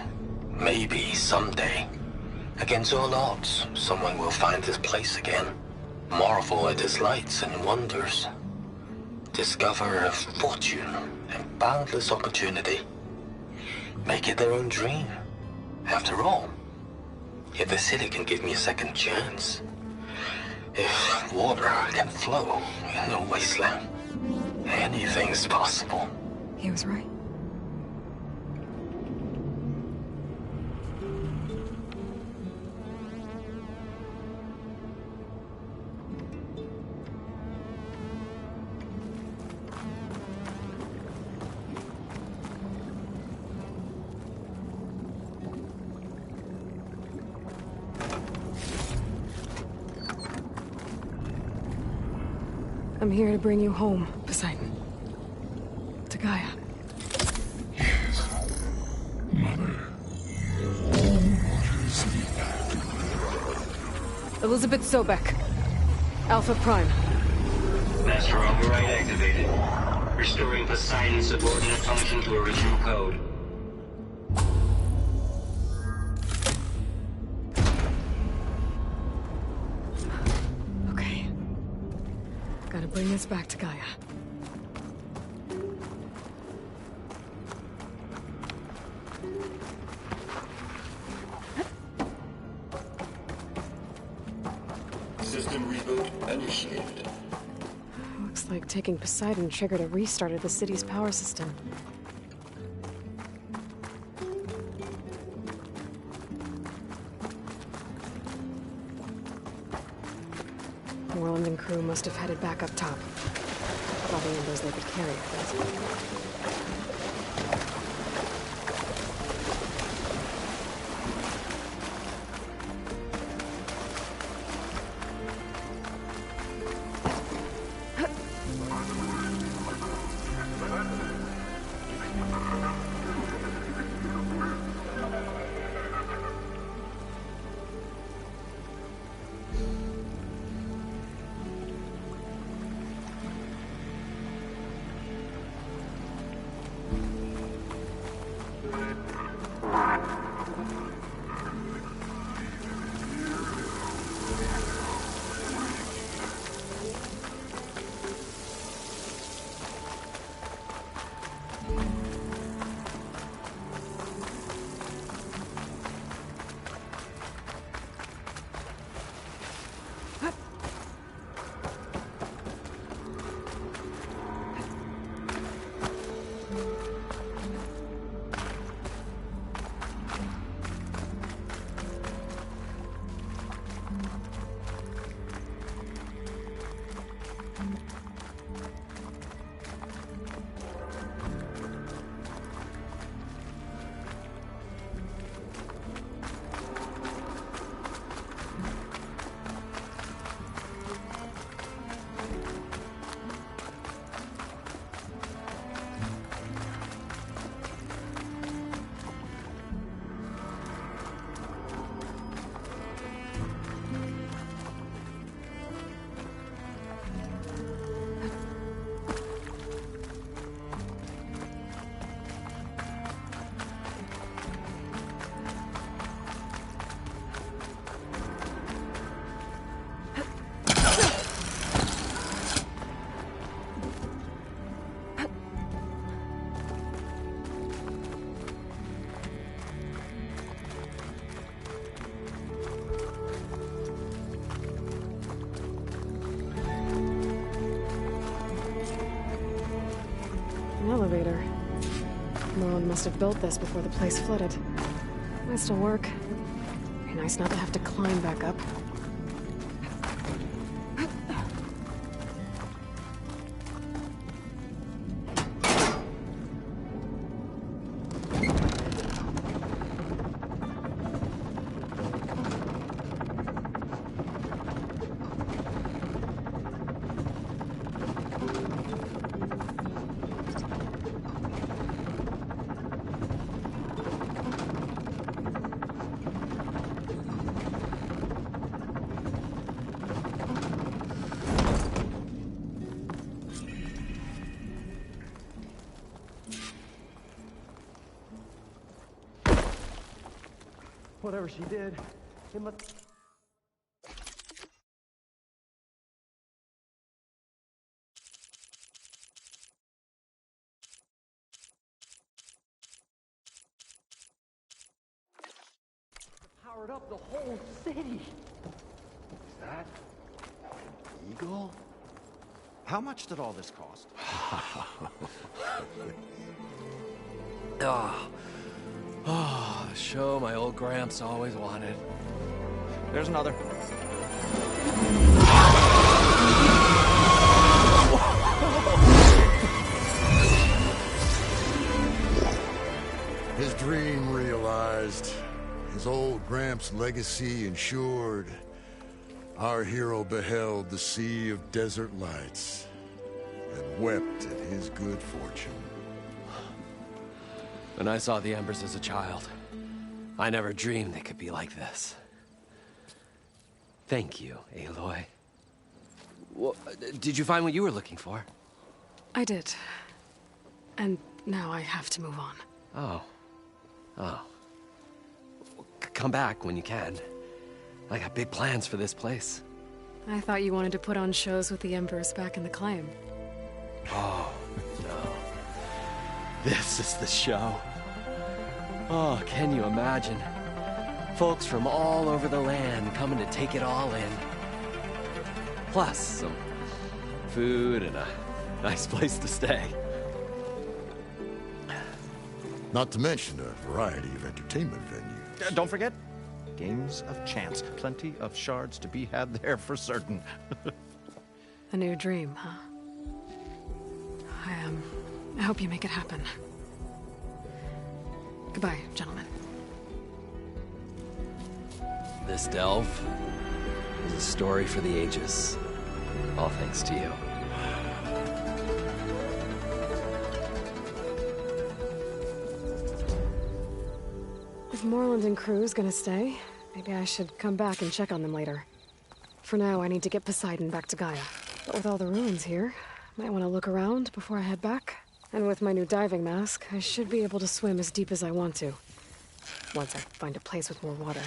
maybe someday, against all odds, someone will find this place again. Marvel at its lights and wonders. Discover a fortune and boundless opportunity. Make it their own dream. After all, if the city can give me a second chance, if water can flow in a wasteland, anything's possible. He was right. I'm here to bring you home, Poseidon. To Gaia. Mother. Elizabeth Sobek. Alpha Prime. Master override activated. Restoring Poseidon's subordinate function to original code. Okay. Gotta bring this back to Gaia. System reboot initiated. Looks like taking Poseidon triggered a restart of the city's power system. Moreland and crew must have headed back up top. Probably numbers they could carry, I guess. An elevator. Moreland must have built this before the place flooded. Might still work. Be nice not to have to climb back up. whatever she did, it must... powered up the whole city. Is that an eagle? How much did all this cost? The show my old Gramps always wanted. There's another. His dream realized. His old Gramps' legacy ensured. Our hero beheld the sea of desert lights and wept at his good fortune. When I saw the embers as a child, I never dreamed they could be like this. Thank you, Aloy. Well, did you find what you were looking for? I did. And now I have to move on. Oh. Oh. Come back when you can. I got big plans for this place. I thought you wanted to put on shows with the Embers back in the claim. Oh, no. This is the show. Oh, can you imagine? Folks from all over the land coming to take it all in. Plus, some food and a nice place to stay. Not to mention a variety of entertainment venues. Don't forget, games of chance. Plenty of shards to be had there for certain. A new dream, huh? I hope you make it happen. Goodbye, gentlemen. This delve is a story for the ages. All thanks to you. If Moreland and crew's gonna stay, maybe I should come back and check on them later. For now, I need to get Poseidon back to Gaia. But with all the ruins here, might want to look around before I head back. And with my new diving mask, I should be able to swim as deep as I want to. Once I find a place with more water.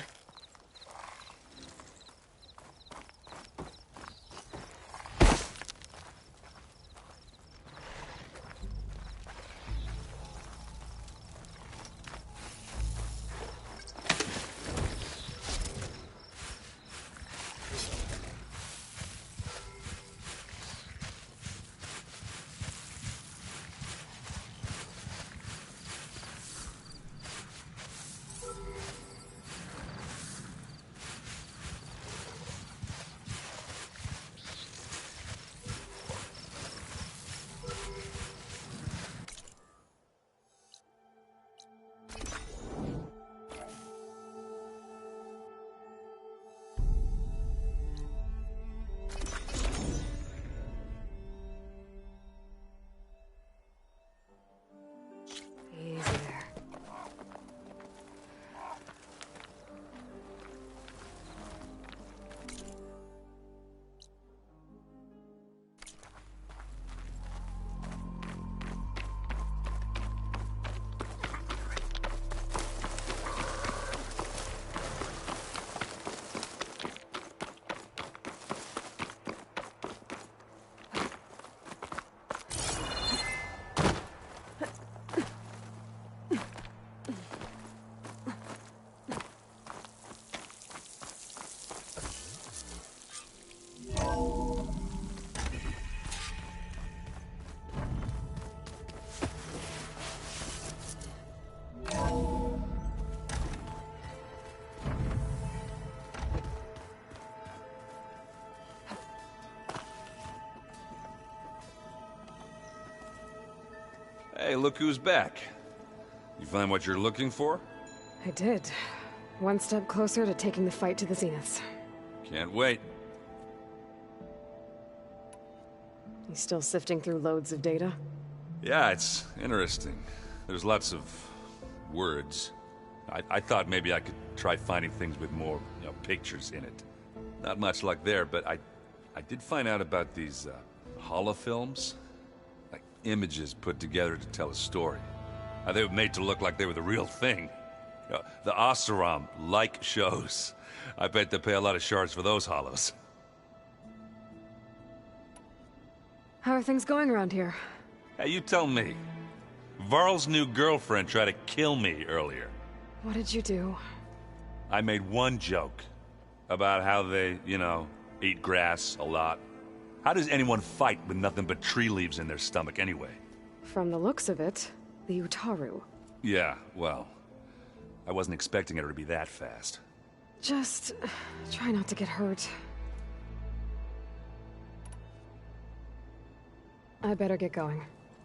Easy there. Hey, look who's back. You find what you're looking for? I did. One step closer to taking the fight to the Zeniths. Can't wait. You still sifting through loads of data? Yeah, it's interesting. There's lots of words. I thought maybe I could try finding things with more, pictures in it. Not much luck there, but I did find out about these holofilms. Like images put together to tell a story. They were made to look like they were the real thing. The Oseram like shows. I bet they pay a lot of shards for those hollows. How are things going around here? Hey, you tell me. Varl's new girlfriend tried to kill me earlier. What did you do? I made one joke about how they, eat grass a lot. How does anyone fight with nothing but tree leaves in their stomach anyway? From the looks of it, the Utaru. Yeah, well, I wasn't expecting her to be that fast. Just try not to get hurt. I better get going.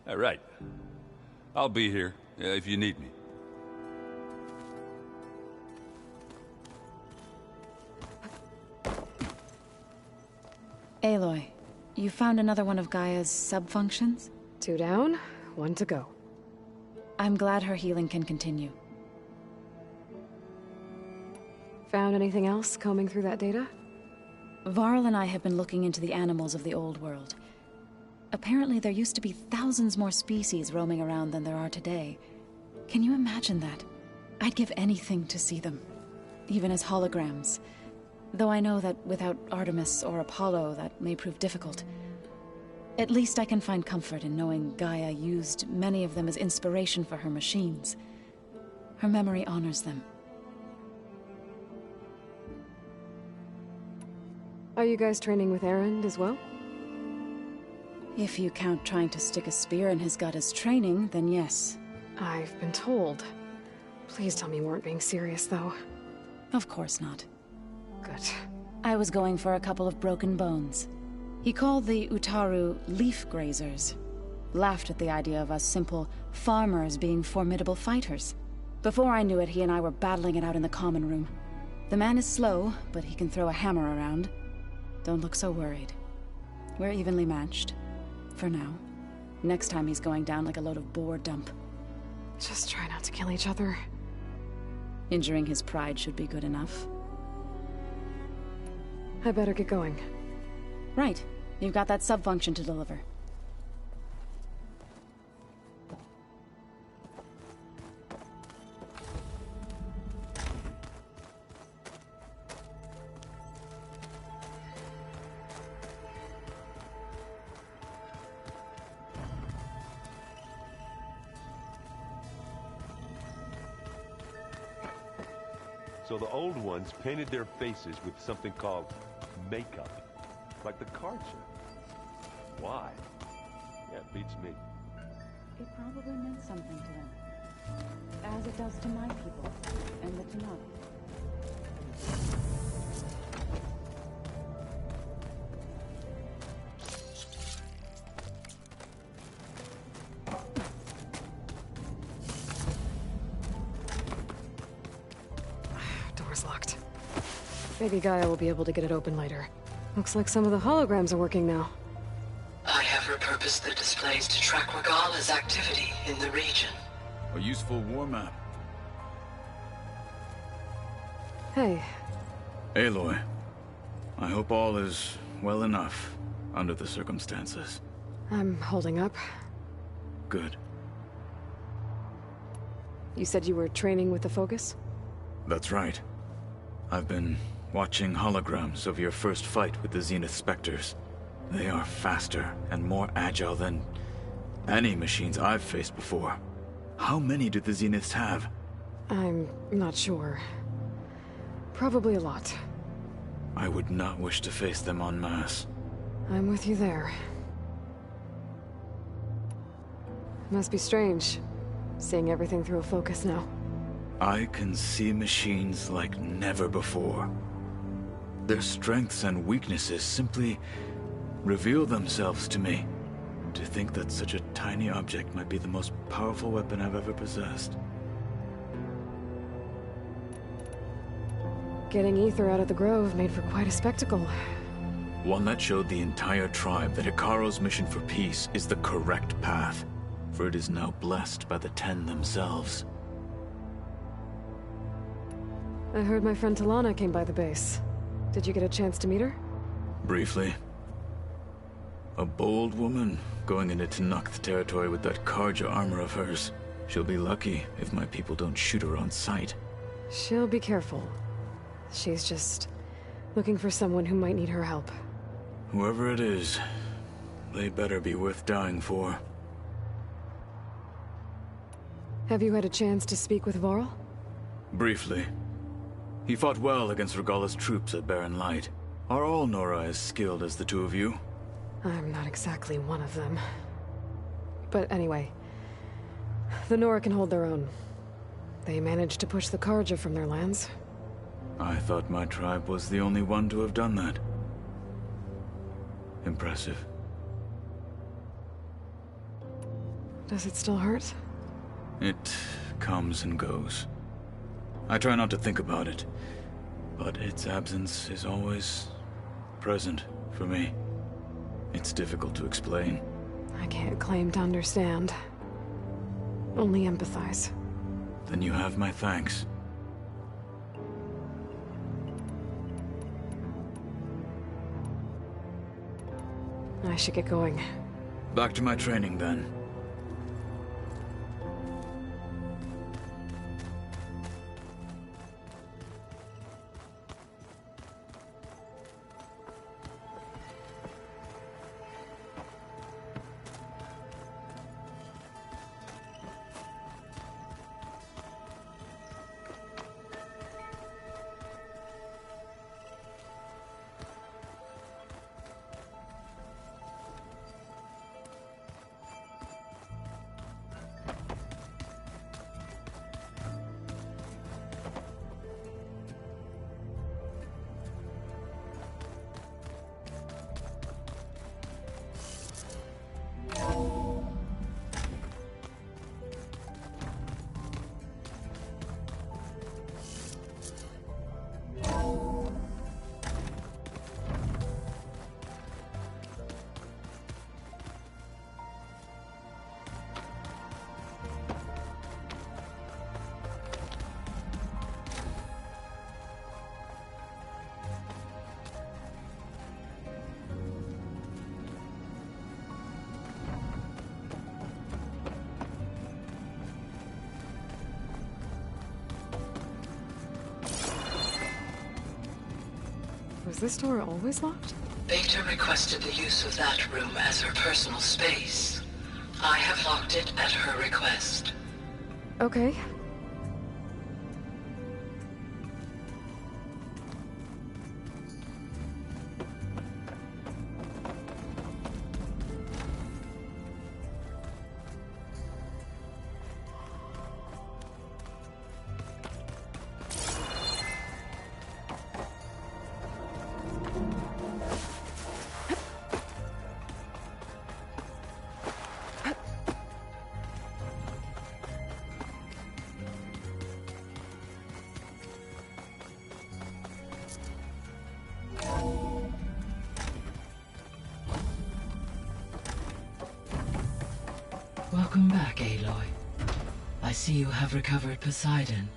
All right. I'll be here if you need me. Aloy, you found another one of Gaia's sub-functions? 2 down, 1 to go. I'm glad her healing can continue. Found anything else combing through that data? Varl and I have been looking into the animals of the old world. Apparently there used to be thousands more species roaming around than there are today. Can you imagine that? I'd give anything to see them, even as holograms. Though I know that without Artemis or Apollo, that may prove difficult. At least I can find comfort in knowing Gaia used many of them as inspiration for her machines. Her memory honors them. Are you guys training with Erend as well? If you count trying to stick a spear in his gut as training, then yes. I've been told. Please tell me you weren't being serious, though. Of course not. Good. I was going for a couple of broken bones. He called the Utaru leaf grazers. Laughed at the idea of us simple farmers being formidable fighters. Before I knew it, he and I were battling it out in the common room. The man is slow, but he can throw a hammer around. Don't look so worried. We're evenly matched. For now. Next time he's going down like a load of boar dump. Just try not to kill each other. Injuring his pride should be good enough. I better get going. Right. You've got that sub-function to deliver. So the old ones painted their faces with something called makeup, like the card show. Why? Yeah, it beats me. It probably meant something to them. As it does to my people, and the Tanakh. Door's locked. Maybe Gaia will be able to get it open later. Looks like some of the holograms are working now. I have repurposed the displays to track Regala's activity in the region. A useful war map. Hey. Aloy, I hope all is well enough under the circumstances. I'm holding up. Good. You said you were training with the Focus? That's right. I've been watching holograms of your first fight with the Zenith Spectres. They are faster and more agile than any machines I've faced before. How many do the Zeniths have? I'm not sure. Probably a lot. I would not wish to face them en masse. I'm with you there. Must be strange, seeing everything through a Focus now. I can see machines like never before. Their strengths and weaknesses simply reveal themselves to me. To think that such a tiny object might be the most powerful weapon I've ever possessed. Getting Ether out of the Grove made for quite a spectacle. One that showed the entire tribe that Hekarro's mission for peace is the correct path, for it is now blessed by the 10 themselves. I heard my friend Talana came by the base. Did you get a chance to meet her? Briefly. A bold woman going into Tanakh territory with that Karja armor of hers. She'll be lucky if my people don't shoot her on sight. She'll be careful. She's just looking for someone who might need her help. Whoever it is, they better be worth dying for. Have you had a chance to speak with Varl? Briefly. He fought well against Regalla's troops at Barren Light. Are all Nora as skilled as the two of you? I'm not exactly one of them. But anyway, the Nora can hold their own. They managed to push the Karja from their lands. I thought my tribe was the only one to have done that. Impressive. Does it still hurt? It comes and goes. I try not to think about it, but its absence is always present for me. It's difficult to explain. I can't claim to understand. Only empathize. Then you have my thanks. I should get going. Back to my training, then. Was this door always locked? Beta requested the use of that room as her personal space. I have locked it at her request. Okay. Welcome back, Aloy. I see you have recovered Poseidon.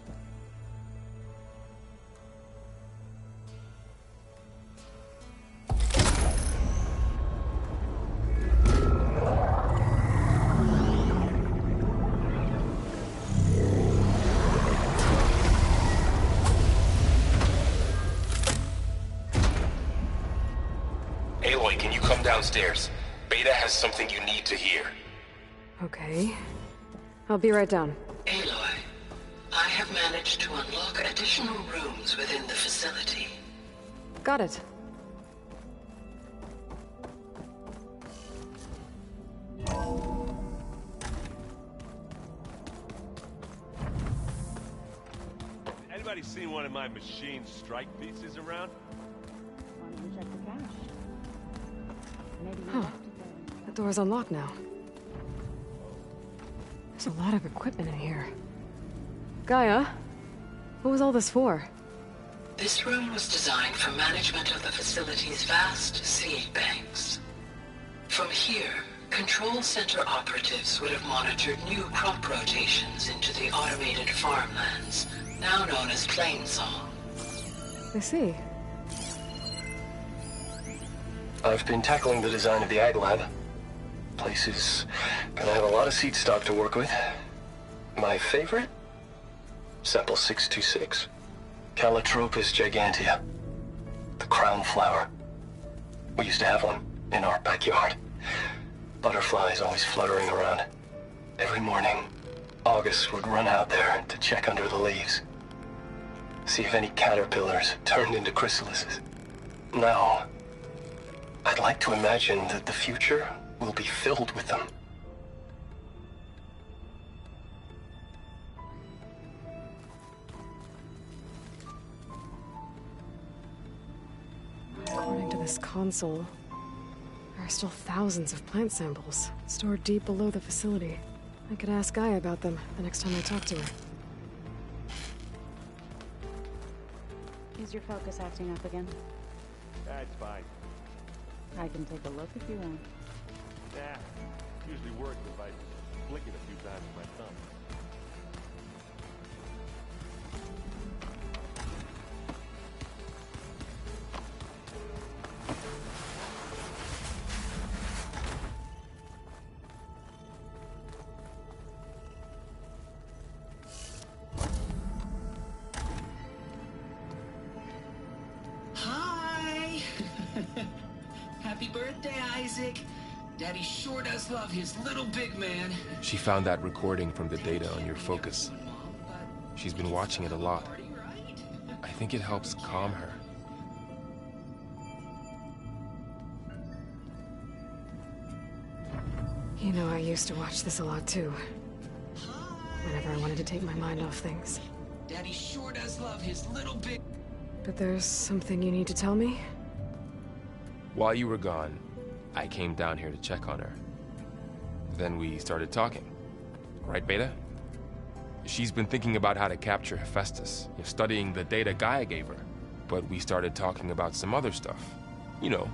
Aloy, can you come downstairs? Beta has something you need to hear. Okay. I'll be right down. Aloy, I have managed to unlock additional rooms within the facility. Got it. Anybody seen one of my machine strike pieces around? Huh. The door's unlocked now. There's a lot of equipment in here. Gaia, what was all this for? This room was designed for management of the facility's vast seed banks. From here, control center operatives would have monitored new crop rotations into the automated farmlands, now known as Plainsong. I see. I've been tackling the design of the Ag Lab. Place is gonna have a lot of seed stock to work with. My favorite? Sample 626. Calotropis gigantea. The crown flower. We used to have one in our backyard. Butterflies always fluttering around. Every morning, August would run out there to check under the leaves. See if any caterpillars turned into chrysalises. Now, I'd like to imagine that the future will be filled with them. According to this console, there are still thousands of plant samples stored deep below the facility. I could ask Gaia about them the next time I talk to her. Is your focus acting up again? That's fine. I can take a look if you want. Nah, usually works if I flick it a few times with my thumb. Hi! Happy birthday, Isaac. Daddy sure does love his little big man. She found that recording from the data on your focus. She's been watching it a lot. I think it helps calm her. You know, I used to watch this a lot too. Whenever I wanted to take my mind off things. Daddy sure does love his little big... But there's something you need to tell me? While you were gone, I came down here to check on her. Then we started talking. Right, Beta? She's been thinking about how to capture Hephaestus, studying the data Gaia gave her. But we started talking about some other stuff. You know,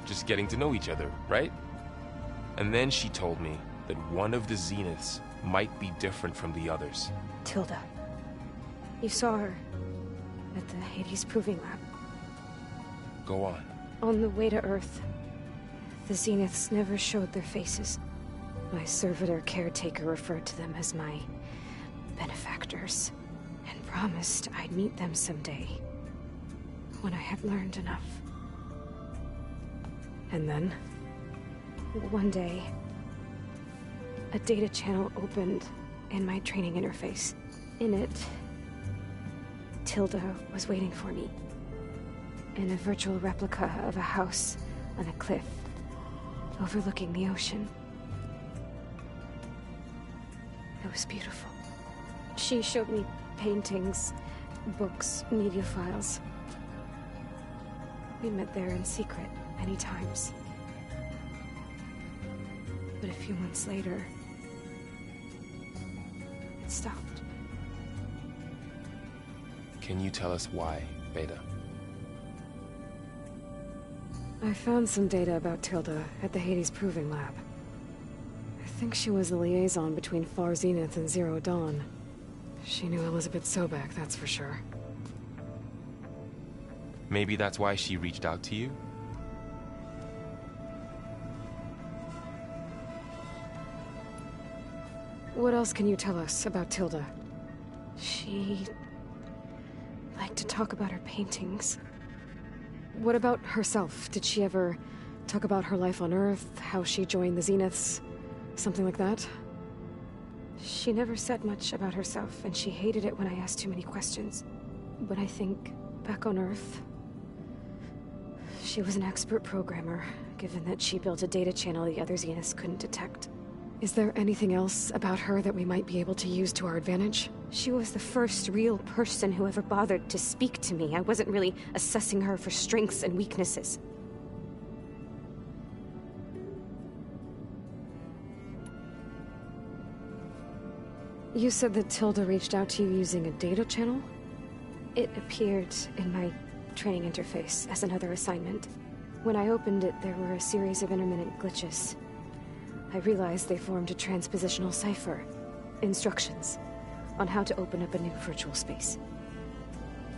just getting to know each other, right? And then she told me that one of the Zeniths might be different from the others. Tilda. You saw her at the Hades Proving Lab. Go on. On the way to Earth, the Zeniths never showed their faces. My servitor caretaker referred to them as my benefactors, and promised I'd meet them someday, when I had learned enough. And then, one day, a data channel opened in my training interface. In it, Tilda was waiting for me. In a virtual replica of a house on a cliff overlooking the ocean. It was beautiful. She showed me paintings, books, media files. We met there in secret many times. But a few months later, it stopped. Can you tell us why, Beta? I found some data about Tilda at the Hades Proving Lab. I think she was the liaison between Far Zenith and Zero Dawn. She knew Elizabeth Sobek, that's for sure. Maybe that's why she reached out to you? What else can you tell us about Tilda? She liked to talk about her paintings. What about herself? Did she ever talk about her life on Earth, how she joined the Zeniths, something like that? She never said much about herself, and she hated it when I asked too many questions. But I think, back on Earth, she was an expert programmer, given that she built a data channel the other Zeniths couldn't detect. Is there anything else about her that we might be able to use to our advantage? She was the first real person who ever bothered to speak to me. I wasn't really assessing her for strengths and weaknesses. You said that Tilda reached out to you using a data channel? It appeared in my training interface as another assignment. When I opened it, there were a series of intermittent glitches. I realized they formed a transpositional cipher. Instructions on how to open up a new virtual space.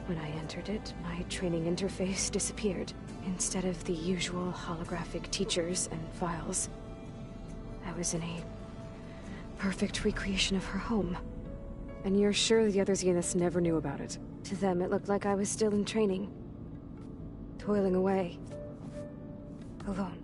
When I entered it, my training interface disappeared. Instead of the usual holographic teachers and files, I was in a perfect recreation of her home. And you're sure the other Zeniths never knew about it? To them, it looked like I was still in training. Toiling away. Alone.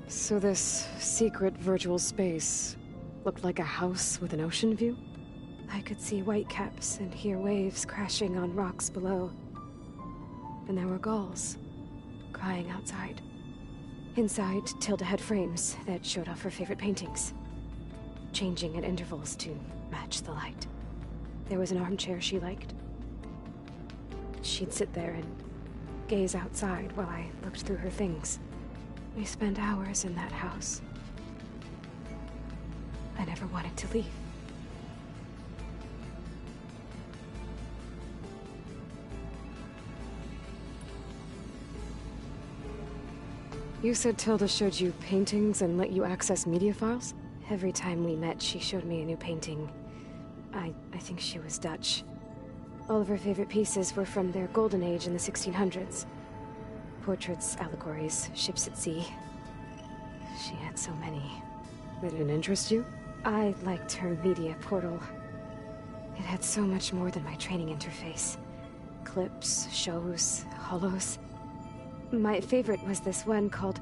So this secret virtual space looked like a house with an ocean view? I could see whitecaps and hear waves crashing on rocks below. And there were gulls, crying outside. Inside, Tilda had frames that showed off her favorite paintings, changing at intervals to match the light. There was an armchair she liked. She'd sit there and gaze outside while I looked through her things. We spent hours in that house. I never wanted to leave. You said Tilda showed you paintings and let you access media files? Every time we met, she showed me a new painting. I think she was Dutch. All of her favorite pieces were from their golden age in the 1600s. Portraits, allegories, ships at sea. She had so many. Did it interest you? I liked her media portal. It had so much more than my training interface. Clips, shows, holos. My favorite was this one called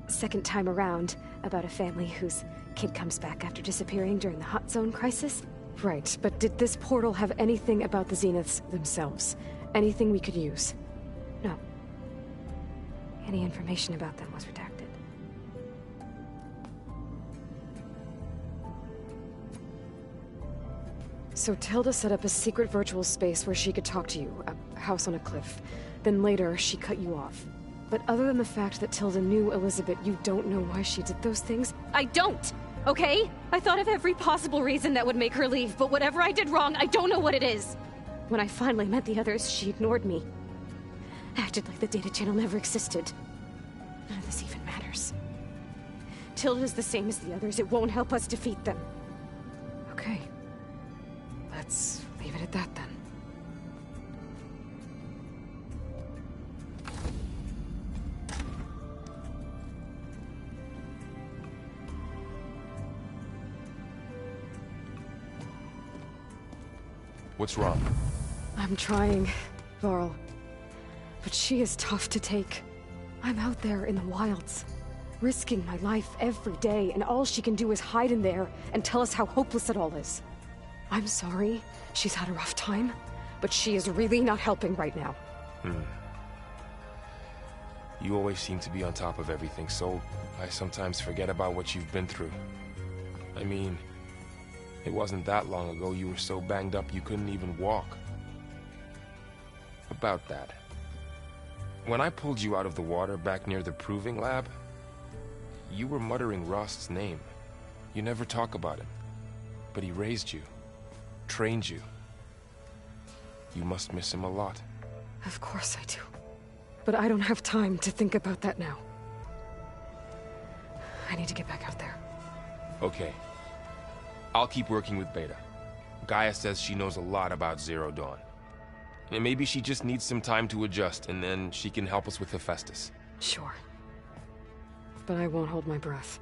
Second Time Around, about a family whose kid comes back after disappearing during the Hot Zone crisis. Right, but did this portal have anything about the Zeniths themselves? Anything we could use? No. Any information about them was redacted. So Tilda set up a secret virtual space where she could talk to you, a house on a cliff. Then later, she cut you off. But other than the fact that Tilda knew Elizabeth, you don't know why she did those things? I don't! Okay? I thought of every possible reason that would make her leave, but whatever I did wrong, I don't know what it is. When I finally met the others, she ignored me. Acted like the data channel never existed. None of this even matters. Tilda's the same as the others. It won't help us defeat them. Okay. Let's leave it at that then. What's wrong? I'm trying, Varl. But she is tough to take. I'm out there in the wilds, risking my life every day, and all she can do is hide in there and tell us how hopeless it all is. I'm sorry, she's had a rough time, but she is really not helping right now. You always seem to be on top of everything, so I sometimes forget about what you've been through. I mean, it wasn't that long ago you were so banged up you couldn't even walk. About that. When I pulled you out of the water back near the proving lab, you were muttering Rost's name. You never talk about him. But he raised you, trained you. You must miss him a lot. Of course I do. But I don't have time to think about that now. I need to get back out there. Okay. I'll keep working with Beta. Gaia says she knows a lot about Zero Dawn. And maybe she just needs some time to adjust, and then she can help us with Hephaestus. Sure. But I won't hold my breath.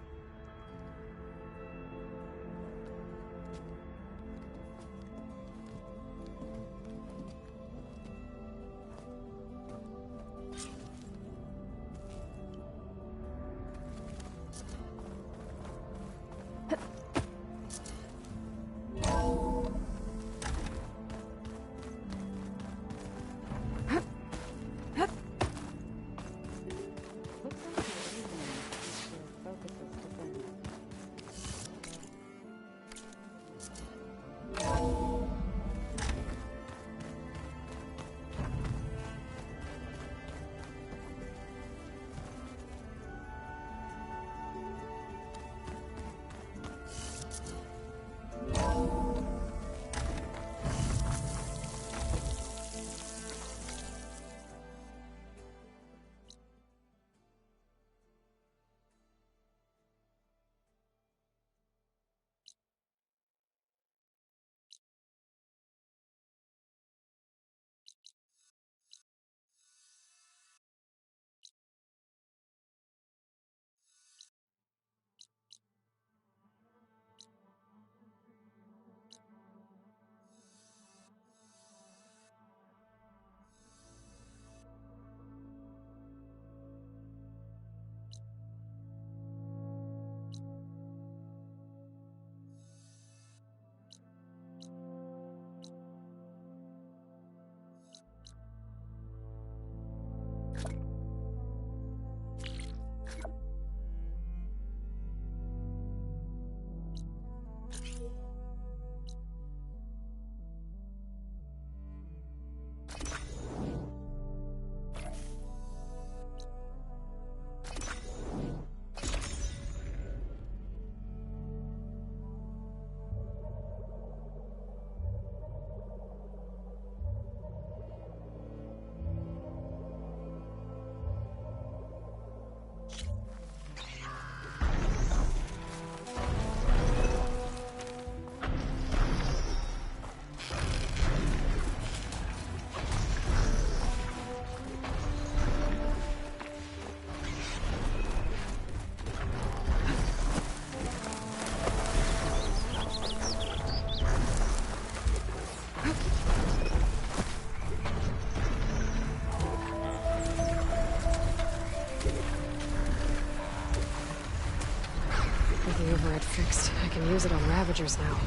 override fixed. I can use it on Ravagers now.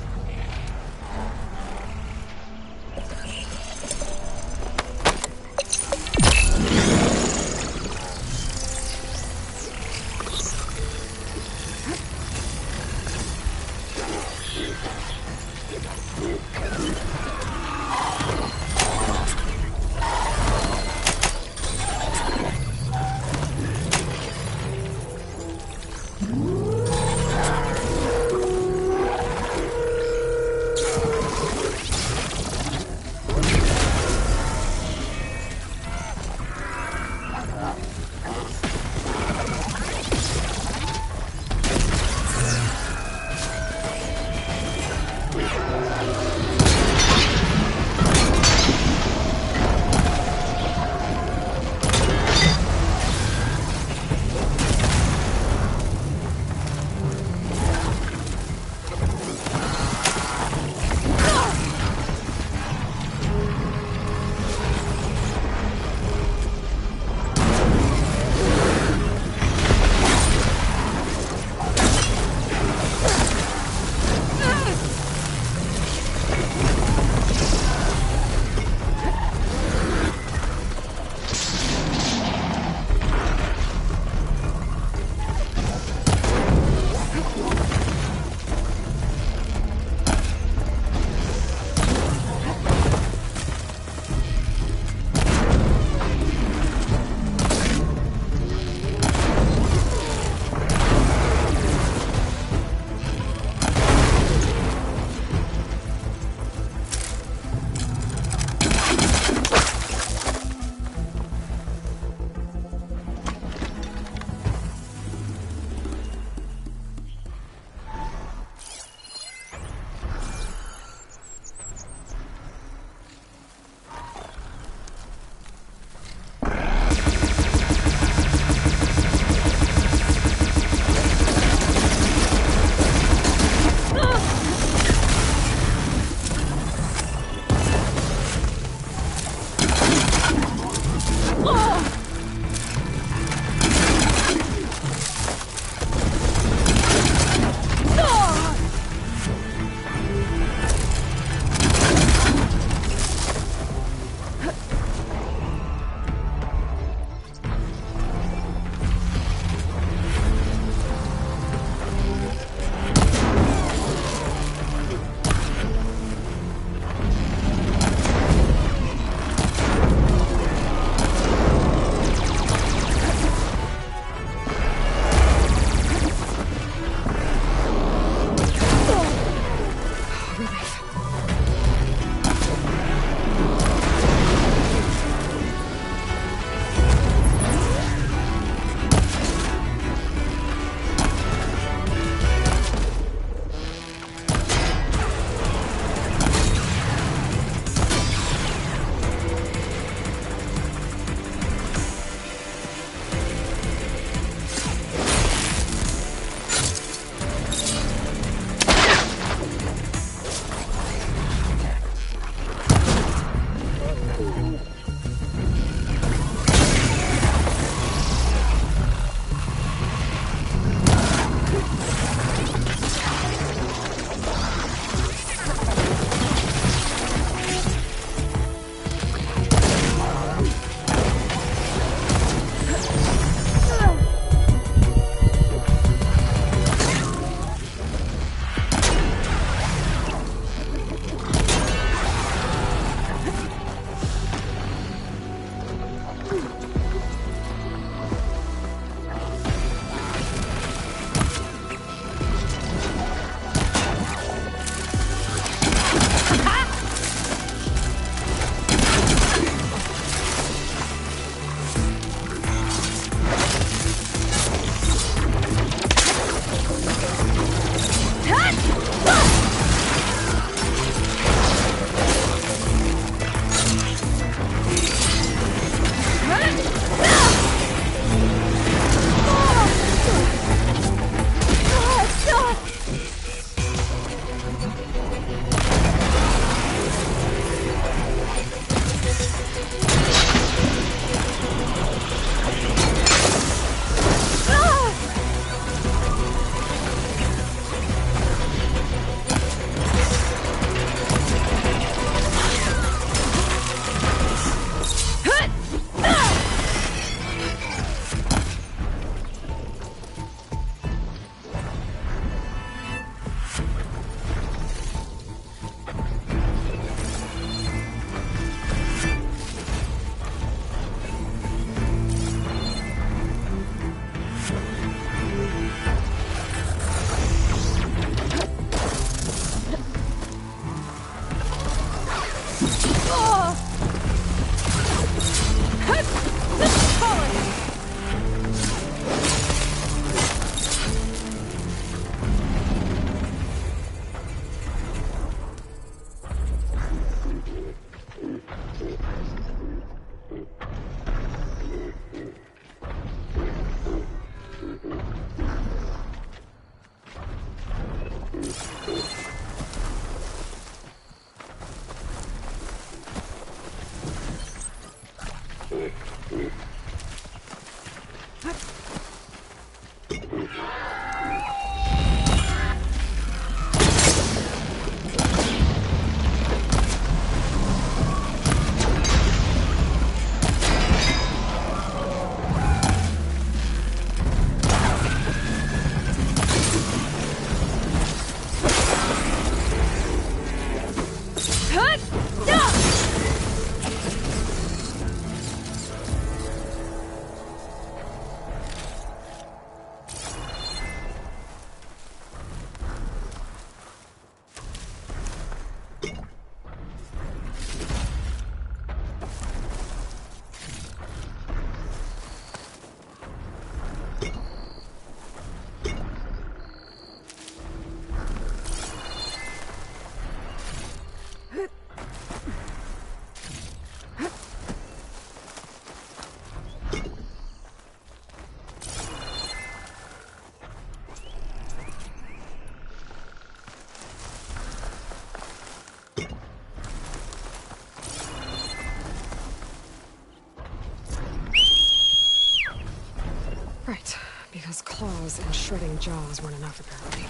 Right, because claws and shredding jaws weren't enough, apparently.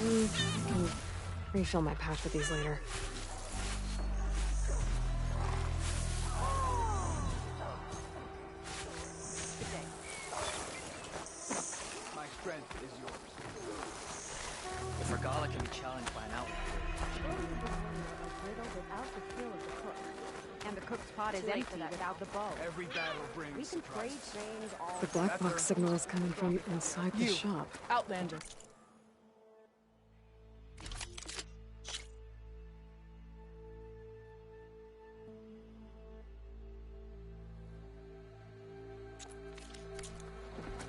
I can refill my pouch with these later. My strength is yours. If Regala can be challenged by an outlaw. Without the skill of the cook. And the cook's pot is empty without the bow. Every battle brings We can trade trains all The black box signal is coming from inside the shop. Outlander.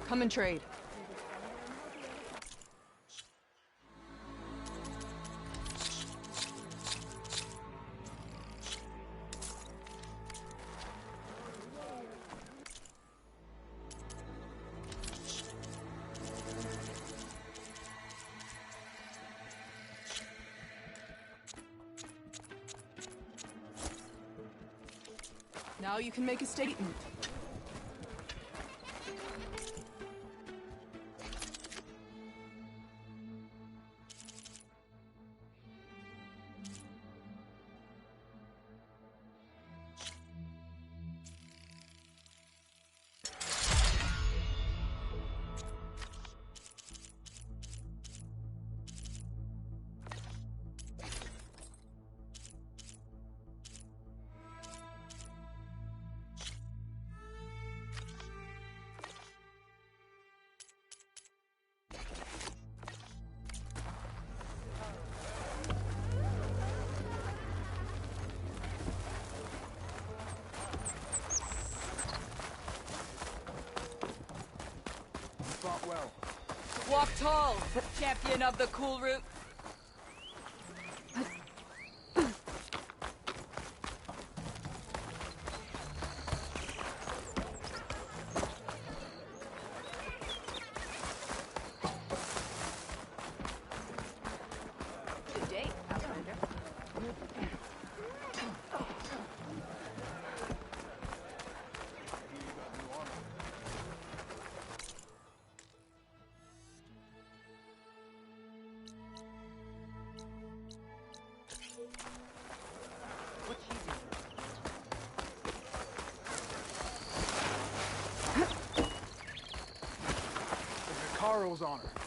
Come and trade. Now you can make a statement. Walk tall, champion of the cool route. Good day, Pathfinder. Caro's on her.